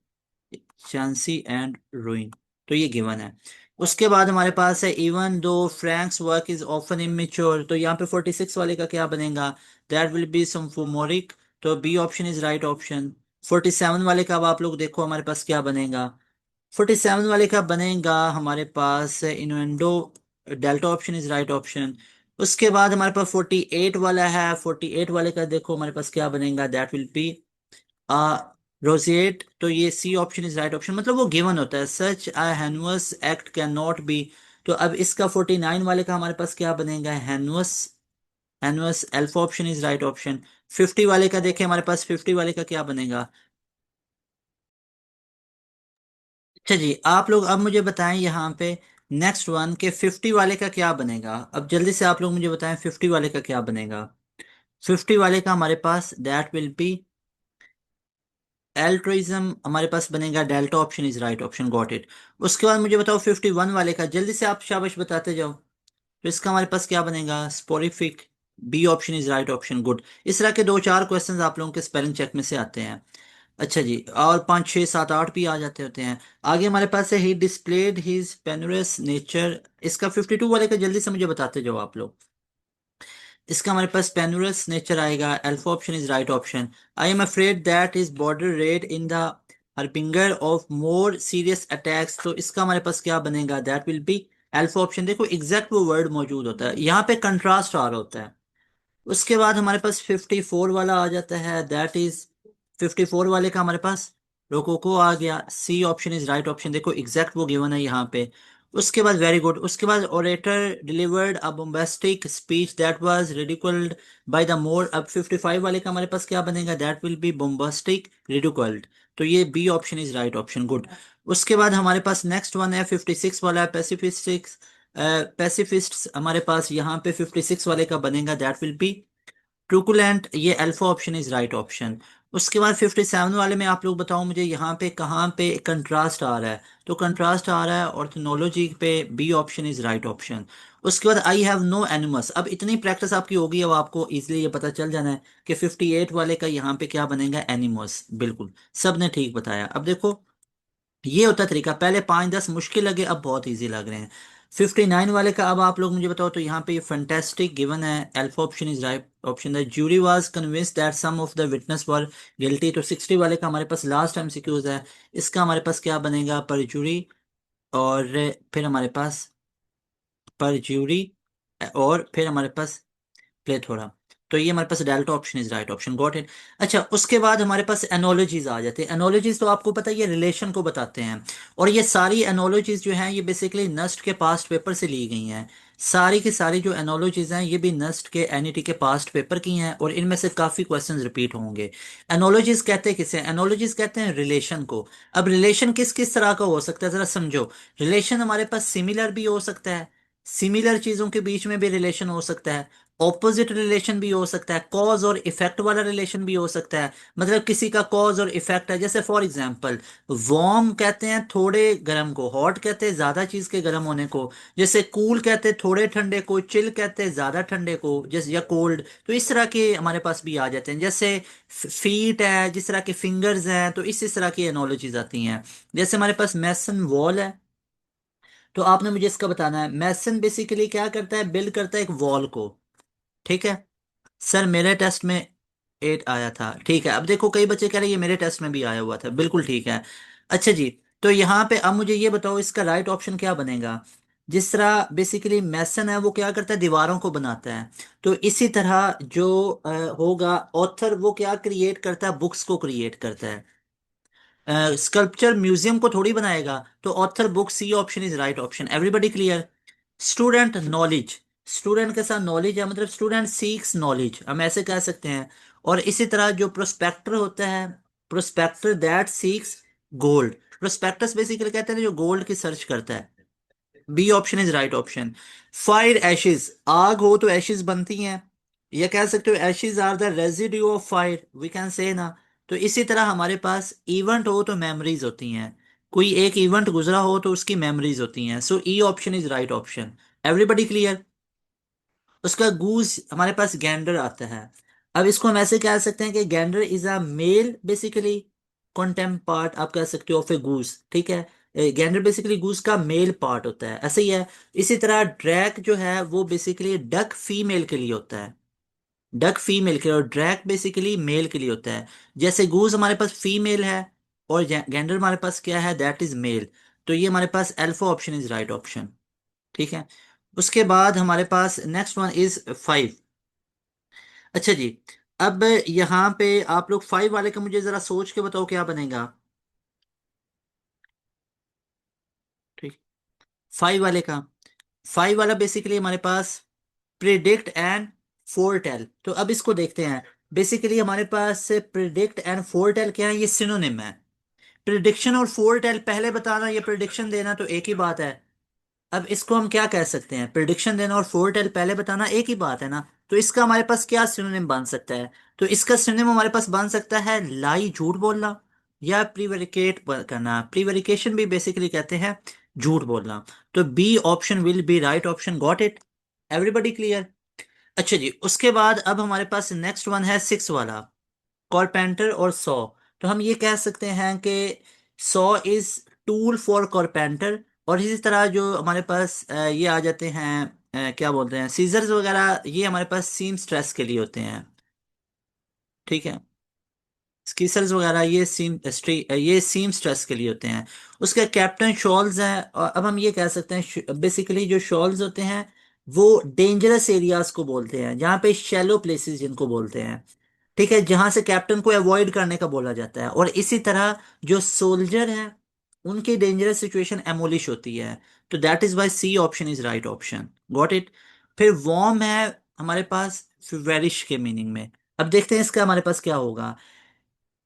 chancy and ruin. तो ये गिवन है। उसके बाद हमारे पास है even though Franks work is often immature. तो यहाँ पे 46 वाले का क्या बनेगा, दैट विल बी समफोमोरिक। तो B option is right option. 47 वाले का अब आप लोग देखो हमारे पास क्या बनेगा। 47 वाले का बनेगा हमारे पास innuendo. Delta option is right option. उसके बाद हमारे पास 48 वाला है। 48 वाले का देखो हमारे पास क्या बनेगा, दैट विल बी रोजिएट। तो ये C option is right option, मतलब वो गिवन होता है, such a heinous act can not be. तो अब इसका 49 वाले का हमारे पास क्या बनेगा, heinous. Heinous alpha option is right option. 50 वाले का देखें हमारे पास, 50 वाले का क्या बनेगा। अच्छा जी, आप लोग अब मुझे बताएं यहाँ पे नेक्स्ट वन के 50 वाले का क्या बनेगा। अब जल्दी से आप लोग मुझे बताएं 50 वाले का क्या बनेगा। 50 वाले का हमारे पास दैट विल बी एल्ट्रुइज्म हमारे पास बनेगा, delta option is right option, got it. उसके बाद मुझे बताओ 51 वाले का, जल्दी से आप शाबाश बताते जाओ। तो इसका हमारे पास क्या बनेगा, soporific. B option is right option, good. इस तरह के दो चार क्वेश्चंस आप लोगों के स्पेलिंग चेक में से आते हैं। अच्छा जी, और 5 6 7 8 भी आ जाते होते हैं। आगे हमारे पास है ही डिस्प्लेड हिज पेनरस नेचर। इसका 52 वाले का जल्दी से मुझे बताते जाओ आप लोग। इसका हमारे पास पेनुरस नेचर आएगा, alpha option is right option. I am afraid that is border raid in the harbinger of more serious attacks. तो इसका हमारे पास क्या बनेगा, that will be alpha option. देखो एग्जैक्ट वो वर्ड मौजूद होता है, यहाँ पे कंट्रास्ट आ रहा होता है। उसके बाद हमारे पास 54 वाला आ जाता है, दैट इज 54 वाले का हमारे पास रोकोको आ गया, C option is right option. देखो एग्जैक्ट वो गिवन है यहाँ पे। उसके बाद वेरी गुड। उसके बाद orator delivered a bombastic speech that was ridiculed by the more. अब 55 वाले का हमारे पास क्या बनेगा, that will be bombastic ridiculed. तो ये B option is right option, good. उसके बाद हमारे पास नेक्स्ट वन है 56 वाला, पैसिफिस्टिक्स। पैसिफिस्ट्स हमारे पास यहाँ पे 56 वाले का बनेगा, दैट विल बी ट्रूकुलेंट। ये alpha option is right option. उसके बाद 57 वाले में आप लोग बताओ मुझे यहाँ पे कहाँ पे कंट्रास्ट आ रहा है। तो कंट्रास्ट आ रहा है ऑर्थोनोलॉजी पे, B option is right option. उसके बाद आई हैव नो एनिमस। अब इतनी प्रैक्टिस आपकी होगी, अब आपको इजीली ये पता चल जाना है कि 58 वाले का यहाँ पे क्या बनेगा, एनिमस। बिल्कुल सब ने ठीक बताया। अब देखो ये होता है तरीका, पहले 5 10 मुश्किल लगे, अब बहुत इजी लग रहे हैं। 59 वाले का अब आप लोग मुझे बताओ। तो यहाँ पे ये फैंटास्टिक गिवन है, alpha option is right option. The jury was convinced that some of the witness were guilty. तो 60 वाले का हमारे पास लास्ट एमसीक्यूज है। इसका हमारे पास क्या बनेगा, पर ज्यूरी, और फिर हमारे पास पर ज्यूरी, और फिर हमारे पास प्लेथोरा। तो ये हमारे पास delta option is right option, got it. अच्छा, उसके बाद हमारे पास एनोलॉजीज आ जाते हैं। एनोलॉजीज तो आपको पता है ये रिलेशन को बताते हैं। और ये सारी एनोलॉजीज जो हैं ये बेसिकली नस्ट के पास्ट पेपर से ली गई हैं। सारी की सारी जो एनोलॉजीज हैं ये भी नस्ट के एनईटी के पास्ट पेपर की हैं, और इनमें से काफी क्वेश्चंस रिपीट होंगे। एनोलॉजीज कहते हैं किसे, एनोलॉजीज कहते हैं रिलेशन को। अब रिलेशन किस किस तरह का हो सकता है जरा समझो। रिलेशन हमारे पास सिमिलर भी हो सकता है, सिमिलर चीजों के बीच में भी रिलेशन हो सकता है। ऑपोजिट रिलेशन भी हो सकता है, कॉज और इफेक्ट वाला रिलेशन भी हो सकता है। मतलब किसी का कॉज और इफेक्ट है, जैसे फॉर एग्जांपल वार्म कहते हैं थोड़े गर्म को, हॉट कहते हैं ज्यादा चीज के गर्म होने को, जैसे कूल कहते हैं थोड़े ठंडे को, चिल कहते हैं ज्यादा ठंडे को, जैसे या कोल्ड। तो इस तरह के हमारे पास भी आ जाते हैं। जैसे फीट है, जिस तरह के फिंगर्स हैं, तो इस तरह की एनोलॉजीज आती हैं। जैसे हमारे पास मैसन वॉल है, तो आपने मुझे इसका बताना है। मैसन बेसिकली क्या करता है, बिल्ड करता है एक वॉल को। ठीक है सर, मेरे टेस्ट में 8 आया था। ठीक है, अब देखो कई बच्चे कह रहे हैं ये मेरे टेस्ट में भी आया हुआ था, बिल्कुल ठीक है। अच्छा जी, तो यहाँ पे अब मुझे ये बताओ इसका राइट ऑप्शन क्या बनेगा। जिस तरह बेसिकली मैसन है वो क्या करता है, दीवारों को बनाता है। तो इसी तरह जो होगा ऑथर, वो क्या क्रिएट करता है, बुक्स को क्रिएट करता है। स्कल्पचर म्यूजियम को थोड़ी बनाएगा। तो author book, C option is right option, everybody clear. Student knowledge, student के साथ नॉलेज है, मतलब स्टूडेंट सीक्स नॉलेज, हम ऐसे कह सकते हैं। और इसी तरह जो प्रोस्पेक्टर होता है, prospector that seeks gold. Prospectus basically कहते हैं जो गोल्ड की सर्च करता है। B option is right option. Fire ashes, आग हो तो एशेज बनती हैं, या कह सकते हो ashes are the residue of fire, we can say ना। तो इसी तरह हमारे पास इवेंट हो तो मेमोरीज होती हैं, कोई एक इवेंट गुजरा हो तो उसकी मेमोरीज होती हैं। So E option is right option, everybody clear. उसका गूज हमारे पास गैंडर आता है। अब इसको हम ऐसे कह सकते हैं कि gander is a male basically counterpart, आप कह सकते हो, ऑफ ए गूज। ठीक है, गैंडर बेसिकली गूज का मेल पार्ट होता है, ऐसे ही है। इसी तरह ड्रैक जो है वो बेसिकली डक फीमेल के लिए होता है, डक फीमेल के लिए, और ड्रैक बेसिकली मेल के लिए होता है। जैसे गूज हमारे पास फीमेल है, और गैंडर हमारे पास क्या है, दैट इज मेल। तो ये हमारे पास alpha option is right option. ठीक है, उसके बाद हमारे पास नेक्स्ट वन इज 5। अच्छा जी, अब यहाँ पे आप लोग 5 वाले का मुझे जरा सोच के बताओ क्या बनेगा। ठीक, 5 वाले का, 5 वाला बेसिकली हमारे पास प्रिडिक्ट एंड फोरटेल। तो अब इसको देखते हैं। बेसिकली हमारे पास प्रिडिक्ट एंड फोरटेल क्या है, ये सिनोनिम है। प्रिडिक्शन और फोरटेल पहले बताना, ये प्रिडिक्शन देना तो एक ही बात है। अब इसको हम क्या कह सकते हैं, प्रिडिक्शन देना और फोरटेल पहले बताना एक ही बात है ना। तो इसका हमारे पास क्या सिनोनिम बन सकता है। तो इसका सिनोनिम हमारे पास बन सकता है लाई, झूठ बोलना, या प्रीवेरिकेट करना। प्रीवेरिकेशन भी बेसिकली कहते हैं झूठ बोलना। तो B option will be right option, got it, everybody clear. अच्छा जी, उसके बाद अब हमारे पास नेक्स्ट वन है 6 वाला, कॉरपेंटर और सॉ। तो हम ये कह सकते हैं कि सॉ इज टूल फॉर कॉरपेंटर। और इसी तरह जो हमारे पास ये आ जाते हैं, क्या बोलते हैं, सीजर्स वगैरह, ये हमारे पास सीम स्ट्रेस के लिए होते हैं। ठीक है, स्कीसल्स वगैरह ये ये सीम स्ट्रेस के लिए होते हैं। उसके कैप्टन शॉल्स हैं, और अब हम ये कह सकते हैं बेसिकली जो शॉल्स होते हैं वो डेंजरस एरियाज को बोलते हैं, जहाँ पे शैलो प्लेसेस जिनको बोलते हैं। ठीक है, जहां से कैप्टन को अवॉइड करने का बोला जाता है। और इसी तरह जो सोल्जर है उनकी डेंजरस सिचुएशन एमोलिश होती है। तो that is why C option is right option, got it. फिर वॉर्म है हमारे पास फिवेरिश के मीनिंग में। अब देखते हैं इसका हमारे पास क्या होगा।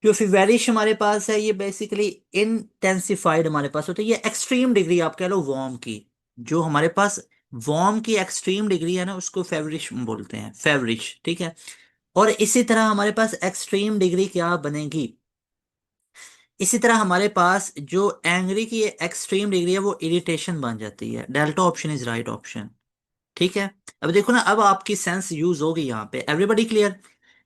जो फिवेरिश हमारे पास है ये बेसिकली इंटेंसिफाइड हमारे पास होता है, ये एक्सट्रीम डिग्री आप कह लो वार्म की। जो हमारे पास वार्म की एक्सट्रीम डिग्री है ना उसको फेवरिश बोलते हैं, फेवरिश। ठीक है, और इसी तरह हमारे पास एक्सट्रीम डिग्री क्या बनेगी, इसी तरह हमारे पास जो एंग्री की एक्सट्रीम डिग्री है वो इरिटेशन बन जाती है। Delta option is right option. ठीक है, अब देखो ना, अब आपकी सेंस यूज होगी यहाँ पे, एवरीबडी क्लियर।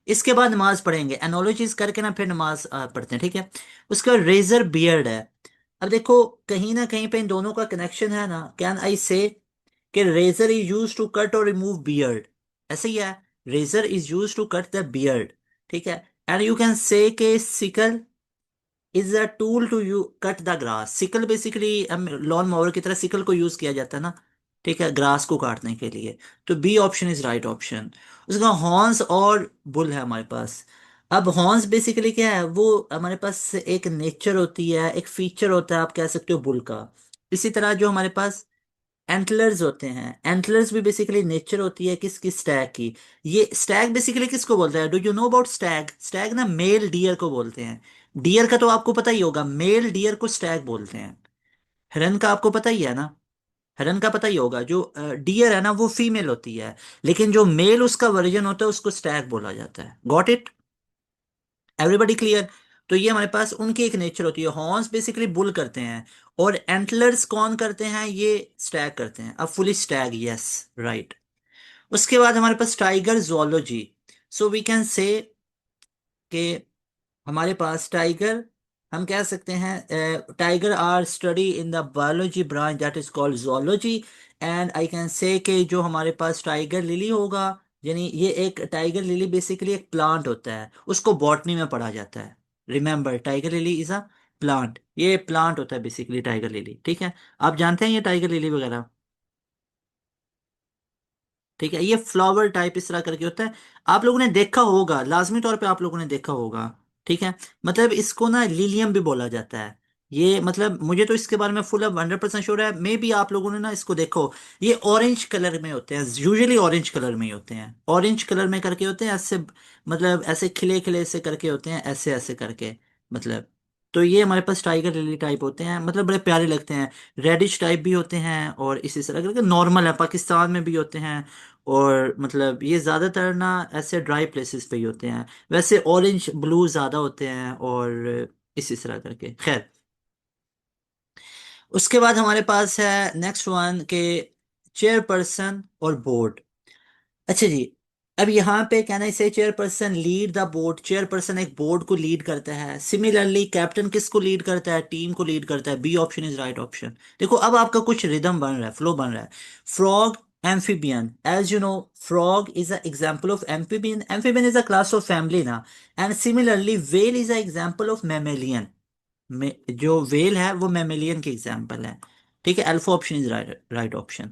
इसके बाद नमाज पढ़ेंगे, एनोलॉजीज करके ना फिर नमाज पढ़ते हैं। ठीक है, उसके बाद रेजर बियर्ड है। अब देखो कहीं ना कहीं पे इन दोनों का कनेक्शन है ना, कैन आई से कि razor is use to cut और रिमूव बियर्ड, ऐसे ही है, razor is use to cut the beard, ठीक है। एंड यू कैन से के sickle is a tool to you cut the grass, sickle basically lawn mower की तरह sickle को यूज किया जाता है ना, ठीक है, ग्रास को काटने के लिए। तो B option is right option. उसका हॉर्न्स और बुल है हमारे पास। अब हॉर्न्स बेसिकली क्या है, वो हमारे पास एक नेचर होती है, एक फीचर होता है आप कह सकते हो बुल का। इसी तरह जो हमारे पास एंटलर्स होते हैं, एंटलर्स भी बेसिकली नेचर होती है किसकी, स्टैग की। ये स्टैग बेसिकली किसको बोलता है, do you know about Stag? Stag ना मेल डियर को बोलते हैं। डियर का तो आपको पता ही होगा, मेल डियर को स्टैग बोलते हैं। हिरन का आपको पता ही है ना, हिरन का पता ही होगा, जो डियर है ना वो फीमेल होती है, लेकिन जो मेल उसका वर्जन होता है उसको स्टैग बोला जाता है। Got it? Everybody clear? तो ये हमारे पास उनकी एक नेचर होती है, हॉर्न्स बेसिकली बुल करते हैं, और एंटलर्स कौन करते हैं, ये स्टैग करते हैं। अब फुली स्टैग, यस, राइट। उसके बाद हमारे पास tiger zoology. So we can say कि हमारे पास टाइगर, हम कह सकते हैं tiger are study in the biology branch that is called zoology. And I can say कि जो हमारे पास टाइगर लिली होगा, यानी ये एक टाइगर लिली बेसिकली एक प्लांट होता है, उसको बॉटनी में पढ़ा जाता है। Remember, tiger lily is a plant, ये प्लांट होता है बेसिकली टाइगर लिली, ठीक है। आप जानते हैं ये टाइगर लिली वगैरह, ठीक है। ये फ्लावर टाइप इस तरह करके होता है, आप लोगों ने देखा होगा, लाजमी तौर पे आप लोगों ने देखा होगा, ठीक है। मतलब इसको ना लिलियम भी बोला जाता है। ये मतलब मुझे तो इसके बारे में फुल 100% श्योर है, मे बी आप लोगों ने ना इसको देखो। ये ऑरेंज कलर में होते हैं, यूजुअली ऑरेंज कलर में ही होते हैं, ऑरेंज कलर में करके होते हैं ऐसे, मतलब ऐसे खिले खिले से करके होते हैं, ऐसे ऐसे करके, मतलब। तो ये हमारे पास टाइगर लिली टाइप होते हैं, मतलब बड़े प्यारे लगते हैं। रेडिश टाइप भी होते हैं, और इसी तरह करके नॉर्मल है, पाकिस्तान में भी होते हैं। और मतलब ये ज़्यादातर ना ऐसे ड्राई प्लेसेस पे ही होते हैं, वैसे ऑरेंज ब्लू ज़्यादा होते हैं, और इसी तरह करके, खैर। उसके बाद हमारे पास है नेक्स्ट वन के चेयरपर्सन और बोर्ड। अच्छा जी, अब यहाँ पे कहना इसे chairperson lead the board, chairperson एक बोर्ड को लीड करता है। सिमिलरली कैप्टन किसको लीड करता है, टीम को लीड करता है। B option is right option. देखो अब आपका कुछ रिदम बन रहा है, फ्लो बन रहा है। Frog, amphibian, as you know, frog is an example of amphibian. Amphibian is a class of family ना, and similarly whale is an example of mammalian. जो वेल है वो मैमेलियन की एग्जाम्पल है, ठीक है। Alpha option is right, right option.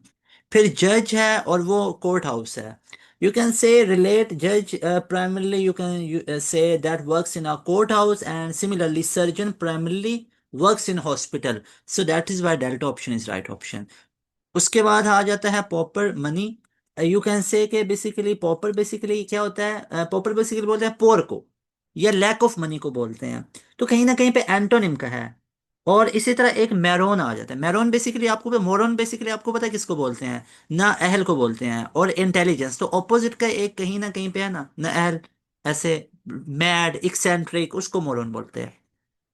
फिर जज है और वो कोर्ट हाउस है। यू कैन से रिलेट जज primarily, you can say that works in a court house, and similarly surgeon primarily works in hospital. So that is why delta option is right option. उसके बाद आ जाता है popper money. You can say कि basically popper basically क्या होता है, popper basically बोलते हैं पोर को, या लैक ऑफ मनी को बोलते हैं। तो कहीं ना कहीं पे एंटोनिम का है। और इसी तरह एक मैरोन आ जाता है, मैरोन बेसिकली आपको, मोरन बेसिकली आपको पता है किसको बोलते हैं, ना अहल को बोलते हैं। और इंटेलिजेंस तो ऑपोजिट का एक कहीं ना कहीं पे है ना अहल, ऐसे मैड एक्सेंट्रिक, उसको मोरन बोलते हैं।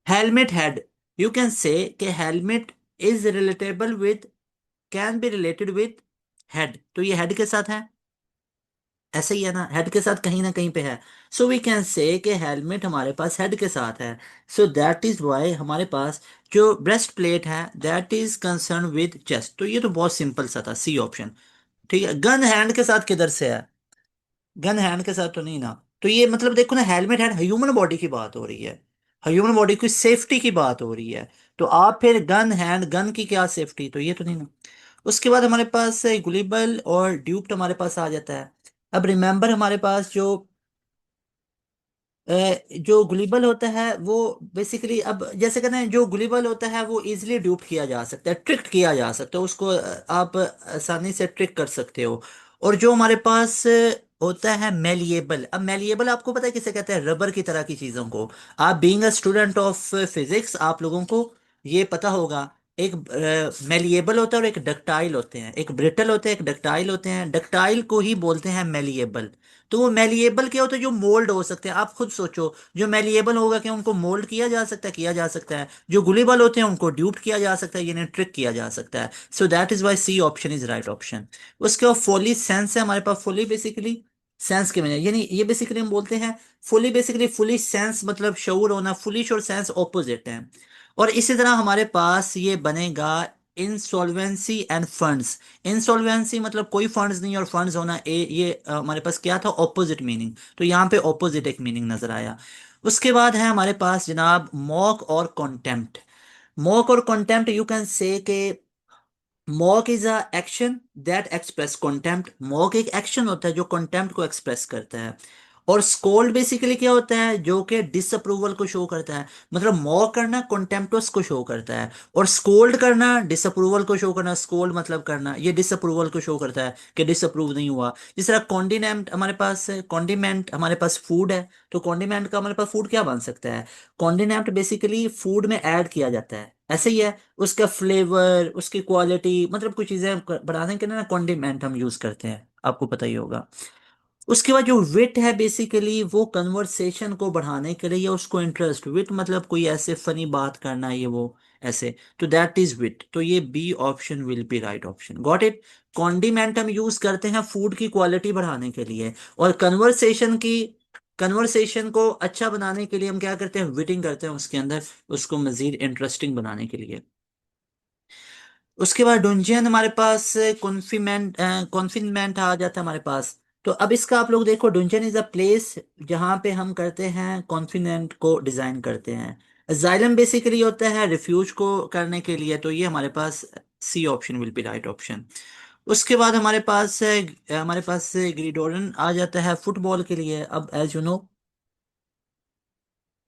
Helmet head, you can say कि helmet is relatable with, can be related with head, तो ये हेड के साथ है, ऐसे ही है ना, हेड के साथ कहीं ना कहीं पे है। सो वी कैन से कि हेलमेट हमारे पास हेड के साथ है। सो दैट इज वाई हमारे पास जो ब्रेस्ट प्लेट है that is concern with chest. तो ये तो बहुत सिंपल सा था, सी ऑप्शन, ठीक है। गन हैंड के साथ किधर से है, गन हैंड के साथ तो नहीं ना। तो ये मतलब देखो ना, हेलमेट हैंड ह्यूमन बॉडी की बात हो रही है, ह्यूमन बॉडी की सेफ्टी की बात हो रही है। तो आप फिर गन हैंड, गन की क्या सेफ्टी, तो ये तो नहीं ना। उसके बाद हमारे पास गुलिबल और ड्यूप्ड हमारे पास आ जाता है। अब रिमेंबर हमारे पास अ, जो गुलिबल होता है वो बेसिकली, अब जैसे कहते हैं जो गुलिबल होता है वो इजीली ड्यूप किया जा सकता है, ट्रिक किया जा सकता है उसको, आप आसानी से ट्रिक कर सकते हो। और जो हमारे पास होता है मेलिएबल, अब मेलिएबल आपको पता है किसे कहते हैं, रबर की तरह की चीजों को। आप being a student of physics आप लोगों को ये पता होगा। एक मेलिएबल होता है और एक डक्टाइल होते हैं, एक ब्रिटल होते हैं, एक डक्टाइल होते हैं। डक्टाइल को ही बोलते हैं मेलिएबल। तो वो मेलिएबल क्या होता है, जो मोल्ड हो सकते हैं। आप खुद सोचो, जो मेलिएबल होगा क्या उनको मोल्ड किया जा सकता है, किया जा सकता है। जो गुलिबल होते हैं उनको ड्यूप्ड किया जा सकता है, यानी ट्रिक किया जा सकता है। So that is why C option is right option. उसके बाद फुली सेंस है हमारे पास, फुली बेसिकली सेंस के में, यानी ये बेसिकली हम बोलते हैं फुली बेसिकली, फुली सेंस मतलब शऊर होना, फुलिश और सेंस ऑपोजिट है। और इसी तरह हमारे पास ये बनेगा इंसॉल्वेंसी एंड फंड्स। इंसॉल्वेंसी मतलब कोई फंड्स नहीं, और फंड्स होना ये हमारे पास क्या था, ऑपोजिट मीनिंग। तो यहाँ पे ऑपोजिट एक मीनिंग नजर आया। उसके बाद है हमारे पास जनाब मॉक और कॉन्टेम्प्ट। मॉक और कॉन्टेम्प्ट यू कैन से के mock is a action that express contempt. Mock एक एक्शन होता है जो कंटेम्प्ट को एक्सप्रेस करता है। और स्कोल्ड बेसिकली क्या होता है, जो कि डिसअप्रूवल को शो करता है। मतलब मॉक करना कंटेम्प्टस को शो करता है, और स्कोल्ड करना डिसअप्रूवल को शो करना। स्कोल्ड मतलब करना, ये डिसअप्रूवल को शो करता है कि डिसअप्रूव नहीं हुआ। जिस तरह कॉन्डिनेंट हमारे पास है, कॉन्डिमेंट हमारे पास फूड है, तो कॉन्डिमेंट का हमारे पास फूड क्या बन सकता है, कॉन्डिनेंट बेसिकली फूड में ऐड किया जाता है, ऐसे ही है। उसका फ्लेवर, उसकी क्वालिटी, मतलब कुछ चीजें बढ़ाने के लिए ना कॉन्डिमेंट हम यूज करते हैं, आपको पता ही होगा। उसके बाद जो विट है बेसिकली वो कन्वर्सेशन को बढ़ाने के लिए, या उसको इंटरेस्ट, विट मतलब कोई ऐसे फनी बात करना, ये वो ऐसे, तो दैट इज विट। तो ये B option will be right option, got it. Condiment हम यूज करते हैं फूड की क्वालिटी बढ़ाने के लिए, और कन्वर्सेशन को अच्छा बनाने के लिए हम क्या करते हैं, विटिंग करते हैं उसके अंदर, उसको मजीद इंटरेस्टिंग बनाने के लिए। उसके बाद डुंजियन हमारे पास कॉन्फिनमेंट आ जाता है हमारे पास। तो अब इसका आप लोग देखो, डुंजियन इज अ प्लेस जहाँ पे हम करते हैं कॉन्फिनेंट को डिजाइन करते हैं। जाइलम बेसिकली होता है रिफ्यूज को करने के लिए, तो ये हमारे पास C option will be right option. उसके बाद हमारे पास ग्रिडोरन आ जाता है फुटबॉल के लिए। अब एज यू नो,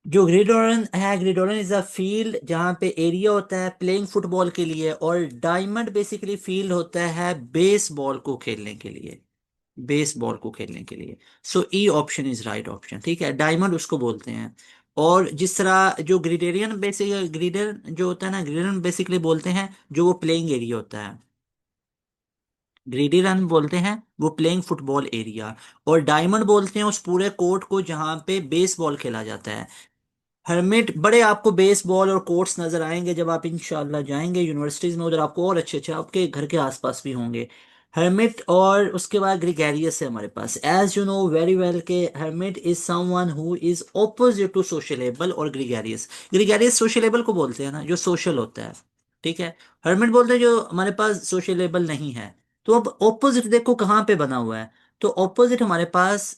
जो ग्रिडोरन है, ग्रिडोरन इज अ फील्ड जहाँ पे एरिया होता है प्लेइंग फुटबॉल के लिए, और डायमंड बेसिकली फील्ड होता है बेसबॉल को खेलने के लिए, बेसबॉल को खेलने के लिए। So E option is right option, ठीक है, डायमंड उसको बोलते हैं। और जिस तरह जो ग्रिडेरियन बेसिक ग्रिडर जो होता है ना, ग्रिडर बेसिकली बोलते हैं जो वो प्लेइंग एरिया होता है, ग्रीडी रन बोलते हैं वो प्लेइंग फुटबॉल एरिया। और डायमंड बोलते हैं उस पूरे कोर्ट को जहाँ पे बेसबॉल खेला जाता है। हर्मिट, बड़े आपको बेसबॉल और कोर्ट्स नजर आएंगे जब आप इंशाल्लाह जाएंगे यूनिवर्सिटीज में, उधर आपको और अच्छे अच्छे आपके घर के आसपास भी होंगे। हर्मिट, और उसके बाद ग्रिगेरियस है हमारे पास। As you know very well के hermit is someone who is opposite to sociable और ग्रिगेरियस। ग्रिगेरियस सोशलेबल को बोलते हैं ना, जो सोशल होता है, ठीक है। हर्मिट बोलते हैं जो हमारे पास सोशलेबल नहीं है। तो अब ऑपोजिट देखो कहाँ पे बना हुआ है, तो ऑपोजिट हमारे पास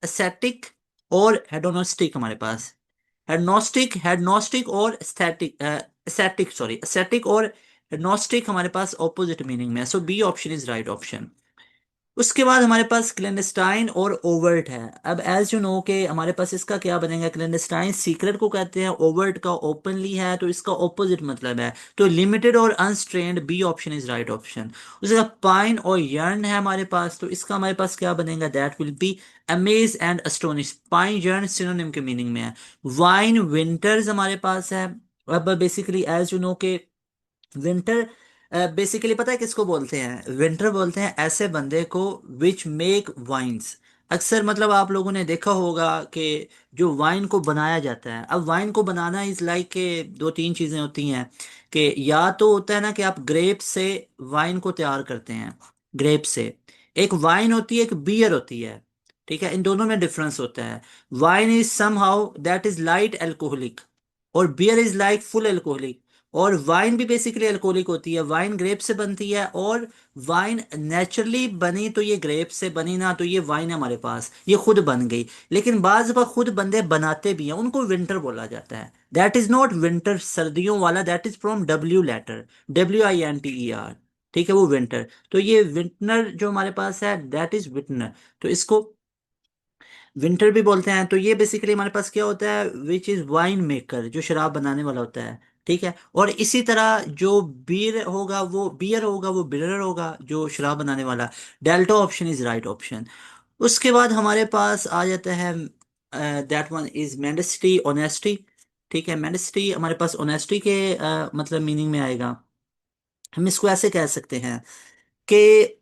एस्थेटिक और हेडोनोस्टिक हमारे पास। हेडनोस्टिक और स्थैटिक, एस्थेटिक सॉरी, एस्थेटिक और हेडनोस्टिक हमारे पास ऑपोजिट मीनिंग में है। So B option is right option. उसके बाद हमारे पास क्लेंडस्टाइन और ओवर्ट है। अब एज यू नो के हमारे पास इसका क्या बनेगा, क्लेंडस्टाइन सीक्रेट को कहते हैं, ओवर्ट का ओपनली है, तो इसका ऑपोजिट मतलब है, तो लिमिटेड और unrestrained, B option is right option. उसके बाद पाइन और यर्न है हमारे पास, तो इसका हमारे पास क्या बनेगा, that will be amaze and astonish. Pine yearn synonym के मीनिंग में है। वाइन विंटर्स हमारे पास है। अब बेसिकली एज यू नो के विंटर बेसिकली पता है किसको बोलते हैं, विंटर बोलते हैं ऐसे बंदे को विच मेक वाइन्स। अक्सर मतलब आप लोगों ने देखा होगा कि जो वाइन को बनाया जाता है, अब वाइन को बनाना इज लाइक के दो तीन चीजें होती हैं। कि या तो होता है ना कि आप ग्रेप से वाइन को तैयार करते हैं, ग्रेप से। एक वाइन होती है, एक बियर होती है, ठीक है, इन दोनों में डिफरेंस होता है। Wine is somehow that is light alcoholic, और beer is like full alcoholic. और वाइन भी बेसिकली अल्कोहलिक होती है, वाइन ग्रेप से बनती है, और वाइन नेचुरली बनी तो ये ग्रेप से बनी ना, तो ये वाइन है हमारे पास, ये खुद बन गई। लेकिन बाज बार खुद बंदे बनाते भी हैं, उनको विंटर बोला जाता है। दैट इज नॉट विंटर सर्दियों वाला, that is from W letter, WINTER, ठीक है, वो विंटर। तो ये विंटर जो हमारे पास है दैट इज विंटर, तो इसको विंटर भी बोलते हैं। तो ये बेसिकली हमारे पास क्या होता है, विच इज वाइन मेकर, जो शराब बनाने वाला होता है, ठीक है। और इसी तरह जो बियर होगा वो बिरर होगा, जो शराब बनाने वाला। Delta option is right option. उसके बाद हमारे पास आ जाता है, दैट वन इज मेंडसिटी ऑनेस्टी, ठीक है। मेंडसिटी हमारे पास ऑनेस्टी के मतलब मीनिंग में आएगा। हम इसको ऐसे कह सकते हैं कि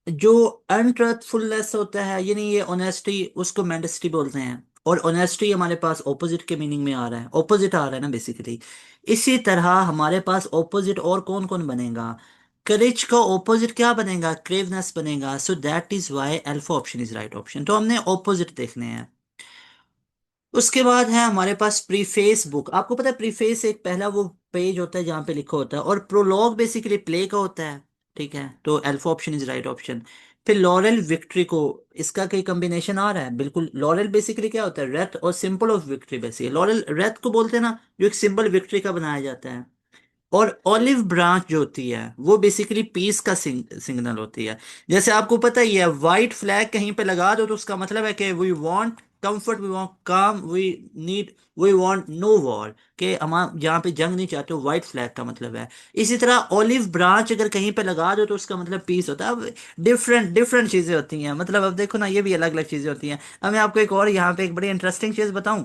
जो अनट्रथफुलनेस होता है, यानी ये ऑनेस्टी, उसको मेंडेसिटी बोलते हैं। और ऑनेस्टी हमारे पास ऑपोजिट के मीनिंग में आ रहा है, ऑपोजिट आ रहा है ना बेसिकली। इसी तरह हमारे पास ऑपोजिट और कौन कौन बनेगा, करेज का ऑपोजिट क्या बनेगा, क्रेवनेस बनेगा। So that is why alpha option is right option. तो हमने ऑपोजिट देखने हैं। उसके बाद है हमारे पास प्रीफेस बुक। आपको पता है प्रीफेस एक पहला वो पेज होता है जहाँ पे लिखा होता है, और प्रोलॉग बेसिकली प्ले का होता है। ठीक है, तो alpha option is right option. फिर लॉरेल विक्ट्री को, इसका कई कॉम्बिनेशन आ रहा है बिल्कुल। लॉरेल बेसिकली क्या होता है, रेथ और symbol of victory. Basically laurel Wraith को बोलते हैं ना, जो एक सिंबल विक्ट्री का बनाया जाता है। और ऑलिव ब्रांच जो होती है वो बेसिकली पीस का सिग्नल होती है। जैसे आपको पता ही है, व्हाइट फ्लैग कहीं पे लगा दो तो उसका मतलब है कि we want comfort, we want calm, we need, we want no war, कि हम जहाँ पे जंग नहीं चाहते, व्हाइट फ्लैग का मतलब है। इसी तरह ऑलिव ब्रांच अगर कहीं पे लगा दो तो उसका मतलब पीस होता है। अब डिफरेंट डिफरेंट चीजें होती हैं, मतलब अब देखो ना, ये भी अलग अलग चीजें होती हैं। अब मैं आपको एक और यहाँ पे एक बड़ी इंटरेस्टिंग चीज बताऊं।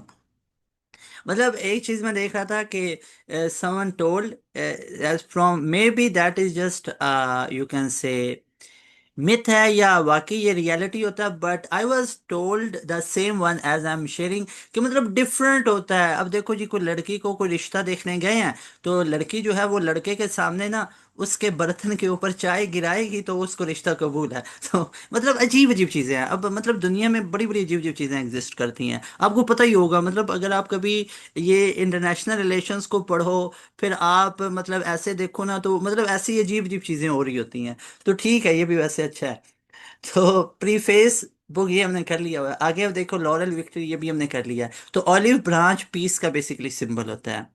मतलब एक चीज मैं देख रहा था कि someone told as from, may be that is just you can say myth है या वाकई ये रियलिटी होता है, but I was told the same one as I am sharing, कि मतलब डिफरेंट होता है। अब देखो जी, कोई लड़की को कोई रिश्ता देखने गए हैं, तो लड़की जो है वो लड़के के सामने ना उसके बर्तन के ऊपर चाय गिराएगी तो उसको रिश्ता कबूल है। तो मतलब अजीब अजीब चीजें हैं। अब मतलब दुनिया में बड़ी बड़ी अजीब अजीब चीजें एग्जिस्ट करती हैं, आपको पता ही होगा। मतलब अगर आप कभी ये इंटरनेशनल रिलेशंस को पढ़ो, फिर आप मतलब ऐसे देखो ना, तो मतलब ऐसी अजीब अजीब चीजें हो रही होती हैं। तो ठीक है, ये भी वैसे अच्छा है। तो प्रीफेस बुक ये हमने कर लिया हुआ है। आगे अब देखो लॉरेल विक्ट्री, ये भी हमने कर लिया है। तो ऑलिव ब्रांच पीस का बेसिकली सिंबल होता है।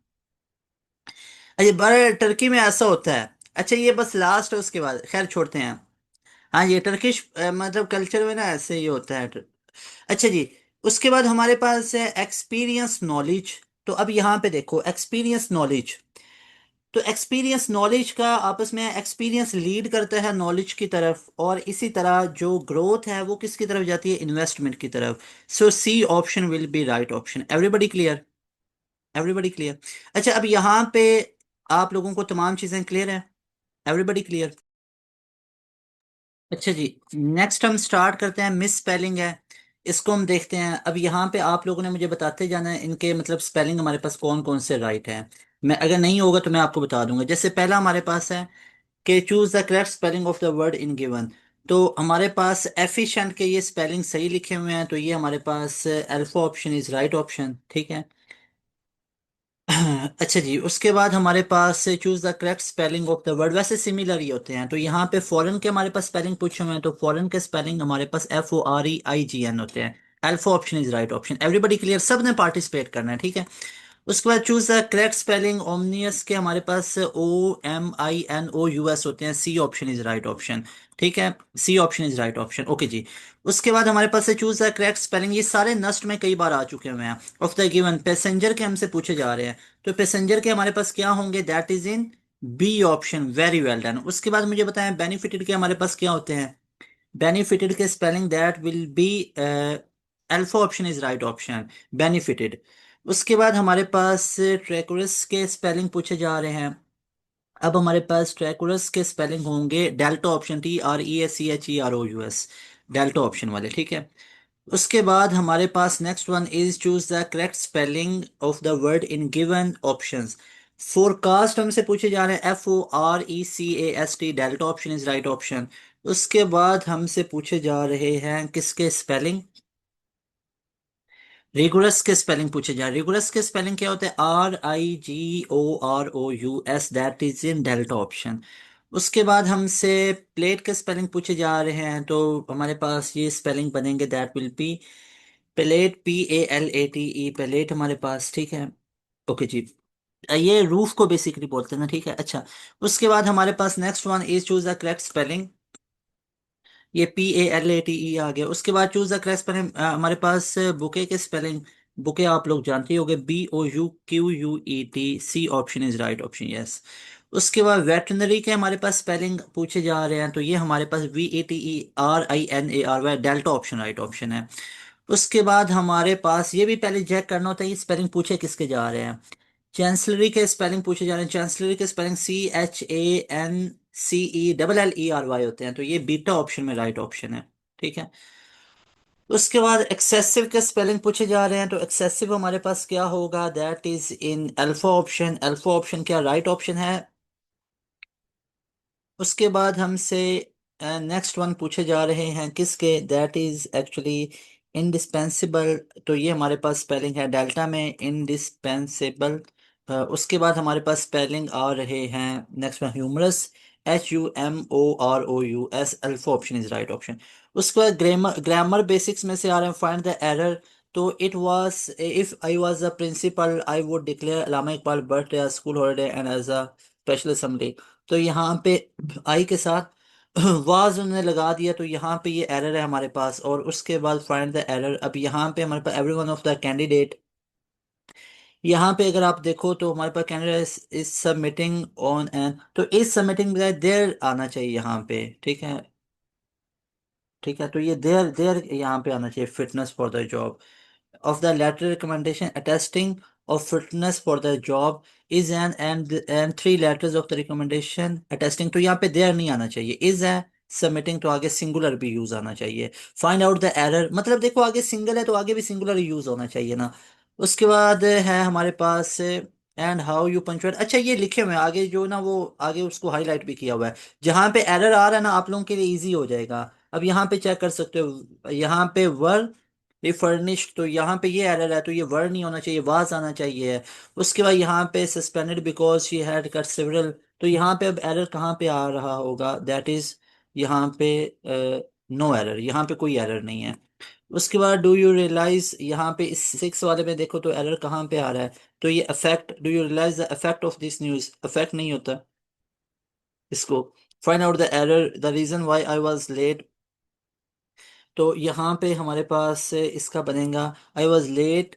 अच्छा, बड़े टर्की में ऐसा होता है। अच्छा, ये बस लास्ट है, उसके बाद खैर छोड़ते हैं। हाँ, ये टर्किश मतलब कल्चर में ना ऐसे ही होता है। अच्छा जी, उसके बाद हमारे पास है एक्सपीरियंस नॉलेज। तो अब यहाँ पे देखो एक्सपीरियंस नॉलेज, तो एक्सपीरियंस नॉलेज का आपस में, एक्सपीरियंस लीड करता है नॉलेज की तरफ, और इसी तरह जो ग्रोथ है वो किसकी तरफ जाती है, इन्वेस्टमेंट की तरफ। So C option will be right option. Everybody clear, everybody clear. अच्छा, अब यहाँ पे आप लोगों को तमाम चीजें क्लियर है, एवरीबडी क्लियर। अच्छा जी, नेक्स्ट हम स्टार्ट करते हैं, मिस स्पेलिंग है, इसको हम देखते हैं। अब यहाँ पे आप लोगों ने मुझे बताते जाना है इनके मतलब स्पेलिंग हमारे पास कौन कौन से राइट हैं। मैं अगर नहीं होगा तो मैं आपको बता दूंगा। जैसे पहला हमारे पास है कि choose the correct spelling of the word in given. तो हमारे पास एफिशिएंट के ये स्पेलिंग सही लिखे हुए हैं, तो ये हमारे पास alpha option is right option. ठीक है। अच्छा जी, उसके बाद हमारे पास choose the correct spelling of the word, वैसे सिमिलर ही होते हैं। तो यहाँ पे फॉरेन के हमारे पास स्पेलिंग पूछे हुए हैं, तो फॉरेन के स्पेलिंग हमारे पास FOREIGN होते हैं। Alpha option is right option. Everybody clear, सब ने पार्टिसिपेट करना है, ठीक है। उसके बाद choose the correct spelling ominous के हमारे पास OMINOUS होते हैं। C option is right option. ठीक है, C option is right option. Okay जी। उसके बाद हमारे पास है चूज द करेक्ट स्पेलिंग, ये सारे नस्ट में कई बार आ चुके हुए हैं। ऑफ द गिवन, पैसेंजर के हमसे पूछे जा रहे हैं, तो पैसेंजर के हमारे पास क्या होंगे, that is in B option. Very well done. उसके बाद मुझे बताएं बेनिफिटेड के हमारे पास क्या होते हैं। बेनिफिटेड के spelling that will be alpha option is right option, benefited. उसके बाद हमारे पास ट्रैकुरस के स्पेलिंग पूछे जा रहे हैं। अब हमारे पास ट्रैकुरस के स्पेलिंग होंगे delta option, TRESCHEROUS, delta option वाले, ठीक है। उसके बाद हमारे पास next one is choose the correct spelling of the word in given options. Forecast हमसे पूछे जा रहे हैं, FORECAST, delta option is right option. उसके बाद हमसे पूछे जा रहे हैं किसके स्पेलिंग, रिगोरस के स्पेलिंग पूछे जा रहे हैं। रिगोरस के स्पेलिंग क्या होते हैं, RIGOROUS, that is in delta option. उसके बाद हमसे प्लेट के स्पेलिंग पूछे जा रहे हैं, तो हमारे पास ये स्पेलिंग बनेंगे, that will B plate, PALATE, plate हमारे पास, ठीक है। ओके जी, ये रूफ को बेसिकली बोलते हैं ना, ठीक है। अच्छा, उसके बाद हमारे पास next one is choose the correct spelling, ये PALATE आ गया। उसके बाद चूज द करेक्ट स्पेलिंग हमारे पास बुके के स्पेलिंग, बुके आप लोग जानते ही होंगे, BOUQUET, C option is right option, yes. उसके बाद वेटनरी के हमारे पास स्पेलिंग पूछे जा रहे हैं, तो ये हमारे पास VATERINARY, delta option right option है। उसके बाद हमारे पास ये भी पहले चेक करना होता है ये स्पेलिंग पूछे किसके जा रहे हैं। चांसलरी के स्पेलिंग पूछे जा रहे हैं, चांसलरी के स्पेलिंग CHANCELLERY होते हैं, तो ये बीटा ऑप्शन में राइट ऑप्शन है, ठीक है। उसके बाद एक्सेसिव के स्पेलिंग पूछे जा रहे हैं, तो एक्सेसिव हमारे पास क्या होगा, that is in alpha option. Alpha option क्या राइट ऑप्शन है। उसके बाद हमसे नेक्स्ट वन पूछे जा रहे हैं किसके, दैट इज एक्चुअली इंडिस्पेंसिबल, तो ये हमारे पास स्पेलिंग है डेल्टा में इंडिस्पेंसिबल। उसके बाद हमारे पास स्पेलिंग आ रहे हैं, नेक्स्ट में humorous, HUMOROUS, alpha option is right option. उसके बाद ग्रामर, ग्रामर बेसिक्स में से आ रहे हैं फाइंड द एरर। तो it was, if I was the principal I would declare Allama Iqbal birthday as school holiday and as a special assembly. तो यहाँ पे आई के साथ वाज उन्होंने लगा दिया, तो यहाँ पे ये एरर है हमारे पास। और उसके बाद फाइंड द एरर, अब यहाँ पे हमारे पास every one of the candidate, यहाँ पे अगर आप देखो तो हमारे पास candidate is submitting on an, तो इज सबमिटिंग बजाय देयर आना चाहिए यहाँ पे, ठीक है। ठीक है, तो ये देयर देयर यहाँ पे आना चाहिए, fitness for the job of the letter recommendation attesting of fitness for the job is an and three letters of the recommendation attesting, तो यहाँ पे there नहीं आना चाहिए, is है। सबमिटिंग तो आगे सिंगुलर भी यूज आना चाहिए। फाइंड आउट द एरर, मतलब देखो आगे सिंगल है तो आगे भी सिंगुलर यूज होना चाहिए ना। उसके बाद है हमारे पास एंड हाउ यू पंचुएट, अच्छा ये लिखे हुए हैं आगे जो ना, वो आगे उसको हाईलाइट भी किया हुआ है। जहाँ पे एरर आ रहा है ना, आप लोगों के लिए इजी हो जाएगा। अब यहाँ पे चेक कर सकते हो, यहाँ पे वर ये फर्निश्ड, तो यहाँ पे ये एरर है, तो ये वर्ड नहीं होना चाहिए, वाज आना चाहिए। उसके बाद यहाँ पे suspended because she had cut several, तो यहाँ पे अब एरर कहाँ पे आ रहा होगा, दैट इज यहाँ पे नो एरर, यहाँ पे कोई एरर नहीं है। उसके बाद डू यू रियलाइज, यहाँ पे इस सिक्स वाले में देखो तो एरर कहाँ पे आ रहा है, तो ये affect, do you realize the effect of this news, affect नहीं होता इसको। Find out the error, the reason why I was late, तो यहाँ पे हमारे पास इसका बनेगा I was late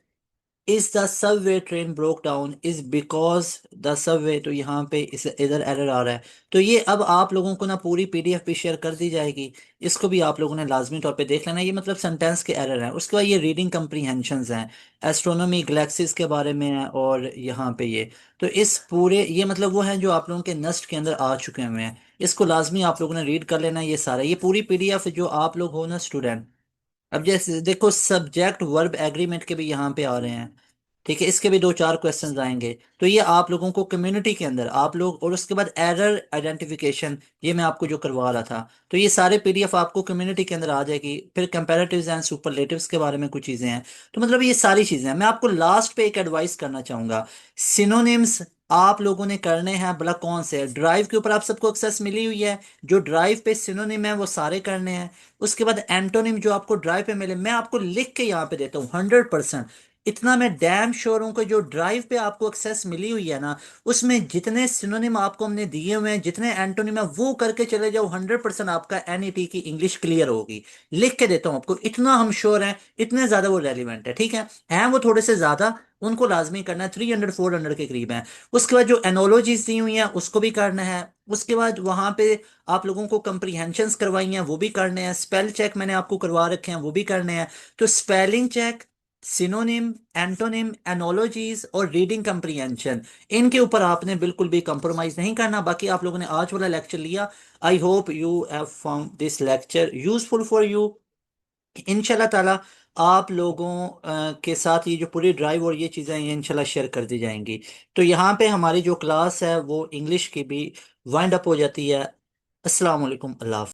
is the subway train broke down is because the subway, तो यहाँ पे इस इधर एरर आ रहा है। तो ये अब आप लोगों को ना पूरी PDF भी शेयर कर दी जाएगी, इसको भी आप लोगों ने लाजमी तौर पे देख लेना, ये मतलब सेंटेंस के एरर हैं। उसके बाद ये रीडिंग कम्प्रीहेंशंस हैं, एस्ट्रोनॉमी गैलेक्सीज के बारे में है, और यहाँ पे ये, तो इस पूरे ये मतलब वो हैं जो आप लोगों के नस्ट के अंदर आ चुके हुए हैं, इसको लाजमी आप लोगों ने रीड कर लेना। ये सारा ये पूरी PDF जो आप लोग हो ना स्टूडेंट, अब जैसे देखो सब्जेक्ट वर्ब एग्रीमेंट के भी यहाँ पे आ रहे हैं, ठीक है, इसके भी दो चार क्वेश्चंस आएंगे। तो ये आप लोगों को कम्युनिटी के अंदर आप लोग, और उसके बाद एरर आइडेंटिफिकेशन, ये मैं आपको जो करवा रहा था, तो ये सारे PDF आपको कम्युनिटी के अंदर आ जाएगी। फिर कंपैरेटिव्स एंड सुपरलेटिव्स के बारे में कुछ चीज़ें हैं, तो मतलब ये सारी चीज़ें हैं। मैं आपको लास्ट पे एक एडवाइस करना चाहूँगा, सिनोनिम्स आप लोगों ने करने हैं, भला कौन से, ड्राइव के ऊपर आप सबको एक्सेस मिली हुई है, जो ड्राइव पे सिनोनिम है वो सारे करने हैं। उसके बाद एंटोनिम जो आपको ड्राइव पे मिले, मैं आपको लिख के यहाँ पे देता हूँ 100%, इतना मैं डैम श्योर हूं कि जो ड्राइव पे आपको एक्सेस मिली हुई है ना, उसमें जितने सिनोनिम आपको हमने दिए हुए हैं, जितने एंटोनिम है, वो करके चले जाओ, 100% आपका NET की इंग्लिश क्लियर होगी। लिख के देता हूं आपको, इतना हम श्योर हैं, इतने ज्यादा वो रेलिवेंट है, ठीक है। हैं वो थोड़े से ज्यादा, उनको लाजमी करना है, 300 400 के करीब है। उसके बाद जो एनोलॉजीज दी हुई हैं उसको भी करना है। उसके बाद वहां पे आप लोगों को कंप्रीहेंशंस करवाई हैं वो भी करने हैं, स्पेल चेक मैंने आपको करवा रखे हैं वो भी करने हैं। तो spelling check, synonym, antonym, analogies और रीडिंग कंप्रीहेंशन, इनके ऊपर आपने बिल्कुल भी कंप्रोमाइज नहीं करना। बाकी आप लोगों ने आज वाला लेक्चर लिया, आई hope you have found this lecture useful for you. इंशाल्लाह ताला आप लोगों के साथ ये जो पूरी ड्राइव और ये चीज़ें हैं, ये इंशाल्लाह शेयर कर दी जाएंगी। तो यहाँ पे हमारी जो क्लास है वो इंग्लिश की भी वाइंड अप हो जाती है। अस्सलाम वालेकुम, अल्लाह हाफ़िज़।